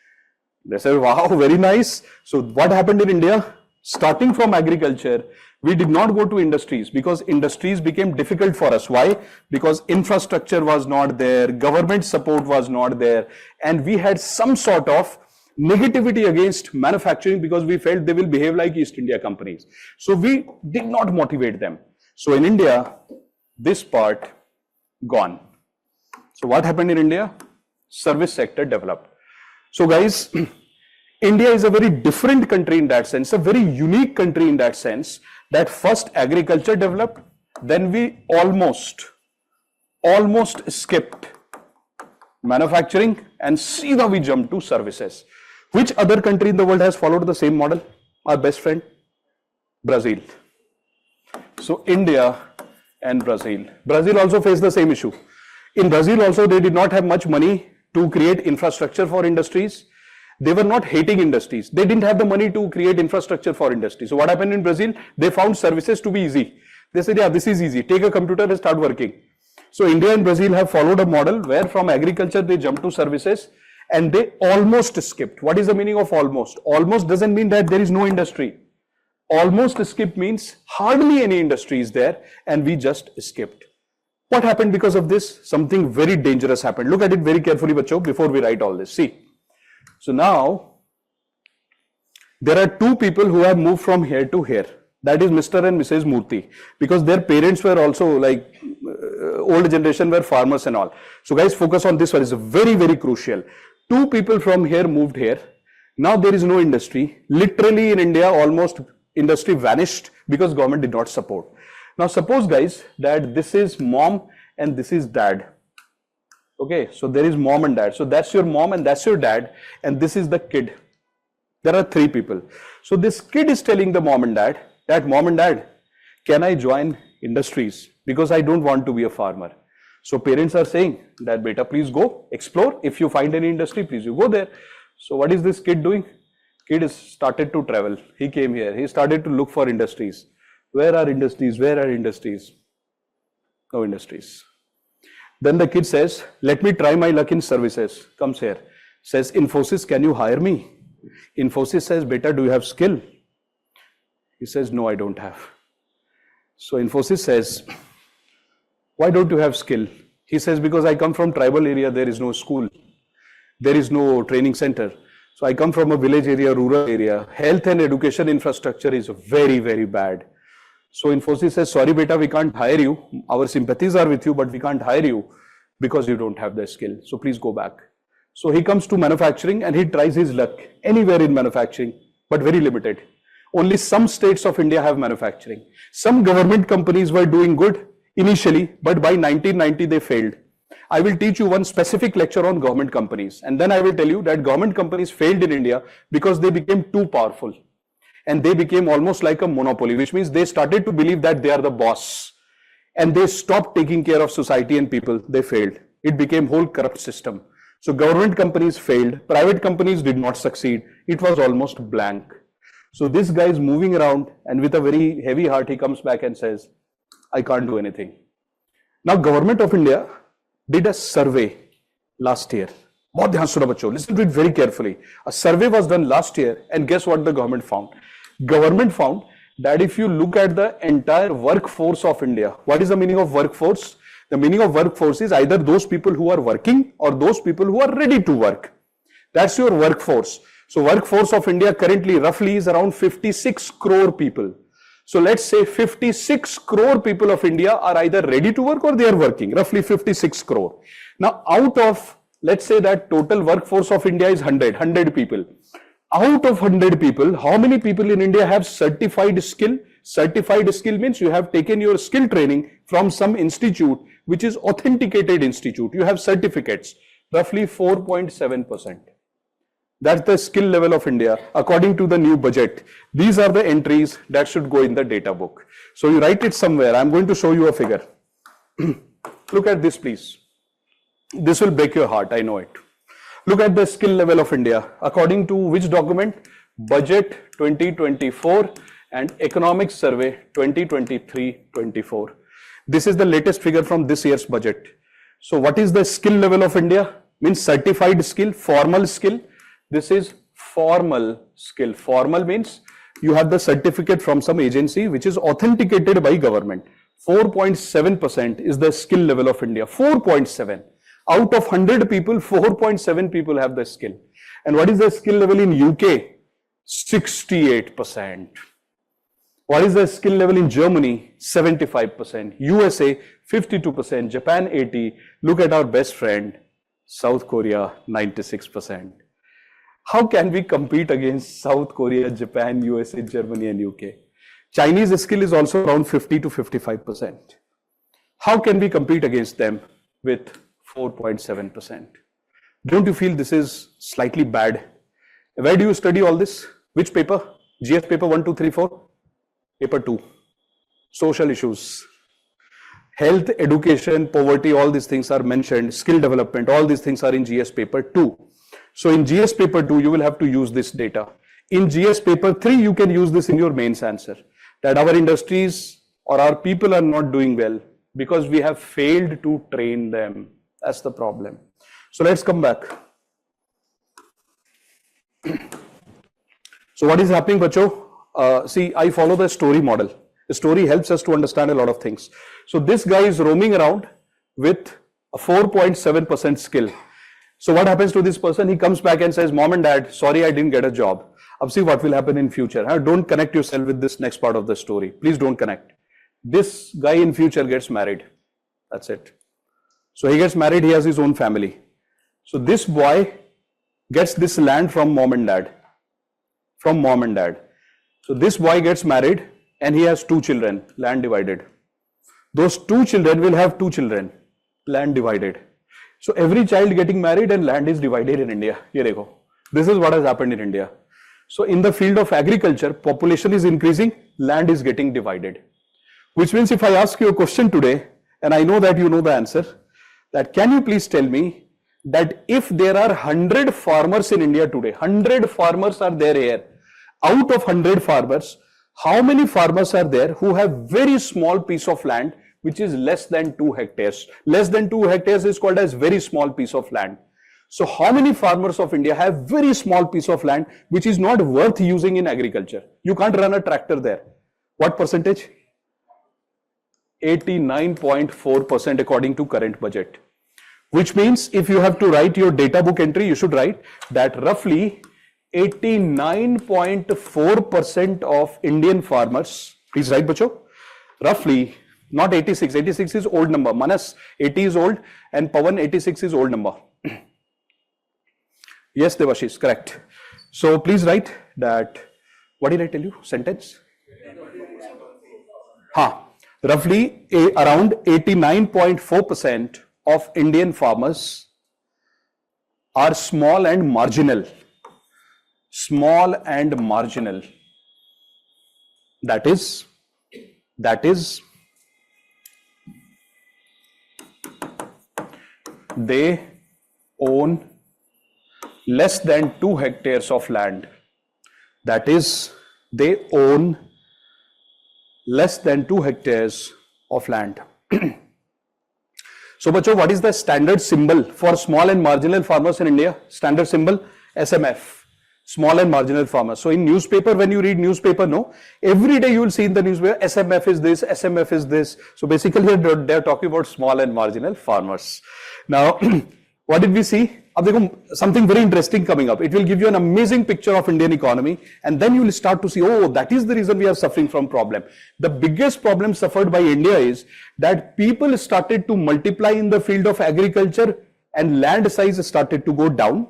They said, wow, very nice. So what happened in India? Starting from agriculture, we did not go to industries because industries became difficult for us. Why? Because infrastructure was not there, government support was not there, and we had some sort of negativity against manufacturing because we felt they will behave like East India companies. So we did not motivate them. So in India, this part gone. So what happened in India? Service sector developed. So guys, India is a very different country in that sense, a very unique country in that sense, that first agriculture developed, then we almost skipped manufacturing and see how we jumped to services. Which other country in the world has followed the same model? Our best friend, Brazil. So India and Brazil. Brazil also faced the same issue. In Brazil also, they did not have much money to create infrastructure for industries. They were not hating industries. They didn't have the money to create infrastructure for industry. So what happened in Brazil? They found services to be easy. They said, yeah, this is easy. Take a computer and start working. So India and Brazil have followed a model where from agriculture they jumped to services and they almost skipped. What is the meaning of almost? Almost doesn't mean that there is no industry. Almost skip means hardly any industry is there and we just skipped. What happened because of this? Something very dangerous happened. Look at it very carefully, bacho, before we write all this. See. So now, there are two people who have moved from here to here. That is Mr. and Mrs. Murthy. Because their parents were also like, old generation were farmers and all. So guys, focus on this one. It's very, very crucial. Two people from here moved here. Now there is no industry. Literally in India, almost industry vanished because government did not support. Now suppose guys that this is mom and this is dad. Okay, so there is mom and dad. So that's your mom and that's your dad and this is the kid. There are three people. So this kid is telling the mom and dad that mom and dad, can I join industries because I don't want to be a farmer. So parents are saying that beta, please go explore. If you find any industry, please you go there. So what is this kid doing? Kid is started to travel. He came here. He started to look for industries. Where are industries? Where are industries? No industries. Then the kid says, let me try my luck in services. Comes here. Says, Infosys, can you hire me? Infosys says, beta, do you have skill? He says, no, I don't have. So Infosys says, why don't you have skill? He says, because I come from tribal area, there is no school. There is no training center. So I come from a village area, rural area. Health and education infrastructure is very, very bad. So Infosys says, sorry beta, we can't hire you. Our sympathies are with you, but we can't hire you because you don't have the skill. So please go back. So he comes to manufacturing and he tries his luck anywhere in manufacturing, but very limited. Only some states of India have manufacturing. Some government companies were doing good initially, but by 1990 they failed. I will teach you one specific lecture on government companies, and then I will tell you that government companies failed in India because they became too powerful. And they became almost like a monopoly, which means they started to believe that they are the boss. And they stopped taking care of society and people. They failed. It became whole corrupt system. So government companies failed. Private companies did not succeed. It was almost blank. So this guy is moving around and with a very heavy heart, he comes back and says, I can't do anything. Now, Government of India did a survey last year. Listen to it very carefully. A survey was done last year and guess what the government found? Government found that if you look at the entire workforce of India, what is the meaning of workforce? The meaning of workforce is either those people who are working or those people who are ready to work. That's your workforce. So workforce of India currently roughly is around 56 crore people. So let's say 56 crore people of India are either ready to work or they are working, roughly 56 crore. Now out of, let's say that total workforce of India is 100 people. Out of 100 people, how many people in India have certified skill? Certified skill means you have taken your skill training from some institute, which is authenticated institute. You have certificates, roughly 4.7%. That's the skill level of India according to the new budget. These are the entries that should go in the data book. So you write it somewhere. I'm going to show you a figure. Look at this, please. This will break your heart, I know it. Look at the skill level of India. According to which document? Budget 2024 and Economic Survey 2023-24. This is the latest figure from this year's budget. So what is the skill level of India? Means certified skill, formal skill. This is formal skill. Formal means you have the certificate from some agency which is authenticated by government. 4.7% is the skill level of India. 4.7. Out of 100 people, 4.7 people have the skill. And what is the skill level in UK? 68%. What is the skill level in Germany? 75%. USA, 52%. Japan, 80%. Look at our best friend, South Korea, 96%. How can we compete against South Korea, Japan, USA, Germany, and UK? Chinese skill is also around 50 to 55%. How can we compete against them with 4.7%? Don't you feel this is slightly bad? Where do you study all this? Which paper? GS paper 1, 2, 3, 4? Paper 2. Social issues. Health, education, poverty, all these things are mentioned. Skill development, all these things are in GS paper 2. So in GS paper 2, you will have to use this data. In GS paper 3, you can use this in your mains answer. That our industries or our people are not doing well because we have failed to train them. That's the problem. So let's come back. So what is happening, bacho? See, I follow the story model. The story helps us to understand a lot of things. So this guy is roaming around with a 4.7% skill. So what happens to this person? He comes back and says, Mom and Dad, sorry, I didn't get a job. Now see what will happen in future. Don't connect yourself with this next part of the story. Please don't connect. This guy in future gets married. That's it. So he gets married, he has his own family. So this boy gets this land from mom and dad. From mom and dad. So this boy gets married and he has 2 children, land divided. Those 2 children will have 2 children, land divided. So every child getting married and land is divided in India. Here you go. This is what has happened in India. So in the field of agriculture, population is increasing, land is getting divided. Which means if I ask you a question today, and I know that you know the answer, that can you please tell me that if there are 100 farmers in India today, 100 farmers are there here, out of 100 farmers, how many farmers are there who have very small piece of land which is less than 2 hectares? Less than 2 hectares is called as very small piece of land. So how many farmers of India have very small piece of land which is not worth using in agriculture? You can't run a tractor there. What percentage? 89.4% according to current budget. Which means if you have to write your data book entry, you should write that roughly 89.4% of Indian farmers, please write bacho, roughly, not 86, 86 is old number, Manas 80 is old and Pawan 86 is old number. Yes, Devashish, correct. So please write that, what did I tell you, sentence? Roughly around 89.4% of Indian farmers are small and marginal. Small and marginal. That is, they own less than 2 hectares of land. That is, they own less than 2 hectares of land. So, bacho, what is the standard symbol for small and marginal farmers in India? Standard symbol, SMF. Small and marginal farmers. So in newspaper, when you read newspaper, no, every day you will see in the newspaper, SMF is this, SMF is this. So basically they're talking about small and marginal farmers. Now, what did we see? Something very interesting coming up. It will give you an amazing picture of Indian economy, and then you will start to see, oh, that is the reason we are suffering from problem. The biggest problem suffered by India is that people started to multiply in the field of agriculture and land size started to go down.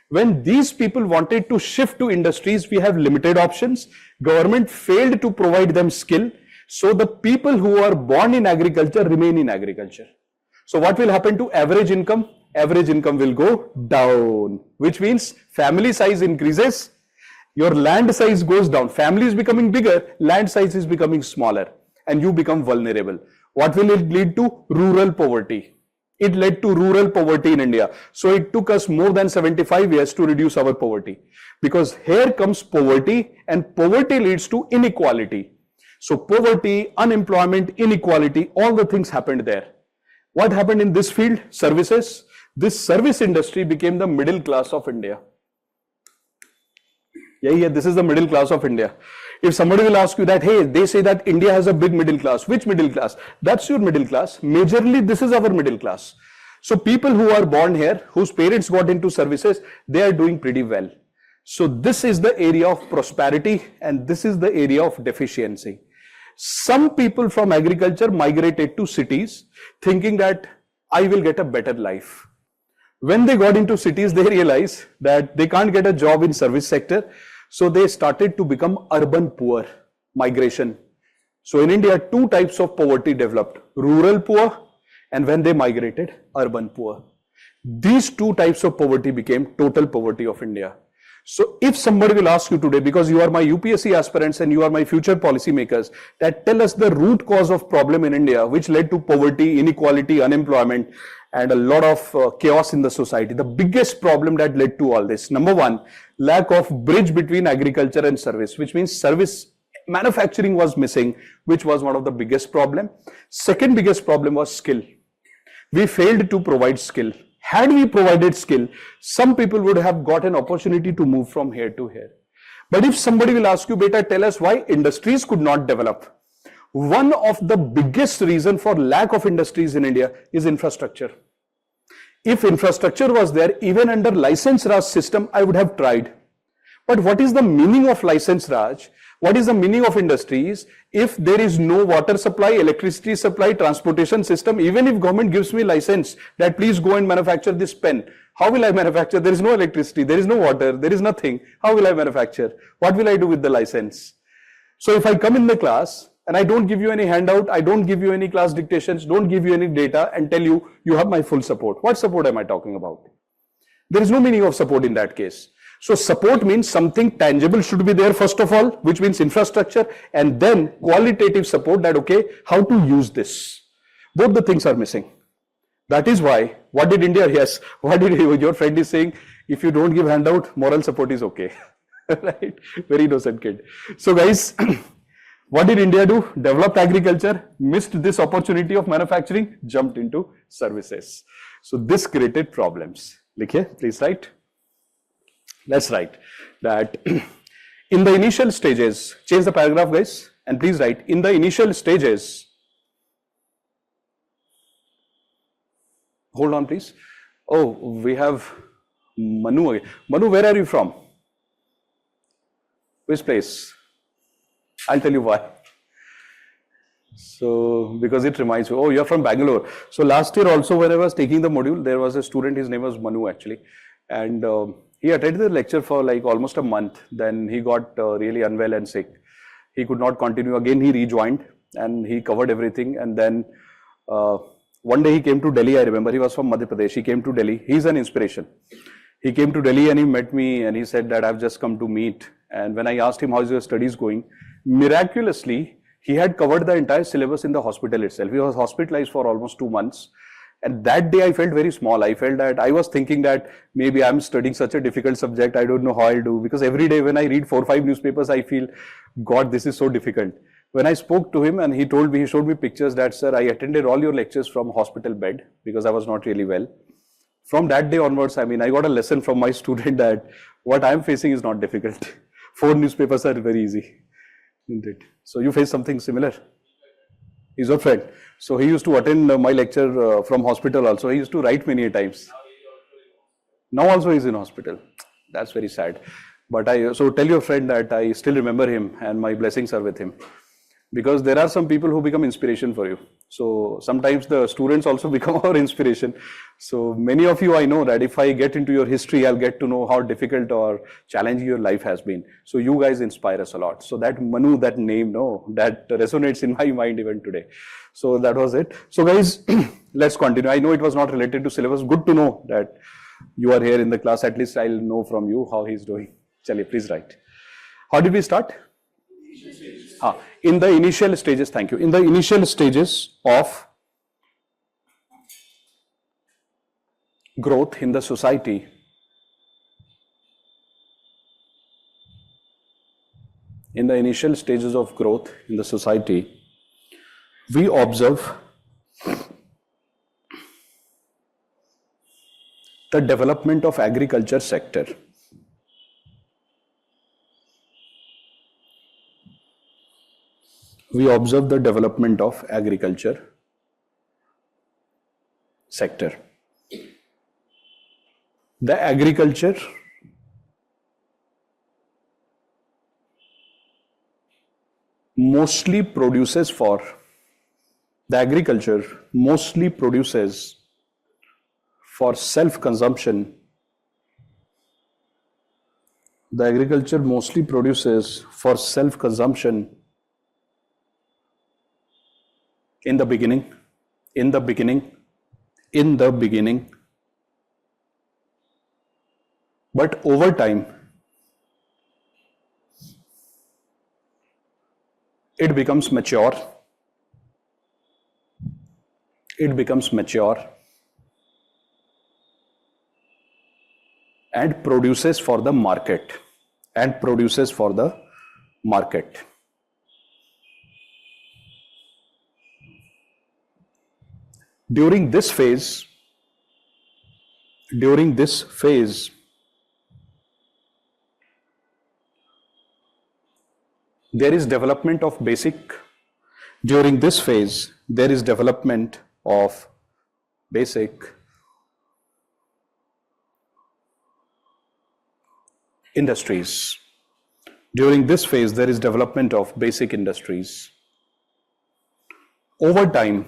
When these people wanted to shift to industries, we have limited options. Government failed to provide them skill. So the people who are born in agriculture remain in agriculture. So what will happen to average income? Average income will go down, which means family size increases, your land size goes down. Family is becoming bigger, land size is becoming smaller, and you become vulnerable. What will it lead to? Rural poverty. It led to rural poverty in India. So it took us more than 75 years to reduce our poverty. Because here comes poverty, and poverty leads to inequality. So poverty, unemployment, inequality, all the things happened there. What happened in this field? Services. This service industry became the middle class of India. Yeah, this is the middle class of India. If somebody will ask you that, hey, they say that India has a big middle class. Which middle class? That's your middle class. Majorly, this is our middle class. So people who are born here, whose parents got into services, they are doing pretty well. So this is the area of prosperity and this is the area of deficiency. Some people from agriculture migrated to cities thinking that I will get a better life. When they got into cities, they realized that they can't get a job in service sector. So they started to become urban poor, migration. So in India, two types of poverty developed, rural poor and when they migrated, urban poor. These two types of poverty became total poverty of India. So if somebody will ask you today, because you are my UPSC aspirants and you are my future policy makers, that tell us the root cause of problem in India, which led to poverty, inequality, unemployment, and a lot of chaos in the society. The biggest problem that led to all this, number one, lack of bridge between agriculture and service, which means service manufacturing was missing, which was one of the biggest problem. Second biggest problem was skill. We failed to provide skill. Had we provided skill, some people would have got an opportunity to move from here to here. But if somebody will ask you, beta, tell us why industries could not develop. One of the biggest reason for lack of industries in India is infrastructure. If infrastructure was there, even under license Raj system, I would have tried. But what is the meaning of license Raj? What is the meaning of industries if there is no water supply, electricity supply, transportation system? Even if government gives me license that please go and manufacture this pen, how will I manufacture? There is no electricity, there is no water, there is nothing. How will I manufacture? What will I do with the license? So if I come in the class and I don't give you any handout, I don't give you any class dictations, don't give you any data and tell you, you have my full support. What support am I talking about? There is no meaning of support in that case. So support means something tangible should be there first of all, which means infrastructure, and then qualitative support that, okay, how to use this. Both the things are missing. That is why, what did India, yes, what did your friend is saying, if you don't give handout, moral support is okay. Right? Very innocent kid. So guys, what did India do? Developed agriculture, missed this opportunity of manufacturing, jumped into services. So this created problems. Likhe, please write. Let's write that in the initial stages, change the paragraph guys, and please write, in the initial stages, hold on please. Oh, we have Manu again. Manu, where are you from? Which place? I'll tell you why. So, because it reminds me, oh, you're from Bangalore. So last year also when I was taking the module, there was a student, his name was Manu actually. And he attended the lecture for like almost a month. Then he got really unwell and sick. He could not continue. Again, he rejoined and he covered everything. And then one day he came to Delhi. I remember he was from Madhya Pradesh. He came to Delhi. He's an inspiration. He came to Delhi and he met me and he said that I've just come to meet. And when I asked him, how's your studies going? Miraculously, he had covered the entire syllabus in the hospital itself. He was hospitalized for almost 2 months. And that day I felt very small. I felt that I was thinking that maybe I'm studying such a difficult subject. I don't know how I'll do, because every day when I read 4 or 5 newspapers, I feel, God, this is so difficult. When I spoke to him and he told me, he showed me pictures that, sir, I attended all your lectures from hospital bed because I was not really well. From that day onwards, I mean, I got a lesson from my student that what I'm facing is not difficult. 4 newspapers are very easy. Isn't it? So you face something similar? He's your friend. So he used to attend my lecture from hospital also. He used to write many times. Now also he's in hospital. That's very sad. But so tell your friend that I still remember him and my blessings are with him. Because there are some people who become inspiration for you. So sometimes the students also become our inspiration. So many of you, I know that if I get into your history, I'll get to know how difficult or challenging your life has been. So you guys inspire us a lot. So that Manu, that name, no, that resonates in my mind even today. So that was it. So guys, let's continue. I know it was not related to syllabus. Good to know that you are here in the class. At least I'll know from you how he's doing. Chaliye, please write. How did we start? In the initial stages, thank you. In the initial stages of growth in the society, we observe the development of agriculture sector. we observe the development of agriculture sector. The agriculture mostly produces for self-consumption. The agriculture mostly produces for self-consumption in the beginning, but over time, it becomes mature and produces for the market. During this phase, there is development of basic industries. During this phase, there is development of basic industries. Over time,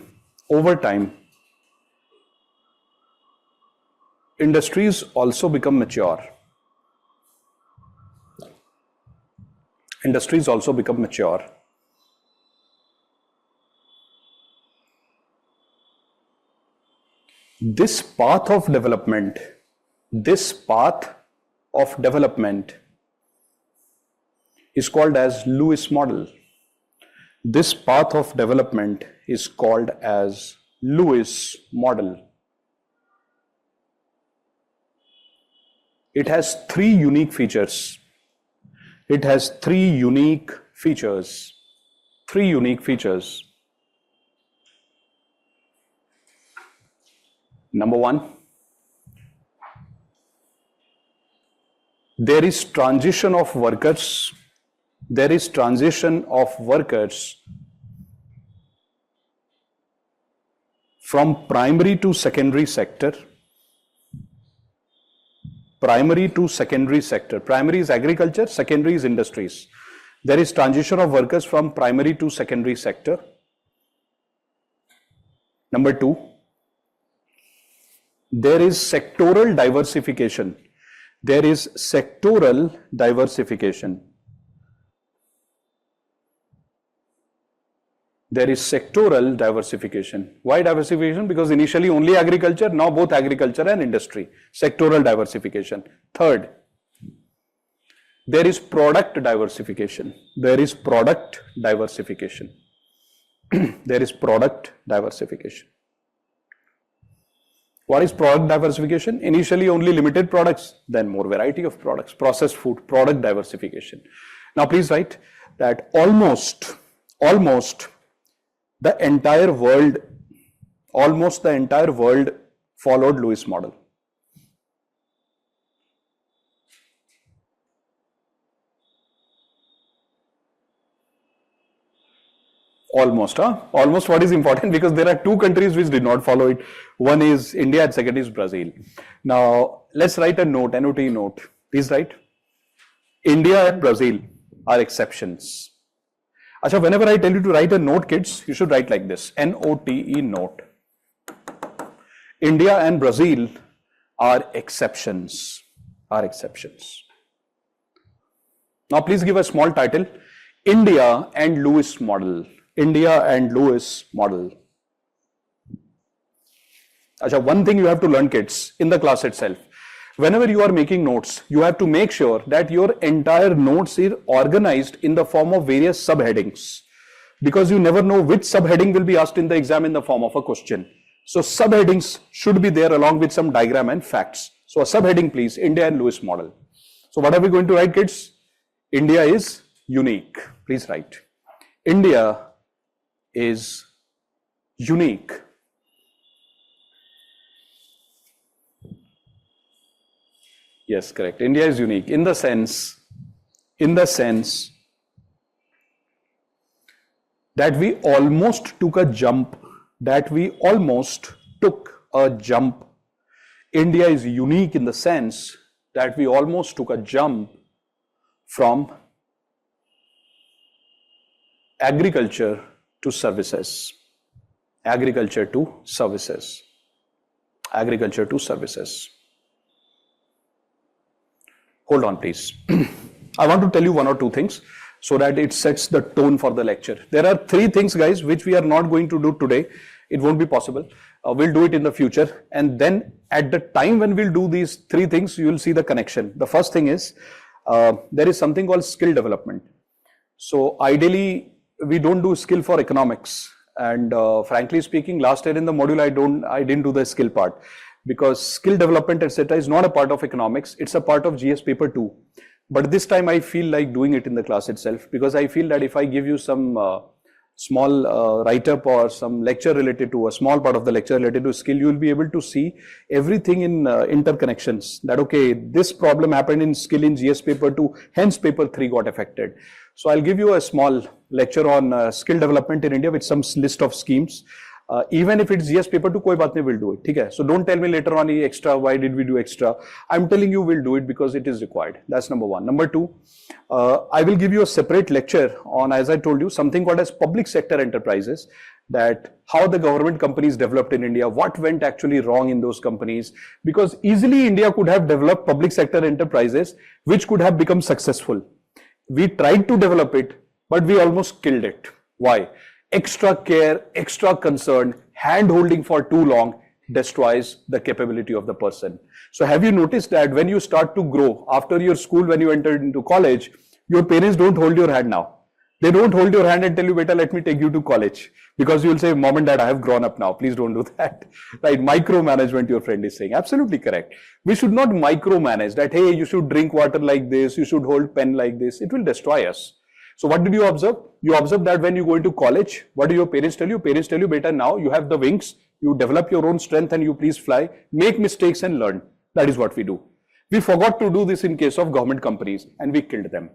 industries also become mature. This path of development is called as Lewis model. It has three unique features. Number one, there is transition of workers from primary to secondary sector. Primary is agriculture, secondary is industries. There is transition of workers from primary to secondary sector. Number two, there is sectoral diversification. Why diversification? Because initially only agriculture, now both agriculture and industry. Sectoral diversification. Third, there is product diversification. What is product diversification? Initially only limited products, then more variety of products. Processed food, product diversification. Now please write that almost the entire world followed Lewis model. Almost, what is important? Because there are two countries which did not follow it. One is India and second is Brazil. Now, let's write a note, NOT note. Please write. India and Brazil are exceptions. Achha, whenever I tell you to write a note, kids, you should write like this. NOTE, note. India and Brazil are exceptions. Now, please give a small title. India and Lewis model. Achha, one thing you have to learn, kids, in the class itself. Whenever you are making notes, you have to make sure that your entire notes is organized in the form of various subheadings. Because you never know which subheading will be asked in the exam in the form of a question. So subheadings should be there along with some diagram and facts. So a subheading, please, India and Lewis model. So what are we going to write, kids? India is unique. Please write. India is unique. Yes, correct. India is unique in the sense that we almost took a jump, India is unique in the sense that we almost took a jump from agriculture to services. Agriculture to services. Hold on, please. I want to tell you one or two things so that it sets the tone for the lecture. There are three things, guys, which we are not going to do today. It won't be possible. We'll do it in the future. And then at the time when we'll do these three things, you will see the connection. The first thing is, there is something called skill development. So ideally, we don't do skill for economics. And frankly speaking, last year in the module, I didn't do the skill part because skill development, etc., is not a part of economics. It's a part of GS paper 2. But this time I feel like doing it in the class itself because I feel that if I give you some small write-up or some lecture related to a small part of the lecture related to skill, you will be able to see everything in interconnections that, okay, this problem happened in skill in GS paper 2, hence paper 3 got affected. So I'll give you a small lecture on skill development in India with some list of schemes. Even if it's GS paper 2, koi baat nahi, we'll do it. Okay? So don't tell me later on extra, why did we do extra? I'm telling you we'll do it because it is required. That's number one. Number two, I will give you a separate lecture on, as I told you, something called as public sector enterprises, that how the government companies developed in India, what went actually wrong in those companies, because easily India could have developed public sector enterprises which could have become successful. We tried to develop it, but we almost killed it. Why? Extra care, extra concern, hand holding for too long destroys the capability of the person. So have you noticed that when you start to grow after your school, when you entered into college, your parents don't hold your hand now. They don't hold your hand and tell you, beta, let me take you to college. Because you will say, mom and dad, I have grown up now. Please don't do that. Right? Micromanagement, your friend is saying. Absolutely correct. We should not micromanage that, hey, you should drink water like this. You should hold pen like this. It will destroy us. So what did you observe? You observe that when you go into college, what do your parents tell you? Parents tell you, beta, now you have the wings. You develop your own strength and you please fly. Make mistakes and learn. That is what we do. We forgot to do this in case of government companies and we killed them.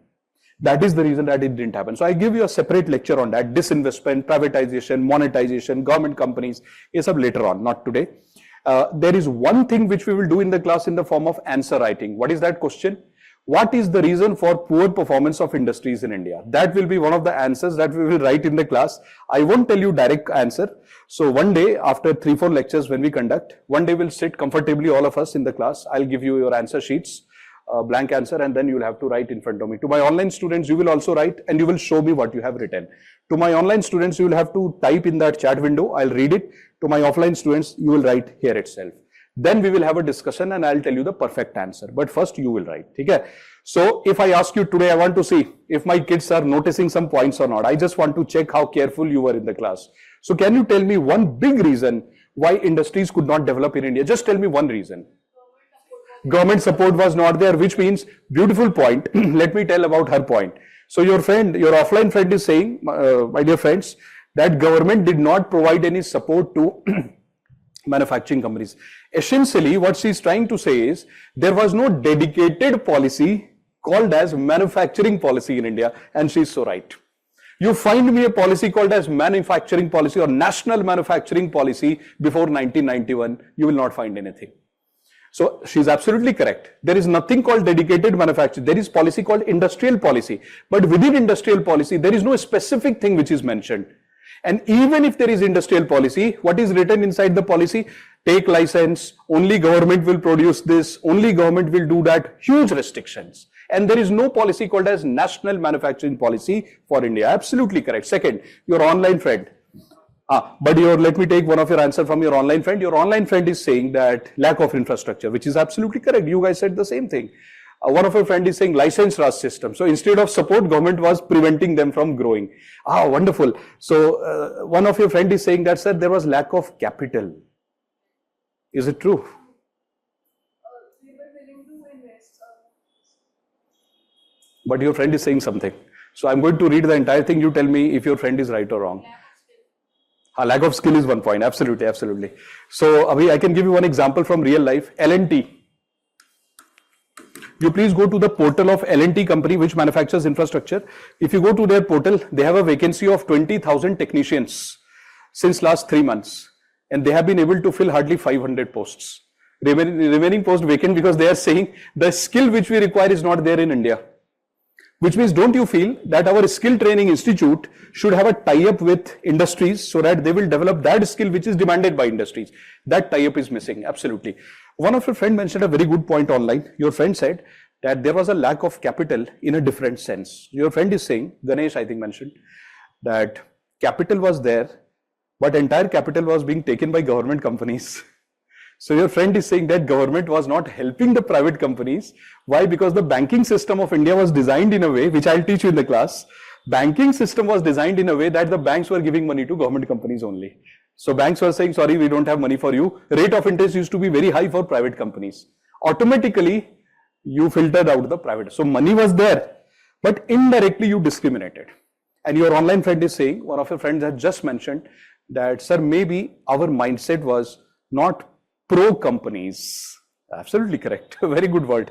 That is the reason that it didn't happen. So I give you a separate lecture on that. Disinvestment, privatization, monetization, government companies is up later on, not today. There is one thing which we will do in the class in the form of answer writing. What is that question? What is the reason for poor performance of industries in India? That will be one of the answers that we will write in the class. I won't tell you direct answer. So one day after 3-4 lectures when we conduct, one day we'll sit comfortably all of us in the class. I'll give you your answer sheets. Blank answer, and then you'll have to write in front of me. To my online students, you will also write and you will show me what you have written. To my online students, you will have to type in that chat window. I'll read it. To my offline students, you will write here itself. Then we will have a discussion and I'll tell you the perfect answer. But first you will write. Okay? So if I ask you today, I want to see if my kids are noticing some points or not. I just want to check how careful you were in the class. So can you tell me one big reason why industries could not develop in India? Just tell me one reason. Government support was not there, which means, beautiful point. Let me tell about her point. So your friend, your offline friend is saying, my dear friends, that government did not provide any support to manufacturing companies. Essentially, what she is trying to say is, there was no dedicated policy called as manufacturing policy in India, and she is so right. You find me a policy called as manufacturing policy or national manufacturing policy before 1991, you will not find anything. So she's absolutely correct. There is nothing called dedicated manufacturing. There is policy called industrial policy. But within industrial policy, there is no specific thing which is mentioned. And even if there is industrial policy, what is written inside the policy? Take license, only government will produce this, only government will do that. Huge restrictions. And there is no policy called as national manufacturing policy for India. Absolutely correct. Second, your online friend. But let me take one of your answer from your online friend. Your online friend is saying that lack of infrastructure, which is absolutely correct. You guys said the same thing. One of your friend is saying license Raj system. So instead of support, government was preventing them from growing. Wonderful. So one of your friend is saying that, sir, there was lack of capital. Is it true? We were willing to invest. But your friend is saying something. So I'm going to read the entire thing. You tell me if your friend is right or wrong. Lack of skill is one point. Absolutely, absolutely. So, Abhi, I can give you one example from real life. L&T. you please go to the portal of L&T company which manufactures infrastructure. If you go to their portal, they have a vacancy of 20,000 technicians since last 3 months, and they have been able to fill hardly 500 posts. Remaining post vacant because they are saying the skill which we require is not there in India. Which means, don't you feel that our skill training institute should have a tie-up with industries so that they will develop that skill which is demanded by industries? That tie-up is missing, absolutely. One of your friends mentioned a very good point online. Your friend said that there was a lack of capital in a different sense. Your friend is saying, Ganesh I think mentioned, that capital was there, but entire capital was being taken by government companies. So your friend is saying that government was not helping the private companies. Why? Because the banking system of India was designed in a way, which I'll teach you in the class. Banking system was designed in a way that the banks were giving money to government companies only. So banks were saying, sorry, we don't have money for you. Rate of interest used to be very high for private companies. Automatically, you filtered out the private. So money was there, but indirectly you discriminated. And your online friend is saying, one of your friends had just mentioned that, sir, maybe our mindset was not pro companies. Absolutely correct. Very good word.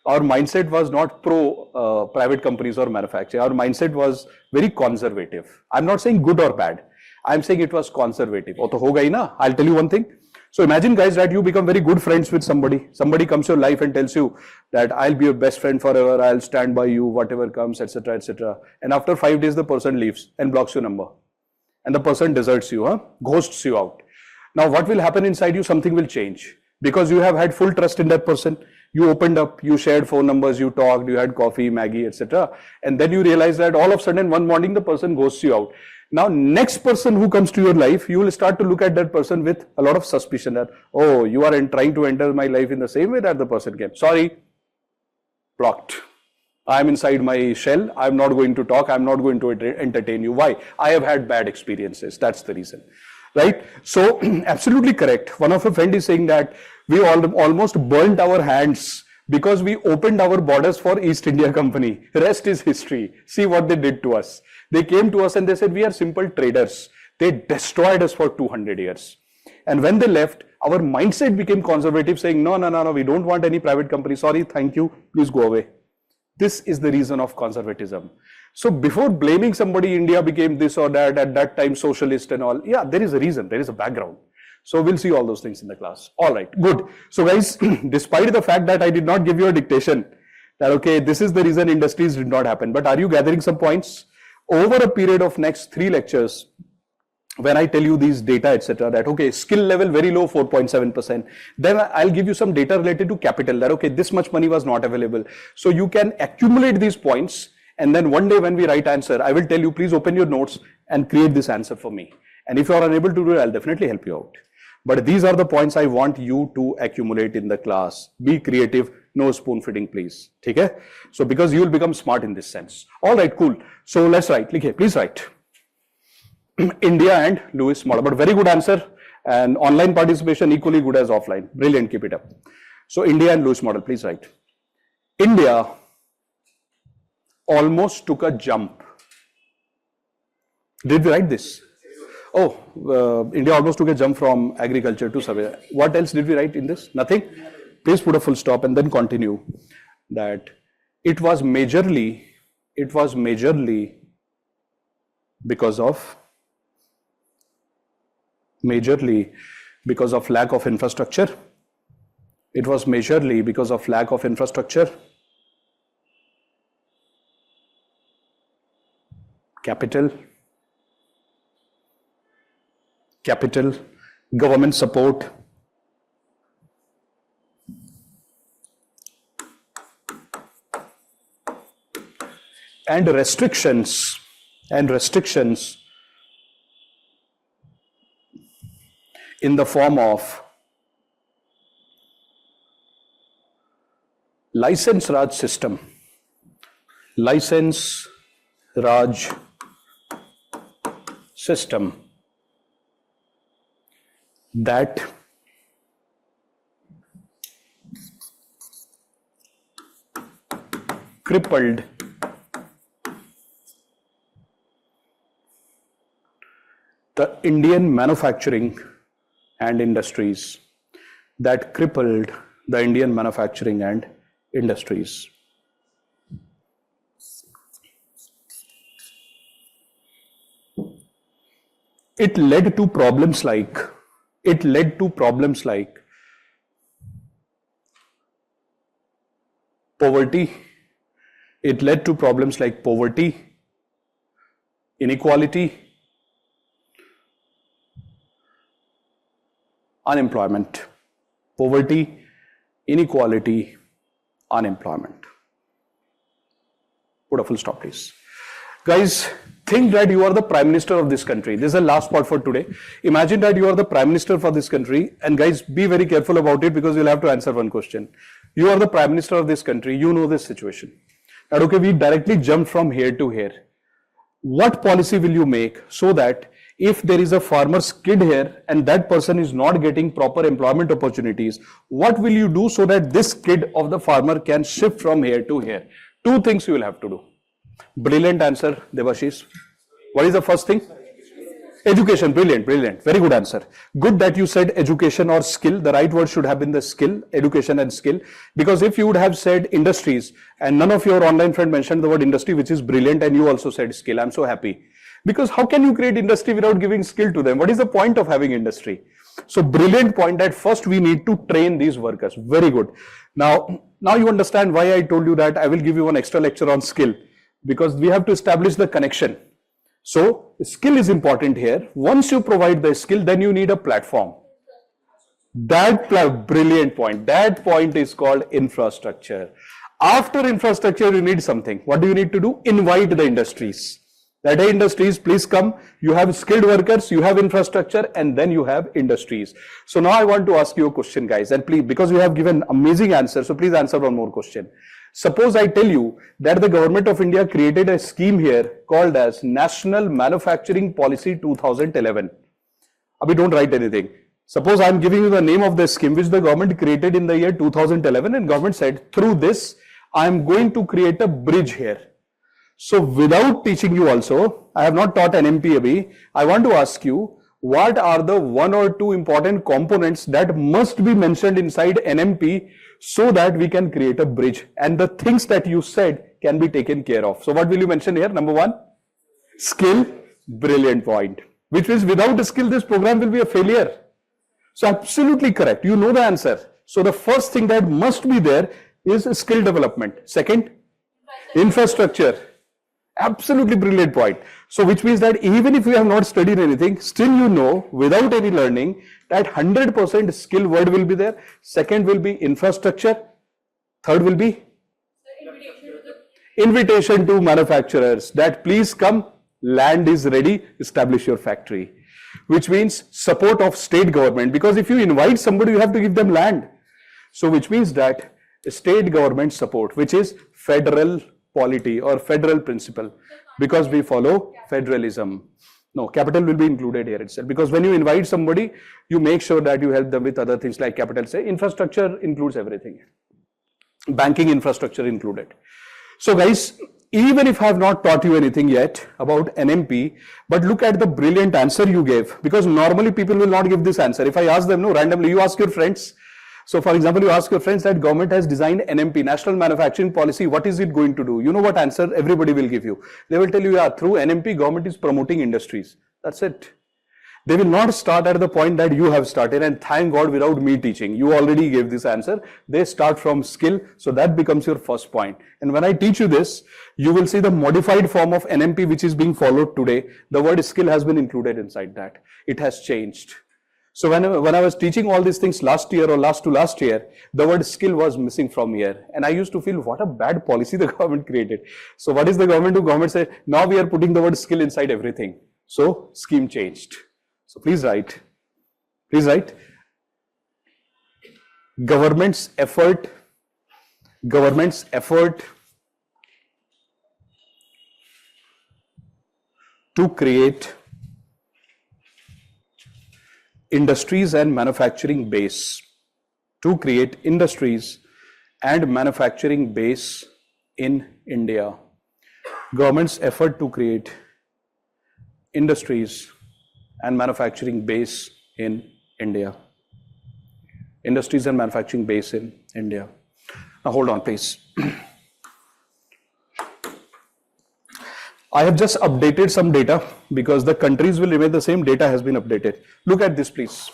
Our mindset was not pro private companies or manufacturing. Our mindset was very conservative. I'm not saying good or bad. I'm saying it was conservative. Oh, to hoga hi na? I'll tell you one thing. So imagine, guys, that you become very good friends with somebody. Somebody comes to your life and tells you that I'll be your best friend forever. I'll stand by you, whatever comes, etc., etc. And after 5 days, the person leaves and blocks your number. And the person deserts you, ghosts you out. Now, what will happen inside you? Something will change because you have had full trust in that person. You opened up, you shared phone numbers, you talked, you had coffee, Maggie, etc. And then you realize that all of a sudden, one morning, the person ghosts you out. Now, next person who comes to your life, you will start to look at that person with a lot of suspicion that, oh, you are trying to enter my life in the same way that the person came. Sorry, blocked. I'm inside my shell. I'm not going to talk. I'm not going to entertain you. Why? I have had bad experiences. That's the reason. Right? So, absolutely correct. One of a friend is saying that we almost burnt our hands because we opened our borders for East India Company. Rest is history. See what they did to us. They came to us and they said, we are simple traders. They destroyed us for 200 years. And when they left, our mindset became conservative, saying, no, we don't want any private company. Sorry, thank you. Please go away. This is the reason of conservatism. So before blaming somebody, India became this or that, at that time socialist and all. Yeah, there is a reason, there is a background. So we'll see all those things in the class. All right, good. So guys, despite the fact that I did not give you a dictation, that okay, this is the reason industries did not happen. But are you gathering some points? Over a period of next 3 lectures, when I tell you these data, etc., that okay, skill level very low, 4.7%. Then I'll give you some data related to capital, that okay, this much money was not available. So you can accumulate these points, and then one day when we write answer, I will tell you, please open your notes and create this answer for me. And if you are unable to do it, I'll definitely help you out. But these are the points I want you to accumulate in the class. Be creative, no spoon feeding, please. Okay? So because you will become smart in this sense. All right, cool. So let's write. Okay, please write. India and Lewis model, but very good answer, and online participation equally good as offline. Brilliant, keep it up. So India and Lewis model, please write. India almost took a jump. Did we write this? Oh, India almost took a jump from agriculture to survey. What else did we write in this? Nothing? Please put a full stop and then continue. That it was majorly because of lack of infrastructure. It was majorly because of lack of infrastructure, capital, government support, and restrictions in the form of license Raj system, that crippled the Indian manufacturing and industries, industries. It led to problems like poverty. It led to problems like poverty, inequality, unemployment. Poverty, inequality, unemployment. Put a full stop, please. Guys, think that you are the Prime Minister of this country. This is the last part for today. Imagine that you are the Prime Minister for this country, and guys, be very careful about it because you'll have to answer one question. You are the Prime Minister of this country. You know this situation. Now, okay, we directly jump from here to here. What policy will you make so that if there is a farmer's kid here and that person is not getting proper employment opportunities, what will you do so that this kid of the farmer can shift from here to here? Two things you will have to do. Brilliant answer, Debashish. What is the first thing? Education. Brilliant, brilliant. Very good answer. Good that you said education or skill. The right word should have been the skill, education and skill. Because if you would have said industries and none of your online friend mentioned the word industry, which is brilliant, and you also said skill, I'm so happy. Because how can you create industry without giving skill to them? What is the point of having industry? So brilliant point that first we need to train these workers. Very good. Now you understand why I told you that I will give you one extra lecture on skill. Because we have to establish the connection. So skill is important here. Once you provide the skill, then you need a platform. Brilliant point. That point is called infrastructure. After infrastructure, you need something. What do you need to do? Invite the industries. That hey, industries, please come. You have skilled workers, you have infrastructure, and then you have industries. So now I want to ask you a question, guys. And please, because you have given amazing answers, so please answer one more question. Suppose I tell you that the government of India created a scheme here called as National Manufacturing Policy 2011. Abhi don't write anything. Suppose I'm giving you the name of the scheme which the government created in the year 2011, and government said through this I'm going to create a bridge here. So without teaching you also, I have not taught NMP abhi, I want to ask you what are the one or two important components that must be mentioned inside NMP so that we can create a bridge, and the things that you said can be taken care of. So what will you mention here? Number one, skill. Brilliant point. Which means without a skill, this program will be a failure. So absolutely correct. You know the answer. So the first thing that must be there is skill development. Second, infrastructure. Absolutely brilliant point. So which means that even if you have not studied anything, still you know without any learning that 100% skill word will be there. Second will be infrastructure. Third will be invitation to manufacturers that please come, land is ready, establish your factory. Which means support of state government, because if you invite somebody, you have to give them land. So which means that state government support, which is federal polity or federal principle, because we follow federalism. No, capital will be included here itself, because when you invite somebody, you make sure that you help them with other things like capital. Say infrastructure includes everything. Banking infrastructure included. So guys, even if I have not taught you anything yet about NMP, but look at the brilliant answer you gave, because normally people will not give this answer. If I ask them, no, randomly, you ask your friends. So for example, you ask your friends that government has designed NMP, National Manufacturing Policy, what is it going to do? You know what answer everybody will give you. They will tell you, yeah, through NMP, government is promoting industries. That's it. They will not start at the point that you have started, and thank God without me teaching. You already gave this answer. They start from skill, so that becomes your first point. And when I teach you this, you will see the modified form of NMP which is being followed today. The word skill has been included inside that. It has changed. So when I was teaching all these things last year or last to last year, the word skill was missing from here. And I used to feel what a bad policy the government created. So what is the government do? Government say, now we are putting the word skill inside everything. So scheme changed. So please write. Please write. Government's effort to create industries and manufacturing base, to create industries and manufacturing base in India. Government's effort to create industries and manufacturing base in India. Industries and manufacturing base in India. Now hold on, please. I have just updated some data because the countries will remain the same. Data has been updated. Look at this, please.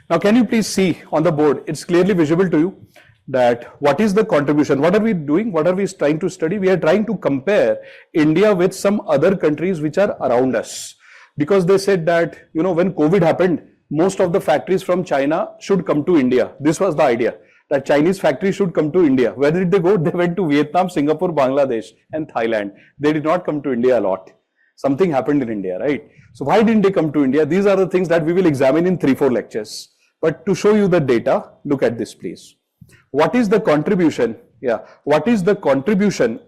Now, can you please see on the board? It's clearly visible to you that what is the contribution? What are we doing? What are we trying to study? We are trying to compare India with some other countries which are around us. Because they said that, you know, when COVID happened, most of the factories from China should come to India. This was the idea, that Chinese factories should come to India. Where did they go? They went to Vietnam, Singapore, Bangladesh, and Thailand. They did not come to India a lot. Something happened in India, right? So why didn't they come to India? These are the things that we will examine in 3-4 lectures. But to show you the data, look at this, please. What is the contribution? Yeah, what is the contribution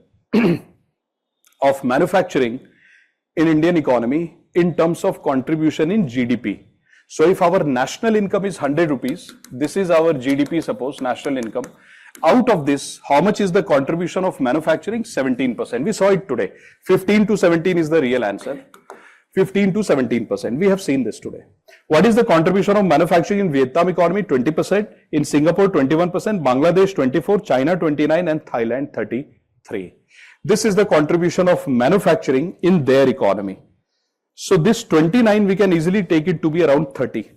of manufacturing in Indian economy in terms of contribution in GDP? So if our national income is 100 rupees, this is our GDP, suppose national income. Out of this, how much is the contribution of manufacturing? 17%. We saw it today. 15 to 17 is the real answer. 15 to 17%. We have seen this today. What is the contribution of manufacturing in Vietnam economy? 20%. In Singapore, 21%. Bangladesh, 24%. China, 29%. And Thailand, 33%. This is the contribution of manufacturing in their economy. So this 29, we can easily take it to be around 30.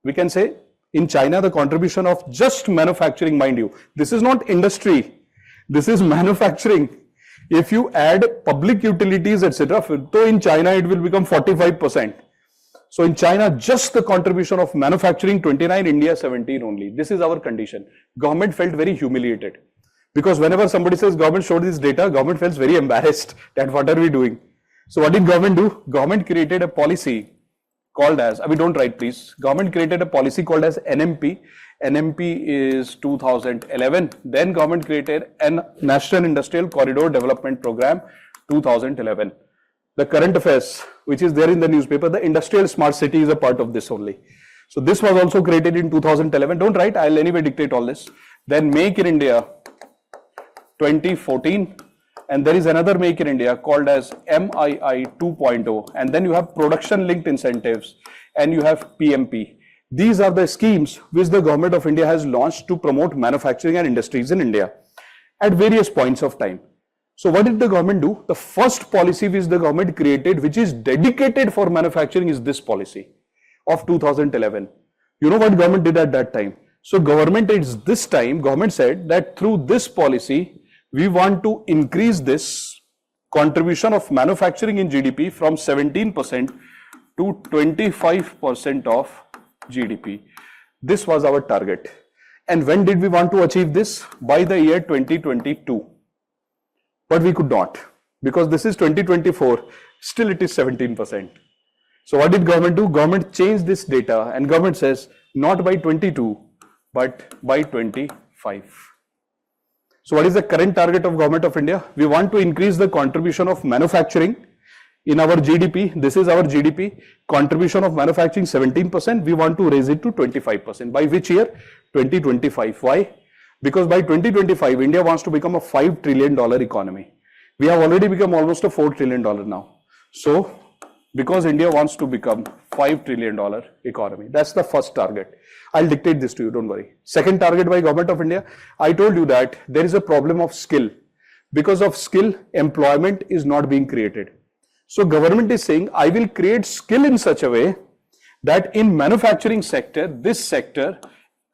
We can say in China, the contribution of just manufacturing, mind you, this is not industry. This is manufacturing. If you add public utilities, etc., so in China, it will become 45%. So in China, just the contribution of manufacturing 29, India 17 only. This is our condition. Government felt very humiliated because whenever somebody says government showed this data, government feels very embarrassed that what are we doing? So what did government do? Government created a policy called as, I mean, don't write please. Government created a policy called as NMP. NMP is 2011. Then government created a National Industrial Corridor Development Program 2011. The current affairs, which is there in the newspaper, the industrial smart city is a part of this only. So this was also created in 2011. Don't write, I'll anyway dictate all this. Then Make in India 2014. And there is another Make in India called as MII 2.0. And then you have production linked incentives and you have PMP. These are the schemes which the government of India has launched to promote manufacturing and industries in India at various points of time. So what did the government do? The first policy which the government created, which is dedicated for manufacturing, is this policy of 2011. You know what government did at that time? So government said that through this policy, we want to increase this contribution of manufacturing in GDP from 17% to 25% of GDP. This was our target. And when did we want to achieve this? By the year 2022. But we could not, because this is 2024, still it is 17%. So what did government do? Government changed this data and government says not by 22, but by 25. So what is the current target of government of India? We want to increase the contribution of manufacturing in our GDP. This is our GDP. Contribution of manufacturing 17%. We want to raise it to 25%. By which year? 2025. Why? Because by 2025, India wants to become a $5 trillion economy. We have already become almost a $4 trillion now. So, because India wants to become $5 trillion economy, that's the first target. I'll dictate this to you, don't worry. Second target by government of India, I told you that there is a problem of skill. Because of skill, employment is not being created. So government is saying, I will create skill in such a way that in manufacturing sector, this sector,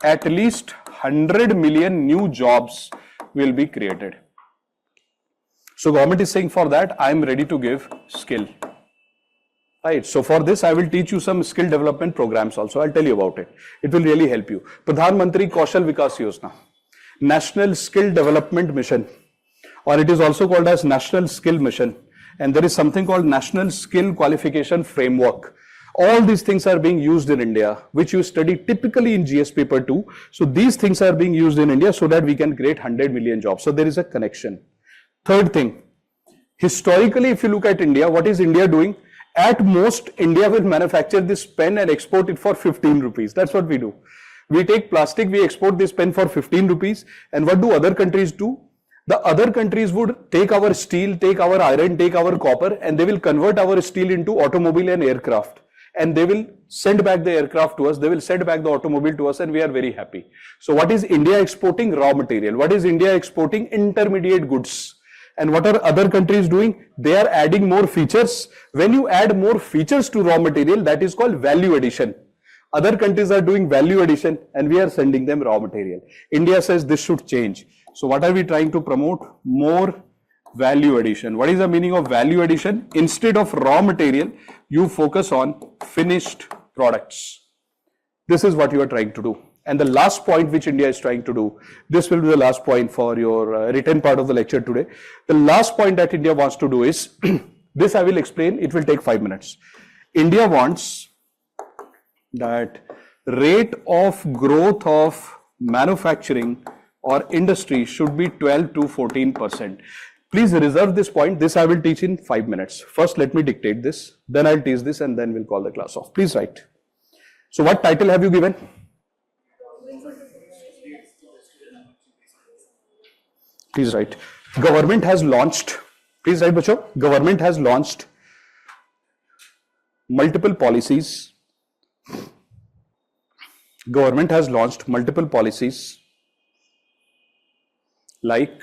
at least 100 million new jobs will be created. So government is saying for that, I am ready to give skill. Right. So for this, I will teach you some skill development programs also. I'll tell you about it. It will really help you. Pradhan Mantri Kaushal Vikas Yojana, National Skill Development Mission, or it is also called as National Skill Mission. And there is something called National Skill Qualification Framework. All these things are being used in India, which you study typically in GS paper 2. So these things are being used in India so that we can create 100 million jobs. So there is a connection. Third thing, historically, if you look at India, what is India doing? At most, India will manufacture this pen and export it for 15 rupees. That's what we do. We take plastic, we export this pen for 15 rupees. And what do other countries do? The other countries would take our steel, take our iron, take our copper, and they will convert our steel into automobile and aircraft. and they will send back the aircraft to us, they will send back the automobile to us, and we are very happy. So what is India exporting? Raw material. What is India exporting? Intermediate goods. And what are other countries doing? They are adding more features. When you add more features to raw material, that is called value addition. Other countries are doing value addition and we are sending them raw material. India says this should change. So what are we trying to promote? More value addition. What is the meaning of value addition? Instead of raw material, you focus on finished products. This is what you are trying to do. And the last point which India is trying to do, this will be the last point for your written part of the lecture today. The last point that India wants to do is, this I will explain, it will take 5 minutes. India wants that rate of growth of manufacturing or industry should be 12 to 14%. Please reserve this point. This I will teach in 5 minutes. First, let me dictate this, then I'll teach this, and then we'll call the class off. Please write. So what title have you given? Please write. Government has launched, please write, bacho. Government has launched multiple policies. Government has launched multiple policies like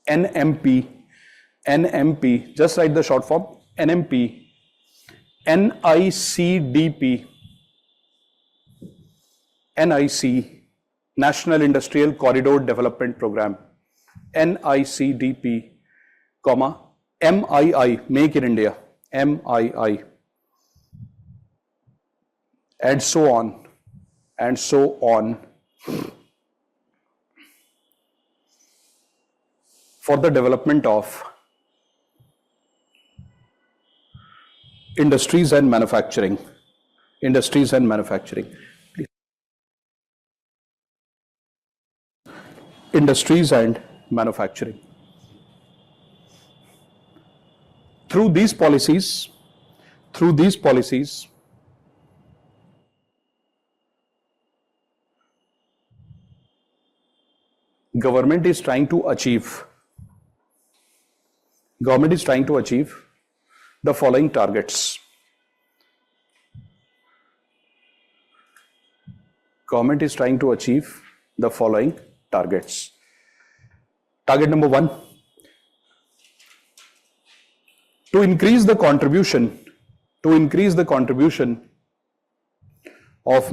NMP, just write the short form, NMP, NICDP, NIC, National Industrial Corridor Development Program, NICDP, comma, MII, Make in India, MII, and so on, and so on, for the development of industries and manufacturing. Industries and manufacturing. Industries and manufacturing. Through these policies, government is trying to achieve the following targets. Government is trying to achieve the following targets. Target number 1, to increase the contribution of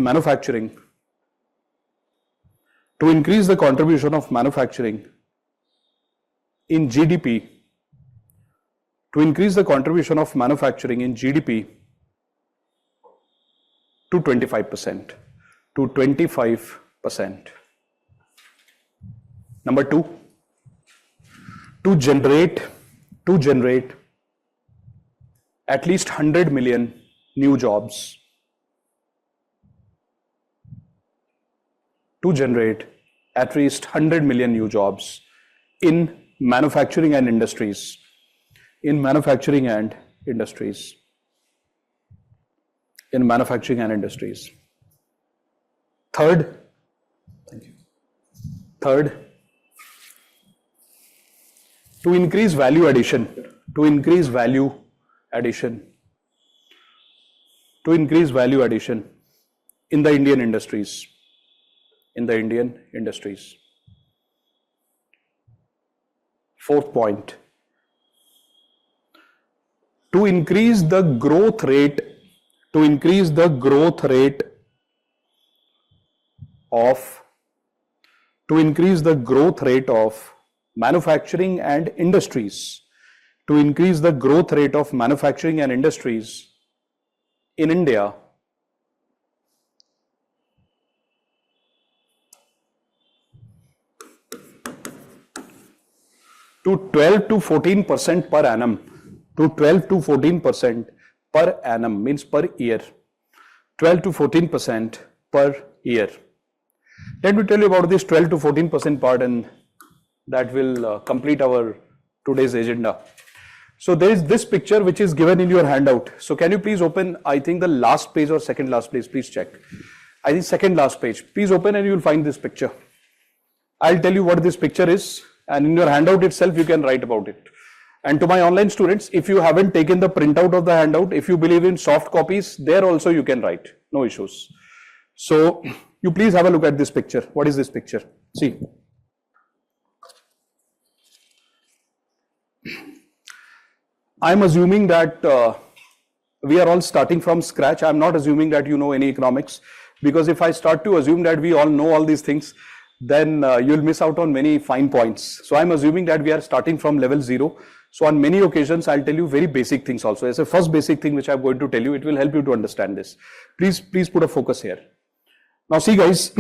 manufacturing, in GDP, to 25%. Number 2, to generate at least 100 million new jobs. To generate at least 100 million new jobs in manufacturing and industries. Third, to increase value addition, in the Indian industries. Fourth point, to increase the growth rate of manufacturing and industries, in India to 12 to 14% per annum. To 12 to 14% per annum means per year. 12 to 14% per year. Let me tell you about this 12 to 14% part, and that will complete our today's agenda. So there is this picture which is given in your handout. So can you please open, I think the last page or second last page, please check. I think second last page. Please open and you will find this picture. I'll tell you what this picture is, and in your handout itself you can write about it. And to my online students, if you haven't taken the printout of the handout, if you believe in soft copies, there also you can write, no issues. So you please have a look at this picture. What is this picture? See. I'm assuming that we are all starting from scratch. I'm not assuming that you know any economics, because if I start to assume that we all know all these things, then you'll miss out on many fine points. So I'm assuming that we are starting from level 0. So on many occasions, I'll tell you very basic things also. As a first basic thing which I'm going to tell you, it will help you to understand this. Please put a focus here. Now see guys,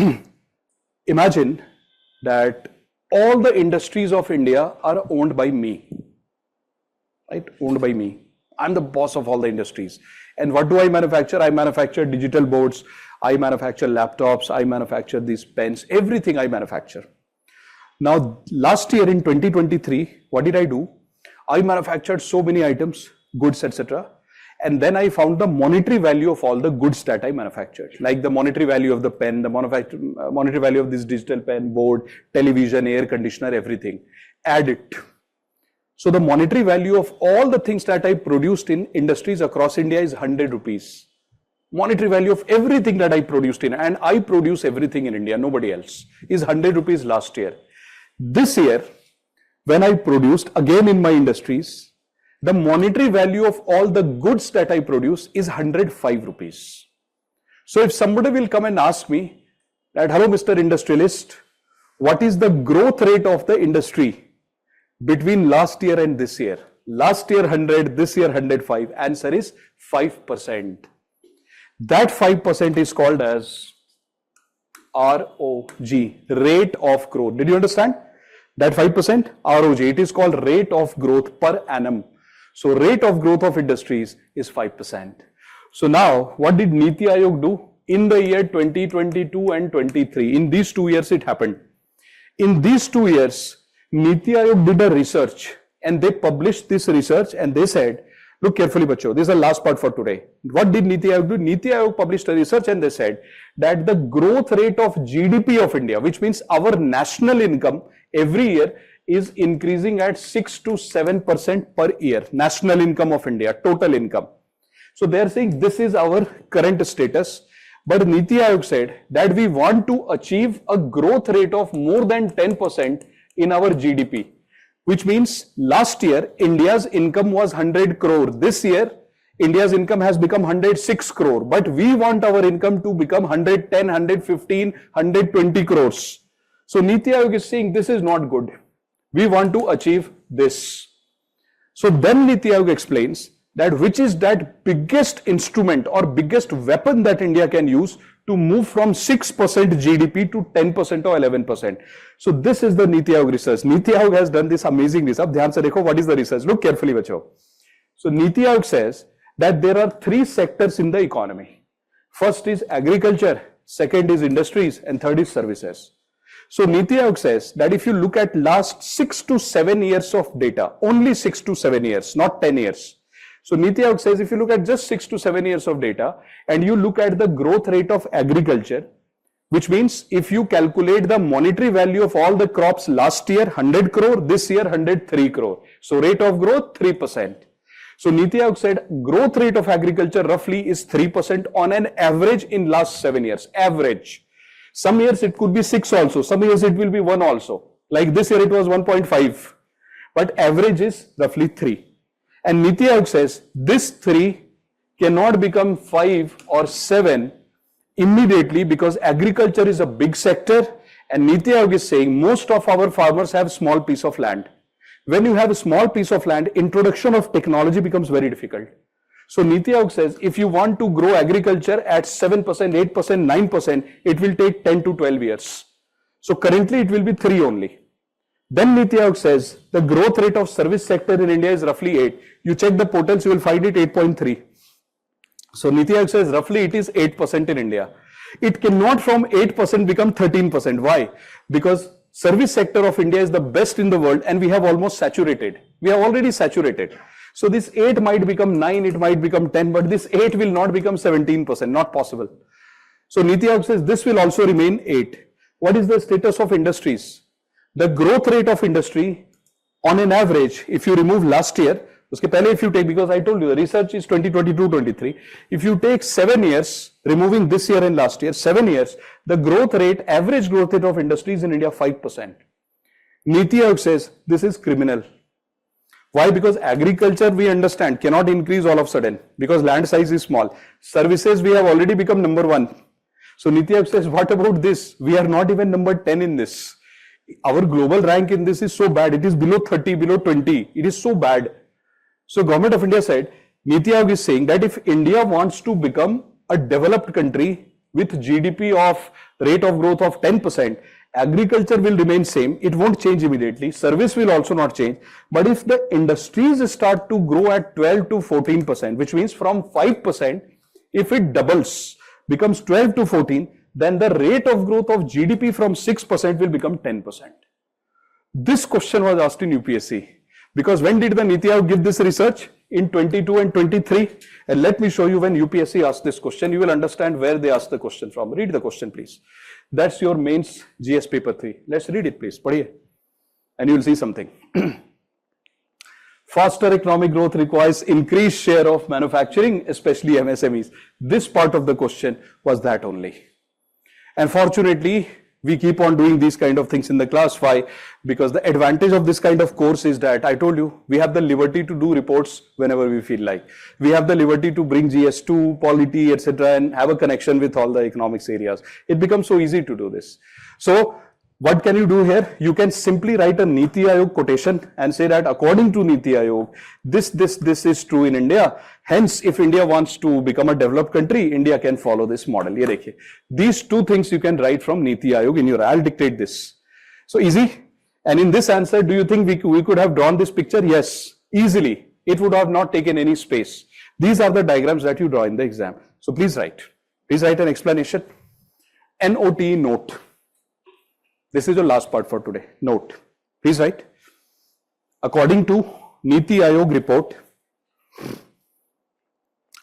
imagine that all the industries of India are owned by me, right? Owned by me. I'm the boss of all the industries. And what do I manufacture? I manufacture digital boards, I manufacture laptops, I manufacture these pens, everything I manufacture. Now, last year in 2023, what did I do? I manufactured so many items, goods, etc. And then I found the monetary value of all the goods that I manufactured, like the monetary value of the pen, the monetary value of this digital pen, board, television, air conditioner, everything. Add it. So the monetary value of all the things that I produced in industries across India is 100 rupees. Monetary value of everything that I produced in, and I produce everything in India, nobody else, is 100 rupees last year. This year, when I produced again in my industries, the monetary value of all the goods that I produce is 105 rupees. So if somebody will come and ask me that, hello, Mr. Industrialist, what is the growth rate of the industry between last year and this year? Last year 100, this year 105. Answer is 5%. That 5% is called as ROG, rate of growth. Did you understand? That 5%, ROG, it is called rate of growth per annum. So rate of growth of industries is 5%. So now, what did Niti Aayog do? In the year 2022 and 23, in these 2 years it happened. In these 2 years, Niti Aayog did a research and they published this research and they said, look carefully, bacho, this is the last part for today. What did Niti Aayog do? Niti Aayog published a research and they said that the growth rate of GDP of India, which means our national income every year, is increasing at 6 to 7% per year. National income of India, total income. So they are saying this is our current status. But Niti Aayog said that we want to achieve a growth rate of more than 10% in our GDP, which means last year India's income was 100 crore. This year India's income has become 106 crore, but we want our income to become 110, 115, 120 crores. So Niti Aayog is saying this is not good. We want to achieve this. So then Niti Aayog explains that which is that biggest instrument or biggest weapon that India can use to move from 6% GDP to 10% or 11%. So this is the Niti Aayog research. Niti Aayog has done this amazing research. Dhyan se dekho, what is the research? Look carefully, bacho. So Niti Aayog says that there are 3 sectors in the economy. First is agriculture, second is industries, and third is services. So Niti Aayog says that if you look at last 6 to 7 years of data, only 6 to 7 years, not 10 years. So Niti Aayog says if you look at just 6 to 7 years of data and you look at the growth rate of agriculture, which means if you calculate the monetary value of all the crops last year 100 crore, this year 103 crore. So rate of growth 3%. So Niti Aayog said growth rate of agriculture roughly is 3% on an average in last 7 years, average. Some years it could be 6 also, some years it will be 1 also. Like this year it was 1.5, but average is roughly 3. And Niti Aayog says this 3 cannot become 5 or 7 immediately because agriculture is a big sector and Niti Aayog is saying most of our farmers have small piece of land. When you have a small piece of land, introduction of technology becomes very difficult. So Niti Aayog says if you want to grow agriculture at 7%, 8%, 9%, it will take 10 to 12 years. So currently it will be 3 only. Then Niti Aayog says the growth rate of service sector in India is roughly 8. You check the portals, you will find it 8.3. So Niti Aayog says roughly it is 8% in India. It cannot from 8% become 13%. Why? Because service sector of India is the best in the world and we have almost saturated. We have already saturated. So this 8 might become 9, it might become 10, but this 8 will not become 17%, not possible. So Niti Aayog says this will also remain 8. What is the status of industries? The growth rate of industry On an average, if you remove last year, uske pehle if you take, because I told you the research is 2022-23, if you take 7 years, removing this year and last year, 7 years, the growth rate, average growth rate of industries in India 5%. Niti Aayog says this is criminal. Why? Because agriculture, we understand, cannot increase all of a sudden because land size is small. Services, we have already become number 1. So Niti Aayog says, what about this? We are not even number 10 in this. Our global rank in this is so bad. It is below 30, below 20. It is so bad. So Government of India said, Niti Aayog is saying that if India wants to become a developed country with GDP of rate of growth of 10%, agriculture will remain same. It won't change immediately. Service will also not change. But if the industries start to grow at 12 to 14%, which means from 5%, if it doubles, becomes 12 to 14, then the rate of growth of GDP from 6% will become 10%. This question was asked in UPSC. Because when did the Niti Aayog give this research? In 22 and 23. And let me show you when UPSC asked this question, you will understand where they asked the question from. Read the question, please. That's your mains GS paper 3. Let's read it, please. Padhiye. And you will see something. Faster economic growth requires increased share of manufacturing, especially MSMEs. This part of the question was that only. And fortunately, we keep on doing these kind of things in the class. Why? Because the advantage of this kind of course is that I told you, we have the liberty to do reports whenever we feel like. We have the liberty to bring GS2, polity, etc. and have a connection with all the economics areas. It becomes so easy to do this. So what can you do here? You can simply write a Niti Aayog quotation and say that according to Niti Aayog, this is true in India. Hence, if India wants to become a developed country, India can follow this model. Ye dekhiye. These two things you can write from Niti Aayog in your, I'll dictate this. So easy. And in this answer, do you think we could have drawn this picture? Yes, easily. It would have not taken any space. These are the diagrams that you draw in the exam. So please write. Please write an explanation. NOT, note. This is your last part for today. Note. Please write. According to Niti Aayog report,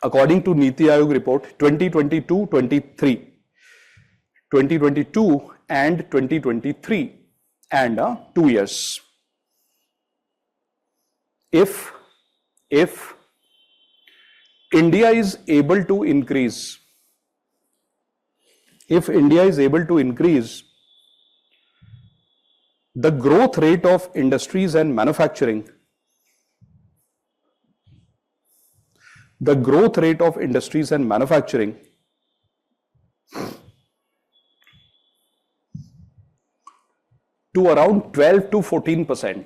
2022-23, 2022 and 2023 and 2 years. If India is able to increase, the growth rate of industries and manufacturing, to around 12 to 14%,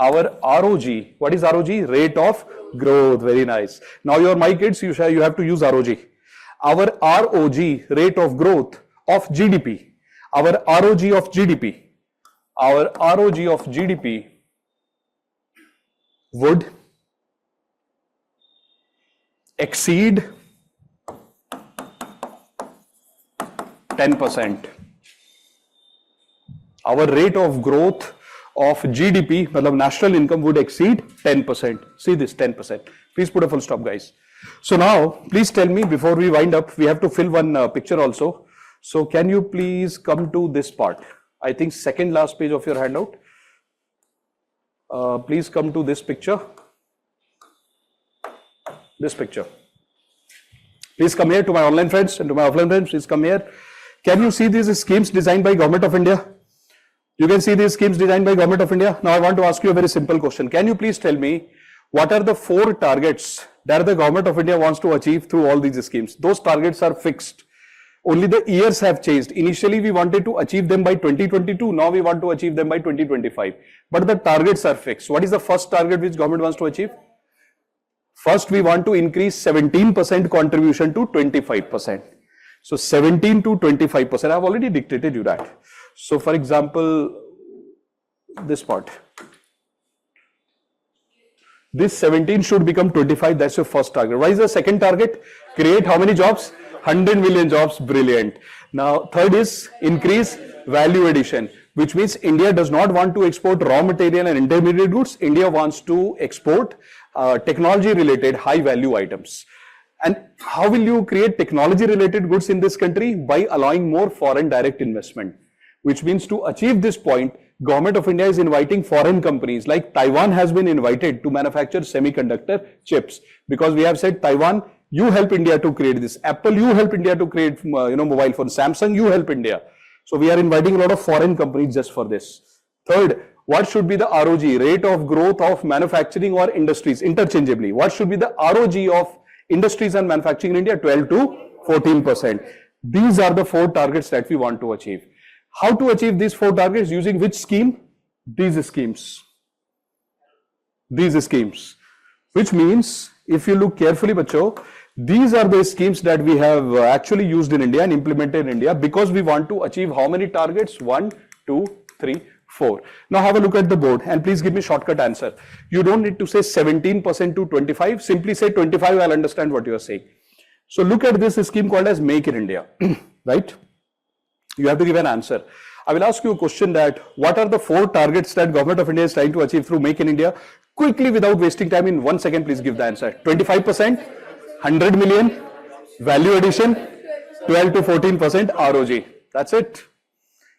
our ROG, what is ROG? Rate of growth. Very nice. Now your my kids, you have to use ROG. Our ROG, rate of growth of GDP. Our ROG of GDP would exceed 10%. Our rate of growth of GDP, national income, would exceed 10%. See this, 10%. Please put a full stop, guys. So now, please tell me, before we wind up, we have to fill one picture also. So can you please come to this part? I think second last page of your handout. Please come to this picture. This picture. Please come here to my online friends and to my offline friends. Please come here. Can you see these schemes designed by Government of India? You can see these schemes designed by Government of India. Now I want to ask you a very simple question. Can you please tell me what are the 4 targets that the Government of India wants to achieve through all these schemes? Those targets are fixed. Only the years have changed. Initially, we wanted to achieve them by 2022. Now we want to achieve them by 2025. But the targets are fixed. What is the first target which government wants to achieve? First, we want to increase 17% contribution to 25%. So 17 to 25%. I have already dictated you that. So for example, this part. This 17 should become 25. That's your first target. What is the second target? Create how many jobs? 100 million jobs. Brilliant. Now, third is increase value addition, which means India does not want to export raw material and intermediate goods. India wants to export technology related high value items. And how will you create technology related goods in this country? By allowing more foreign direct investment, which means to achieve this point, Government of India is inviting foreign companies like Taiwan has been invited to manufacture semiconductor chips, because we have said, Taiwan, you help India to create this. Apple, you help India to create mobile phones. Samsung, you help India. So we are inviting a lot of foreign companies just for this. Third, what should be the ROG, rate of growth of manufacturing or industries interchangeably? What should be the ROG of industries and manufacturing in India? 12 to 14%. These are the 4 targets that we want to achieve. How to achieve these 4 targets? Using which scheme? These schemes. These schemes. Which means, if you look carefully, bacho, these are the schemes that we have actually used in India and implemented in India, because we want to achieve how many targets? 1, 2, 3, 4. Now have a look at the board and please give me shortcut answer. You don't need to say 17% to 25. Simply say 25. I'll understand what you are saying. So look at this scheme called as Make in India, right? You have to give an answer. I will ask you a question that what are the 4 targets that Government of India is trying to achieve through Make in India? Quickly, without wasting time, in 1 second, please give the answer. 25%, 100 million, value addition, 12 to 14% ROG. That's it.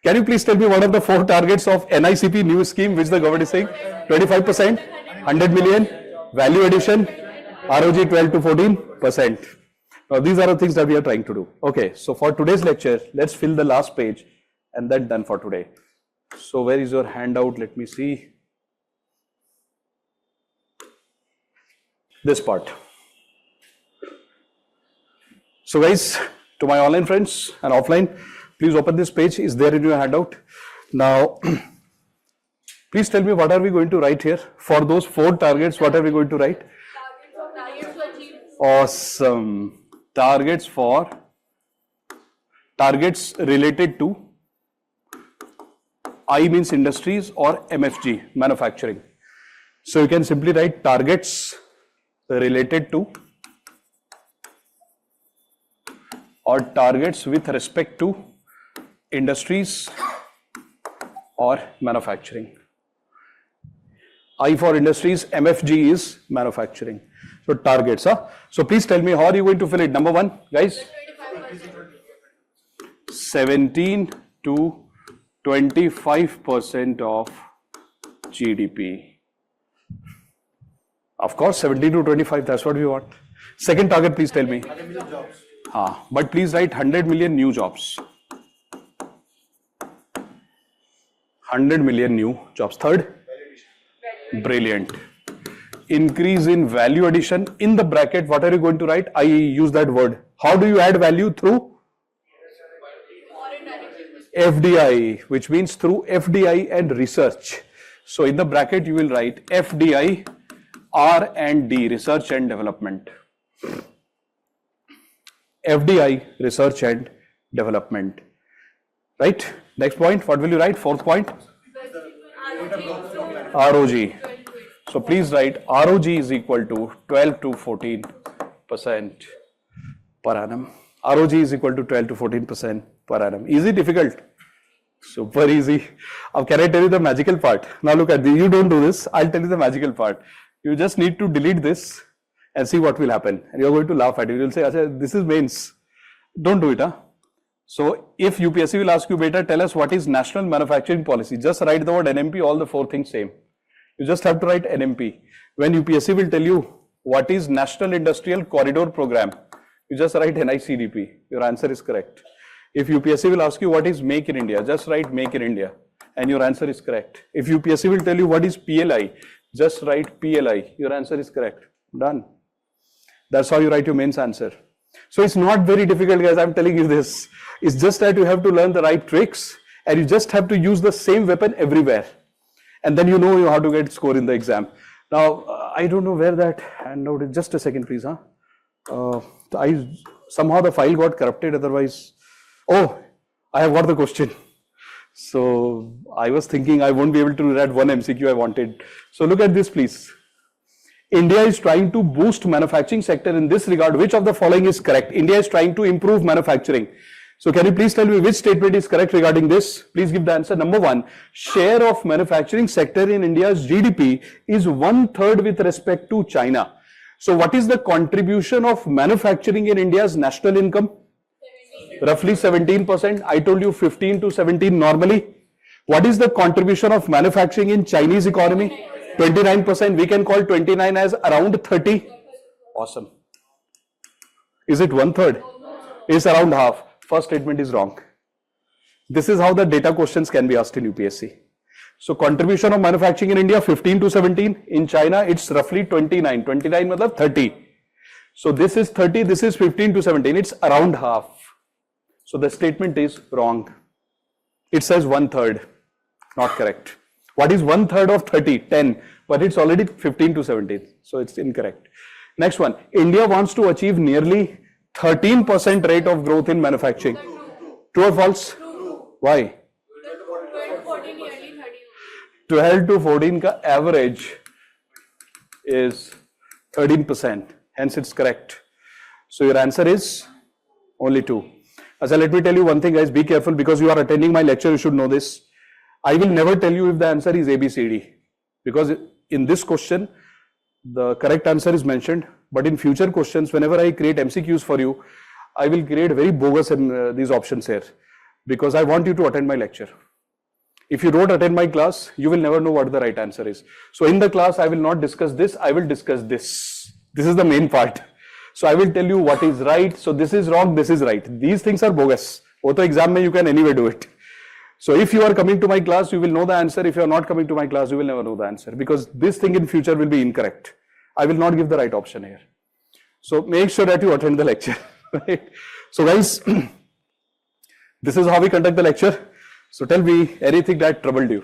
Can you please tell me what are the 4 targets of NICP new scheme which the government is saying? 25%, 100 million, value addition, ROG 12 to 14%. Now these are the things that we are trying to do. Okay, so for today's lecture, let's fill the last page and then done for today. So where is your handout? Let me see. This part. So guys, to my online friends and offline, please open this page. Is there in your handout? Now, please tell me what are we going to write here? For those 4 targets, what are we going to write? Targets to achieve. Awesome. Targets related to I means industries or MFG, manufacturing. So you can simply write targets related to or targets with respect to industries or manufacturing. I for industries, MFG is manufacturing. So targets, huh? So please tell me, how are you going to fill it? Number 1, guys? 17 to 25% of GDP. Of course, 17 to 25, that's what we want. Second target, please tell me. But please write 100 million new jobs. 100 million new jobs. Third, brilliant. Increase in value addition. In the bracket, what are you going to write? I use that word. How do you add value? Through FDI, which means through FDI and research. So in the bracket, you will write FDI, R&D, research and development. FDI, research and development. Right? Next point, what will you write? 4th point? ROG. So please write ROG is equal to 12 to 14% per annum. ROG is equal to 12 to 14% per annum. Easy, difficult? Super easy. Now can I tell you the magical part? Now look at this. You don't do this. I'll tell you the magical part. You just need to delete this and see what will happen. And you're going to laugh at it. You'll say, Achha, this is mains. Don't do it, huh? So if UPSC will ask you, beta, tell us what is National Manufacturing Policy. Just write the word NMP, all the 4 things same. You just have to write NMP. When UPSC will tell you what is National Industrial Corridor Program, you just write NICDP. Your answer is correct. If UPSC will ask you what is Make in India, just write Make in India and your answer is correct. If UPSC will tell you what is PLI, just write PLI. Your answer is correct. Done. That's how you write your mains answer. So it's not very difficult, guys. I'm telling you this. It's just that you have to learn the right tricks and you just have to use the same weapon everywhere. And then you know how to get score in the exam. Now, I don't know where that handout is. Just a second, please. Somehow the file got corrupted. Otherwise, oh, I have got the question. So I was thinking I won't be able to do that one MCQ I wanted. So look at this, please. India is trying to boost manufacturing sector in this regard. Which of the following is correct? India is trying to improve manufacturing. So can you please tell me which statement is correct regarding this? Please give the answer. Number one, share of manufacturing sector in India's GDP is 1/3 with respect to China. So what is the contribution of manufacturing in India's national income? Roughly 17%. I told you 15 to 17 normally. What is the contribution of manufacturing in Chinese economy? 29%. We can call 29 as around 30. Awesome. Is it 1/3? It's around half. First statement is wrong. This is how the data questions can be asked in UPSC. So contribution of manufacturing in India 15 to 17. In China it's roughly 29. 29 matlab 30. So this is 30, this is 15 to 17. It's around half. So the statement is wrong. It says 1/3. Not correct. What is 1/3 of 30? 10. But it's already 15 to 17. So it's incorrect. Next one. India wants to achieve nearly 13% rate of growth in manufacturing. True or false? Why? 12 to 14 ka average is 13%. Hence it's correct. So your answer is only 2. So let me tell you one thing, guys, be careful because you are attending my lecture, you should know this. I will never tell you if the answer is A, B, C, D, because in this question, the correct answer is mentioned, but in future questions, whenever I create MCQs for you, I will create very bogus these options here, because I want you to attend my lecture. If you don't attend my class, you will never know what the right answer is. So in the class, I will not discuss this, I will discuss this. This is the main part. So I will tell you what is right. So this is wrong, this is right. These things are bogus. Auto exam mein you can anyway do it. So if you are coming to my class, you will know the answer. If you are not coming to my class, you will never know the answer, because this thing in future will be incorrect. I will not give the right option here. So make sure that you attend the lecture. Right? So guys, this is how we conduct the lecture. So tell me anything that troubled you.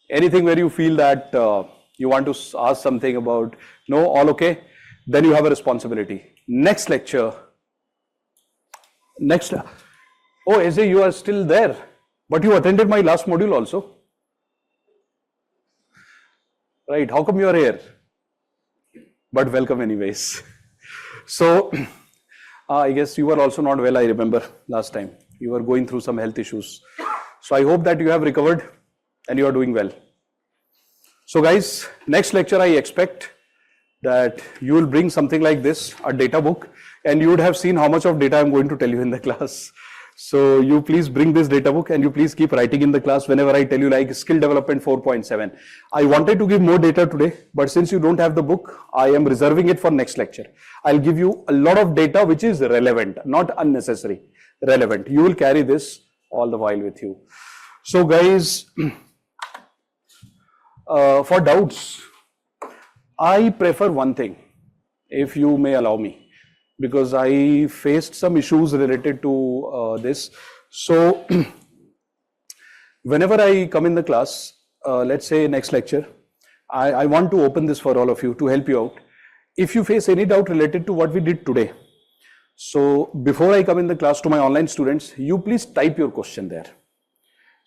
Anything where you feel that you want to ask something about, no, all okay, then you have a responsibility. Next lecture. Oh, AJ, you are still there, but you attended my last module also. Right, how come you are here? But welcome anyways. So, I guess you were also not well, I remember last time. You were going through some health issues. So I hope that you have recovered and you are doing well. So guys, next lecture I expect that you will bring something like this, a data book, and you would have seen how much of data I am going to tell you in the class. So you please bring this data book and you please keep writing in the class whenever I tell you like skill development 4.7. I wanted to give more data today, but since you don't have the book, I am reserving it for next lecture. I'll give you a lot of data which is relevant, not unnecessary, relevant. You will carry this all the while with you. So guys, for doubts, I prefer one thing, if you may allow me, because I faced some issues related to this. So whenever I come in the class, let's say next lecture, I want to open this for all of you to help you out. If you face any doubt related to what we did today, so before I come in the class to my online students, you please type your question there.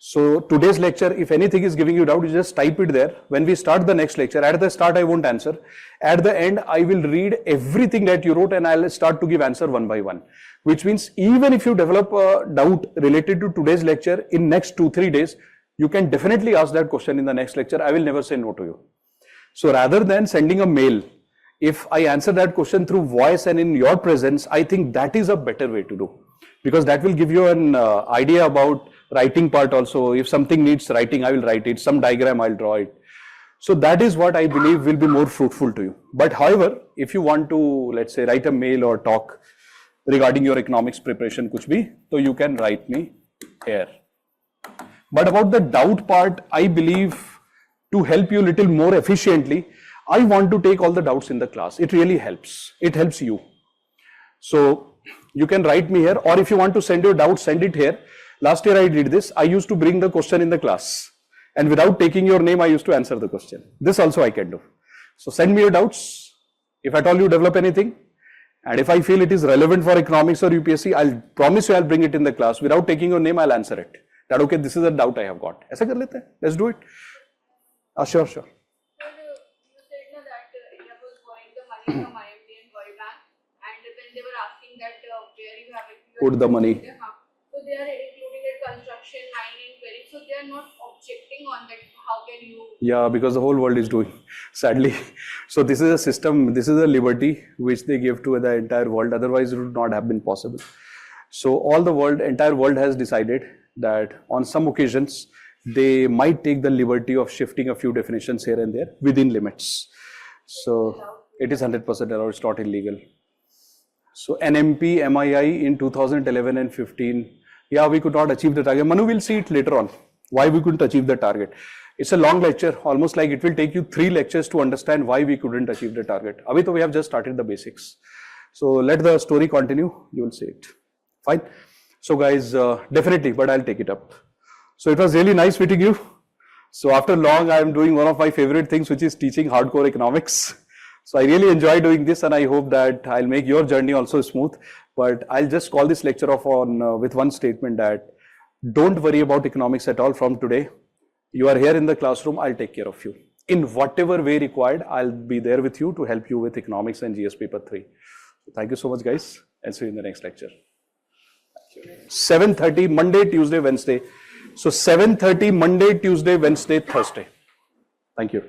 So today's lecture, if anything is giving you doubt, you just type it there. When we start the next lecture, at the start I won't answer. At the end, I will read everything that you wrote and I'll start to give answer one by one. Which means even if you develop a doubt related to today's lecture in next 2-3 days, you can definitely ask that question in the next lecture. I will never say no to you. So rather than sending a mail, if I answer that question through voice and in your presence, I think that is a better way to do. Because that will give you an idea about writing part also. If something needs writing, I will write it. Some diagram, I'll draw it. So that is what I believe will be more fruitful to you. But however, if you want to, let's say, write a mail or talk regarding your economics preparation, kuch bhi, so you can write me here. But about the doubt part, I believe to help you a little more efficiently, I want to take all the doubts in the class. It really helps. It helps you. So you can write me here, or if you want to send your doubts, send it here. Last year I did this. I used to bring the question in the class, and without taking your name, I used to answer the question. This also I can do. So send me your doubts. If at all you develop anything, and if I feel it is relevant for economics or UPSC, I'll promise you I'll bring it in the class. Without taking your name, I'll answer it. That okay, this is a doubt I have got. ऐसा कर लेते हैं. Let's do it. Sure. Sir, you said na that India was borrowing the money from IMD and World Bank, and when they were asking that where you have it, you put the money. So they are including the construction, line and query. So they are not objecting on that. How can you? Yeah, because the whole world is doing, sadly. So this is a system, this is a liberty which they give to the entire world. Otherwise, it would not have been possible. So all the world, entire world has decided that on some occasions, they might take the liberty of shifting a few definitions here and there within limits. So it is 100% allowed, it's not illegal. So NMP, MII in 2011 and 15, yeah, we could not achieve the target. Manu will see it later on, why we couldn't achieve the target. It's a long lecture, almost like it will take you 3 lectures to understand why we couldn't achieve the target. Abhi to we have just started the basics. So let the story continue, you will see it. Fine. So guys, definitely, but I'll take it up. So it was really nice meeting you. So after long, I am doing one of my favorite things, which is teaching hardcore economics. So I really enjoy doing this, and I hope that I'll make your journey also smooth. But I'll just call this lecture off on with one statement that don't worry about economics at all from today. You are here in the classroom, I'll take care of you. In whatever way required, I'll be there with you to help you with economics and GS paper 3. So thank you so much, guys, and see you in the next lecture. 7:30 Monday, Tuesday, Wednesday. So 7:30 Monday, Tuesday, Wednesday, Thursday. Thank you.